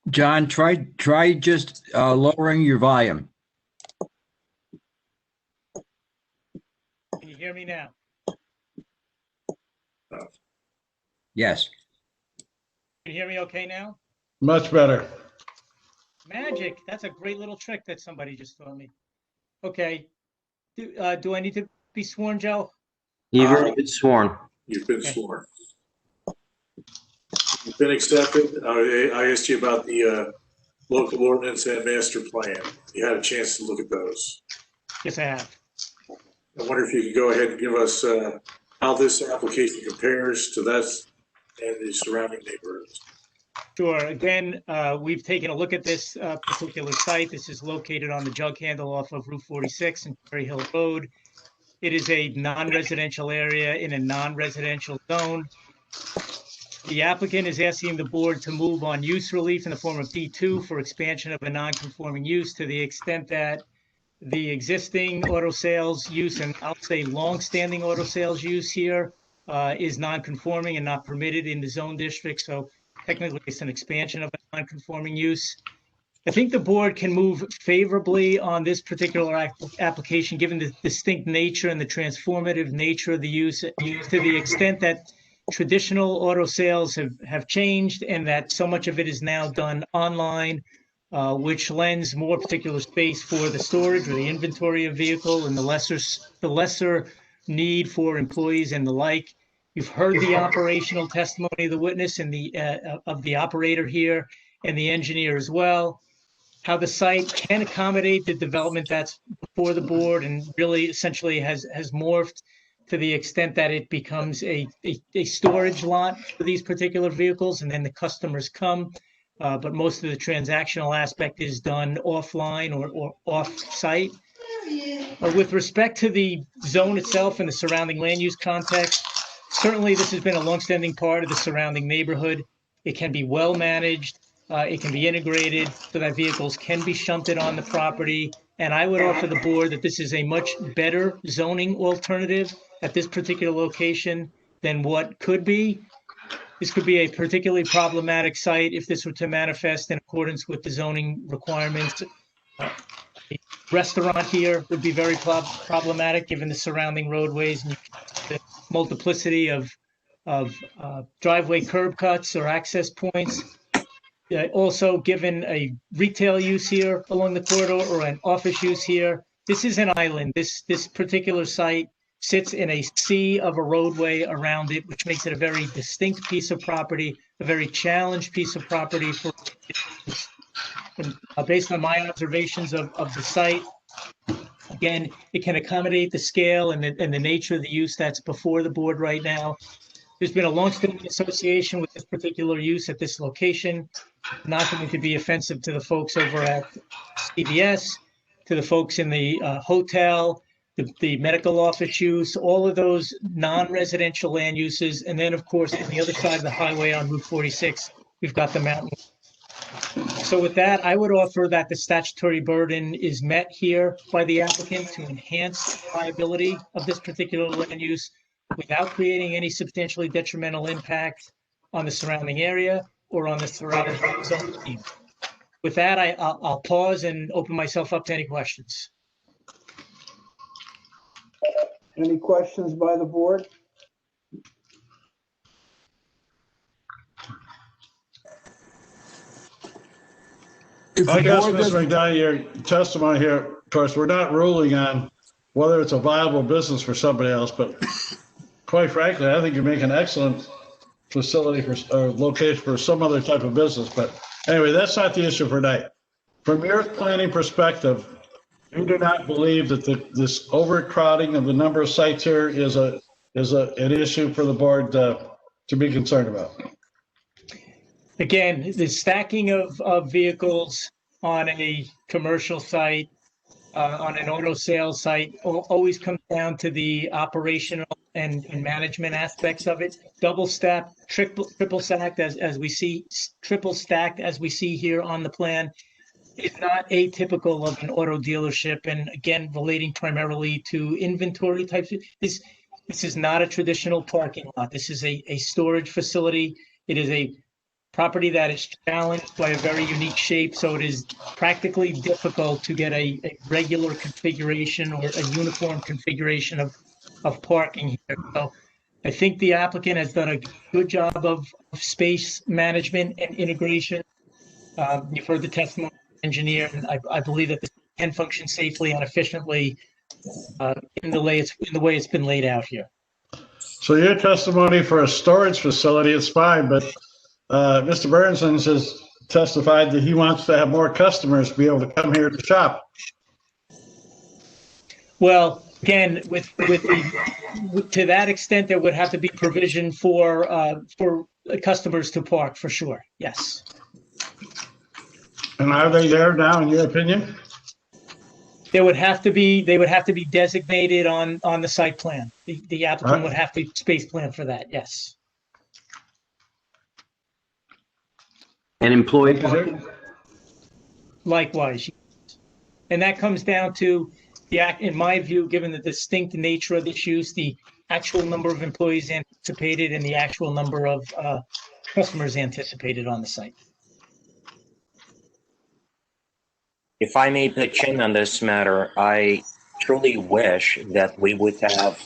John, try just lowering your volume. Can you hear me now? Yes. Can you hear me okay now? Much better. Magic. That's a great little trick that somebody just taught me. Okay. Do I need to be sworn, Joe? You've already been sworn. You've been sworn. You've been accepted. I asked you about the local ordinance and master plan. You had a chance to look at those. Yes, I have. I wonder if you could go ahead and give us how this application compares to that and the surrounding neighborhoods. Sure. Again, we've taken a look at this particular site. This is located on the jug handle off of Route 46 and Cherry Hill Road. It is a non-residential area in a non-residential zone. The applicant is asking the board to move on use relief in the form of D2 for expansion of a non-conforming use to the extent that the existing auto sales use, and I'll say long-standing auto sales use here, is non-conforming and not permitted in the zone district. So technically, it's an expansion of a non-conforming use. I think the board can move favorably on this particular application, given the distinct nature and the transformative nature of the use, to the extent that traditional auto sales have changed and that so much of it is now done online, which lends more particular space for the storage or the inventory of vehicle and the lesser need for employees and the like. You've heard the operational testimony of the witness and of the operator here and the engineer as well. How the site can accommodate the development that's before the board and really essentially has morphed to the extent that it becomes a storage lot for these particular vehicles, and then the customers come. But most of the transactional aspect is done offline or off-site. With respect to the zone itself and the surrounding land use context, certainly this has been a longstanding part of the surrounding neighborhood. It can be well managed. It can be integrated so that vehicles can be shunted on the property. And I would offer the board that this is a much better zoning alternative at this particular location than what could be. This could be a particularly problematic site if this were to manifest in accordance with the zoning requirements. A restaurant here would be very problematic given the surrounding roadways and the multiplicity of driveway curb cuts or access points. Also, given a retail use here along the corridor or an office use here, this is an island. This particular site sits in a sea of a roadway around it, which makes it a very distinct piece of property, a very challenged piece of property for. And based on my observations of the site, again, it can accommodate the scale and the nature of the use that's before the board right now. There's been a long-standing association with this particular use at this location, not going to be offensive to the folks over at CVS, to the folks in the hotel, the medical office use, all of those non-residential land uses. And then, of course, on the other side of the highway on Route 46, we've got the mountain. So with that, I would offer that the statutory burden is met here by the applicant to enhance the viability of this particular land use without creating any substantially detrimental impact on the surrounding area or on the surrounding zone. With that, I'll pause and open myself up to any questions. Any questions by the board? I guess, Mr. McDonough, your testimony here, of course, we're not ruling on whether it's a viable business for somebody else, but quite frankly, I think you make an excellent facility for, or location for some other type of business. But anyway, that's not the issue for tonight. From your planning perspective, you do not believe that this overcrowding of the number of sites here is an issue for the board to be concerned about? Again, the stacking of vehicles on a commercial site, on an auto sales site, always comes down to the operational and management aspects of it. Double stacked, triple stacked, as we see, triple stacked, as we see here on the plan, is not atypical of an auto dealership. And again, relating primarily to inventory types. This is not a traditional parking lot. This is a storage facility. It is a property that is challenged by a very unique shape, so it is practically difficult to get a regular configuration or a uniform configuration of parking here. So I think the applicant has done a good job of space management and integration. You've heard the testimony of the engineer, and I believe that this can function safely and efficiently in the way it's been laid out here. So your testimony for a storage facility is fine, but Mr. Berensons has testified that he wants to have more customers be able to come here to shop. Well, again, to that extent, there would have to be provision for customers to park, for sure. Yes. And are they there now, in your opinion? They would have to be designated on the site plan. The applicant would have to space plan for that. Yes. And employee parking? Likewise. And that comes down to in my view, given the distinct nature of this use, the actual number of employees anticipated and the actual number of customers anticipated on the site. If I may pitch in on this matter, I truly wish that we would have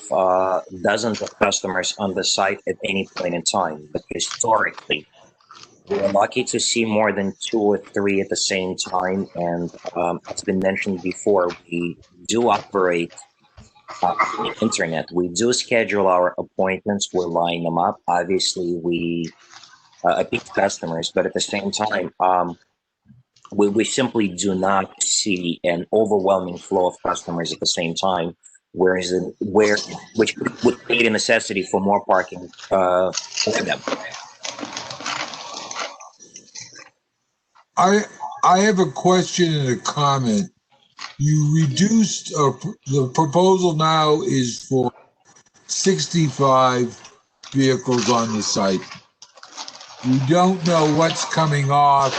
dozens of customers on the site at any point in time, but historically, we're lucky to see more than 2 or 3 at the same time. And as been mentioned before, we do operate the internet. We do schedule our appointments. We're lining them up. Obviously, we pick customers, but at the same time, we simply do not see an overwhelming flow of customers at the same time, which would create a necessity for more parking for them. I have a question and a comment. You reduced, the proposal now is for 65 vehicles on the site. We don't know what's coming off,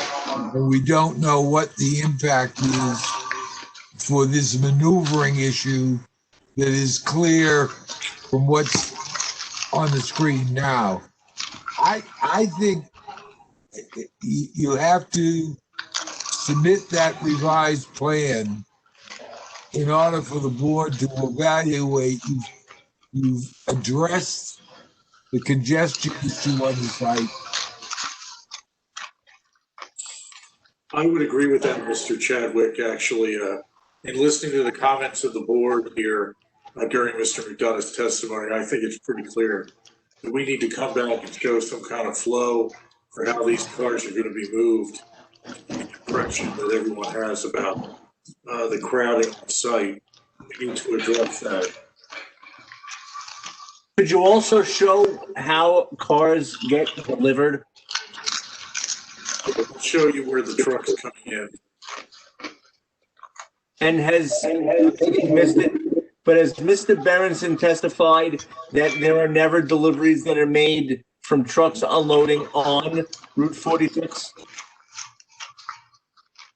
and we don't know what the impact is for this maneuvering issue that is clear from what's on the screen now. I think you have to submit that revised plan in order for the board to evaluate you've addressed the congestion issue on the site. I would agree with that, Mr. Chadwick, actually. In listening to the comments of the board here during Mr. McDonough's testimony, I think it's pretty clear that we need to come back and show some kind of flow for how these cars are going to be moved. The impression that everyone has about the crowding on site. We need to address that. Could you also show how cars get delivered? I'll show you where the truck's coming in. And maybe missed it, but has Mr. Berenson testified that there are never deliveries that are made from trucks unloading on Route 46?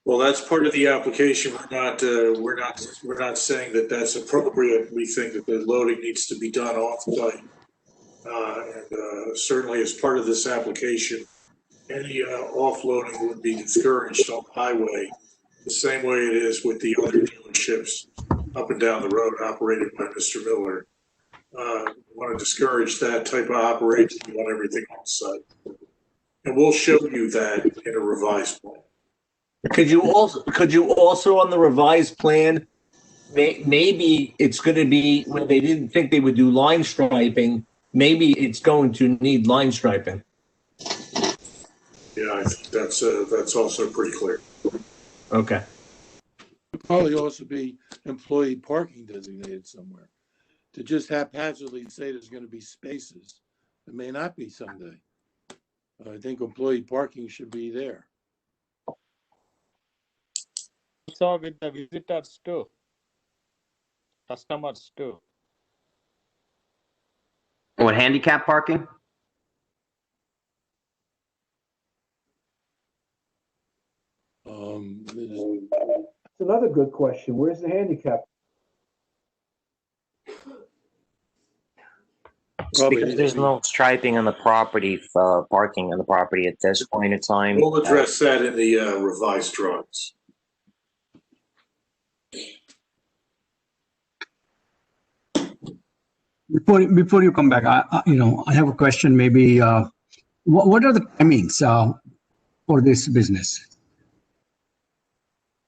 Well, that's part of the application. We're not saying that that's appropriate. We think that the loading needs to be done off-site. And certainly as part of this application, any offloading would be discouraged on the highway, the same way it is with the other dealerships up and down the road operated by Mr. Miller. We want to discourage that type of operation. We want everything on site. And we'll show you that in a revised plan. Could you also on the revised plan, maybe it's going to be when they didn't think they would do line striping, maybe it's going to need line striping. Yeah, I think that's also pretty clear. Okay. It'd probably also be employee parking designated somewhere. To just haphazardly say there's going to be spaces, it may not be someday. I think employee parking should be there. So with the visitors too, customers too. What, handicap parking? That's another good question. Where's the handicap? It's because there's no striping on the property, parking on the property at this point in time. We'll address that in the revised drawings. Before you come back, I have a question. Maybe what are the timings for this business?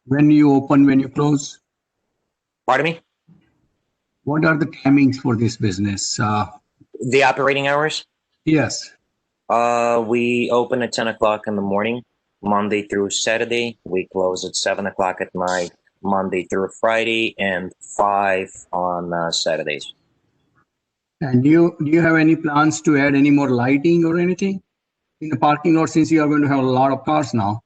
When you open, when you close? Pardon me? What are the timings for this business? The operating hours? Yes. We open at 10 o'clock in the morning, Monday through Saturday. We close at 7 o'clock at night, Monday through Friday, and 5 on Saturdays. And do you have any plans to add any more lighting or anything in the parking lot, since you are going to have a lot of cars now?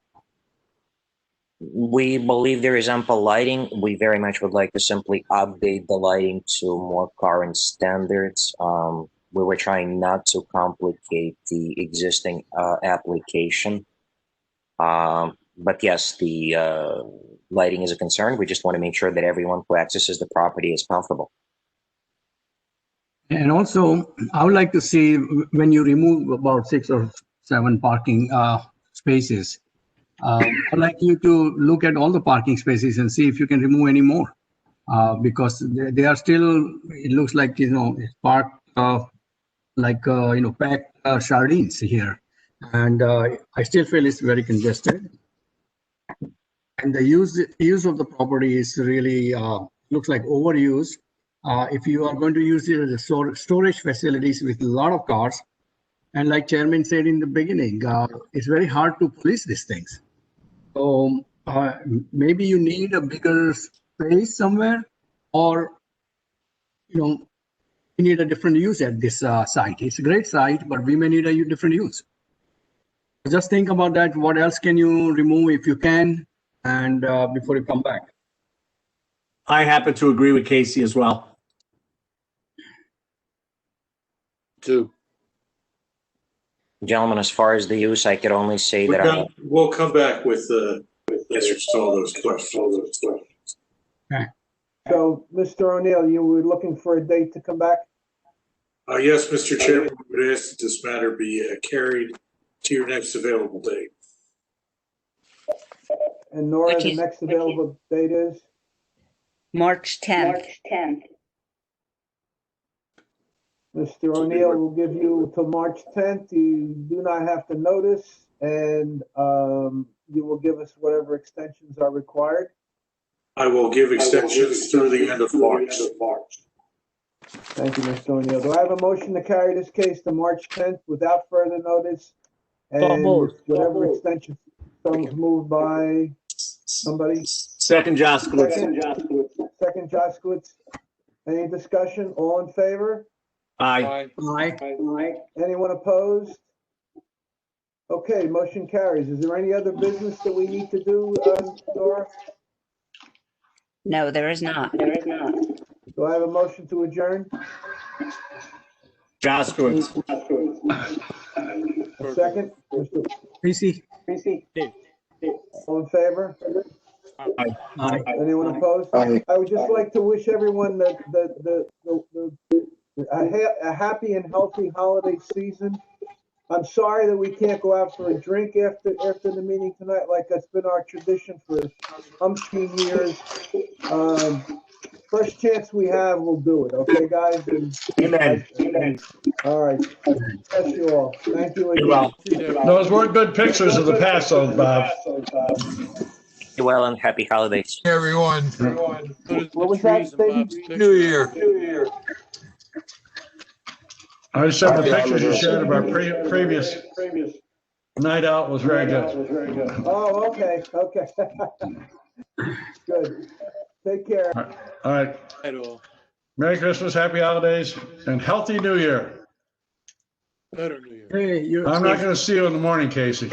We believe there is ample lighting. We very much would like to simply update the lighting to more current standards. We were trying not to complicate the existing application. But yes, the lighting is a concern. We just want to make sure that everyone who accesses the property is comfortable. And also, I would like to see when you remove about 6 or 7 parking spaces, I'd like you to look at all the parking spaces and see if you can remove any more, because they are still, it looks like, it's parked packed sardines here. And I still feel it's very congested. And the use of the property is really, looks like overuse. If you are going to use it as a storage facilities with a lot of cars, and like Chairman said in the beginning, it's very hard to police these things. So maybe you need a bigger space somewhere, or you need a different use at this site. It's a great site, but we may need a different use. Just think about that. What else can you remove if you can, and before you come back? I happen to agree with Casey as well. Gentlemen, as far as the use, I could only say that we'll come back with answers to all those questions. Okay. So, Mr. O'Neill, you were looking for a date to come back? Yes, Mr. Chairman, we would ask that this matter be carried to your next available date. And Nora, Which the is- next available date is? March 10th. Mr. O'Neill will give you till March 10th. You do not have to notice, and you will give us whatever extensions are required. I will give extensions through the end of March. Thank you, Mr. O'Neill. Do I have a motion to carry this case to March 10th without further notice? And moved. whatever extension, so moved by somebody? Second, Jaskowitz. Second, Jaskowitz. Any discussion? All in favor? Aye. Anyone opposed? Okay, motion carries. Is there any other business that we need to do, Nora? No, there is not. Do I have a motion to adjourn? Jaskowitz. A second? Mr. PC. All in favor? Aye. Anyone opposed? Aye. I would just like to wish everyone a happy and healthy holiday season. I'm sorry that we can't go out for a drink after the meeting tonight, like that's been our tradition for umpteen years. First chance we have, we'll do it. Okay, guys? Amen. All right. Bless you all. Thank you You're again. welcome. Those were good pictures of the past, though, Bob. Well, and happy holidays. Everyone, What was that, Stevie? New Year. I just said the pictures you shared of our previous night out was very good. Oh, okay. Good. Take care. All right. Merry Christmas, happy holidays, and healthy New Year. Better New Year. Hey, you. I'm not going to see you in the morning, Casey.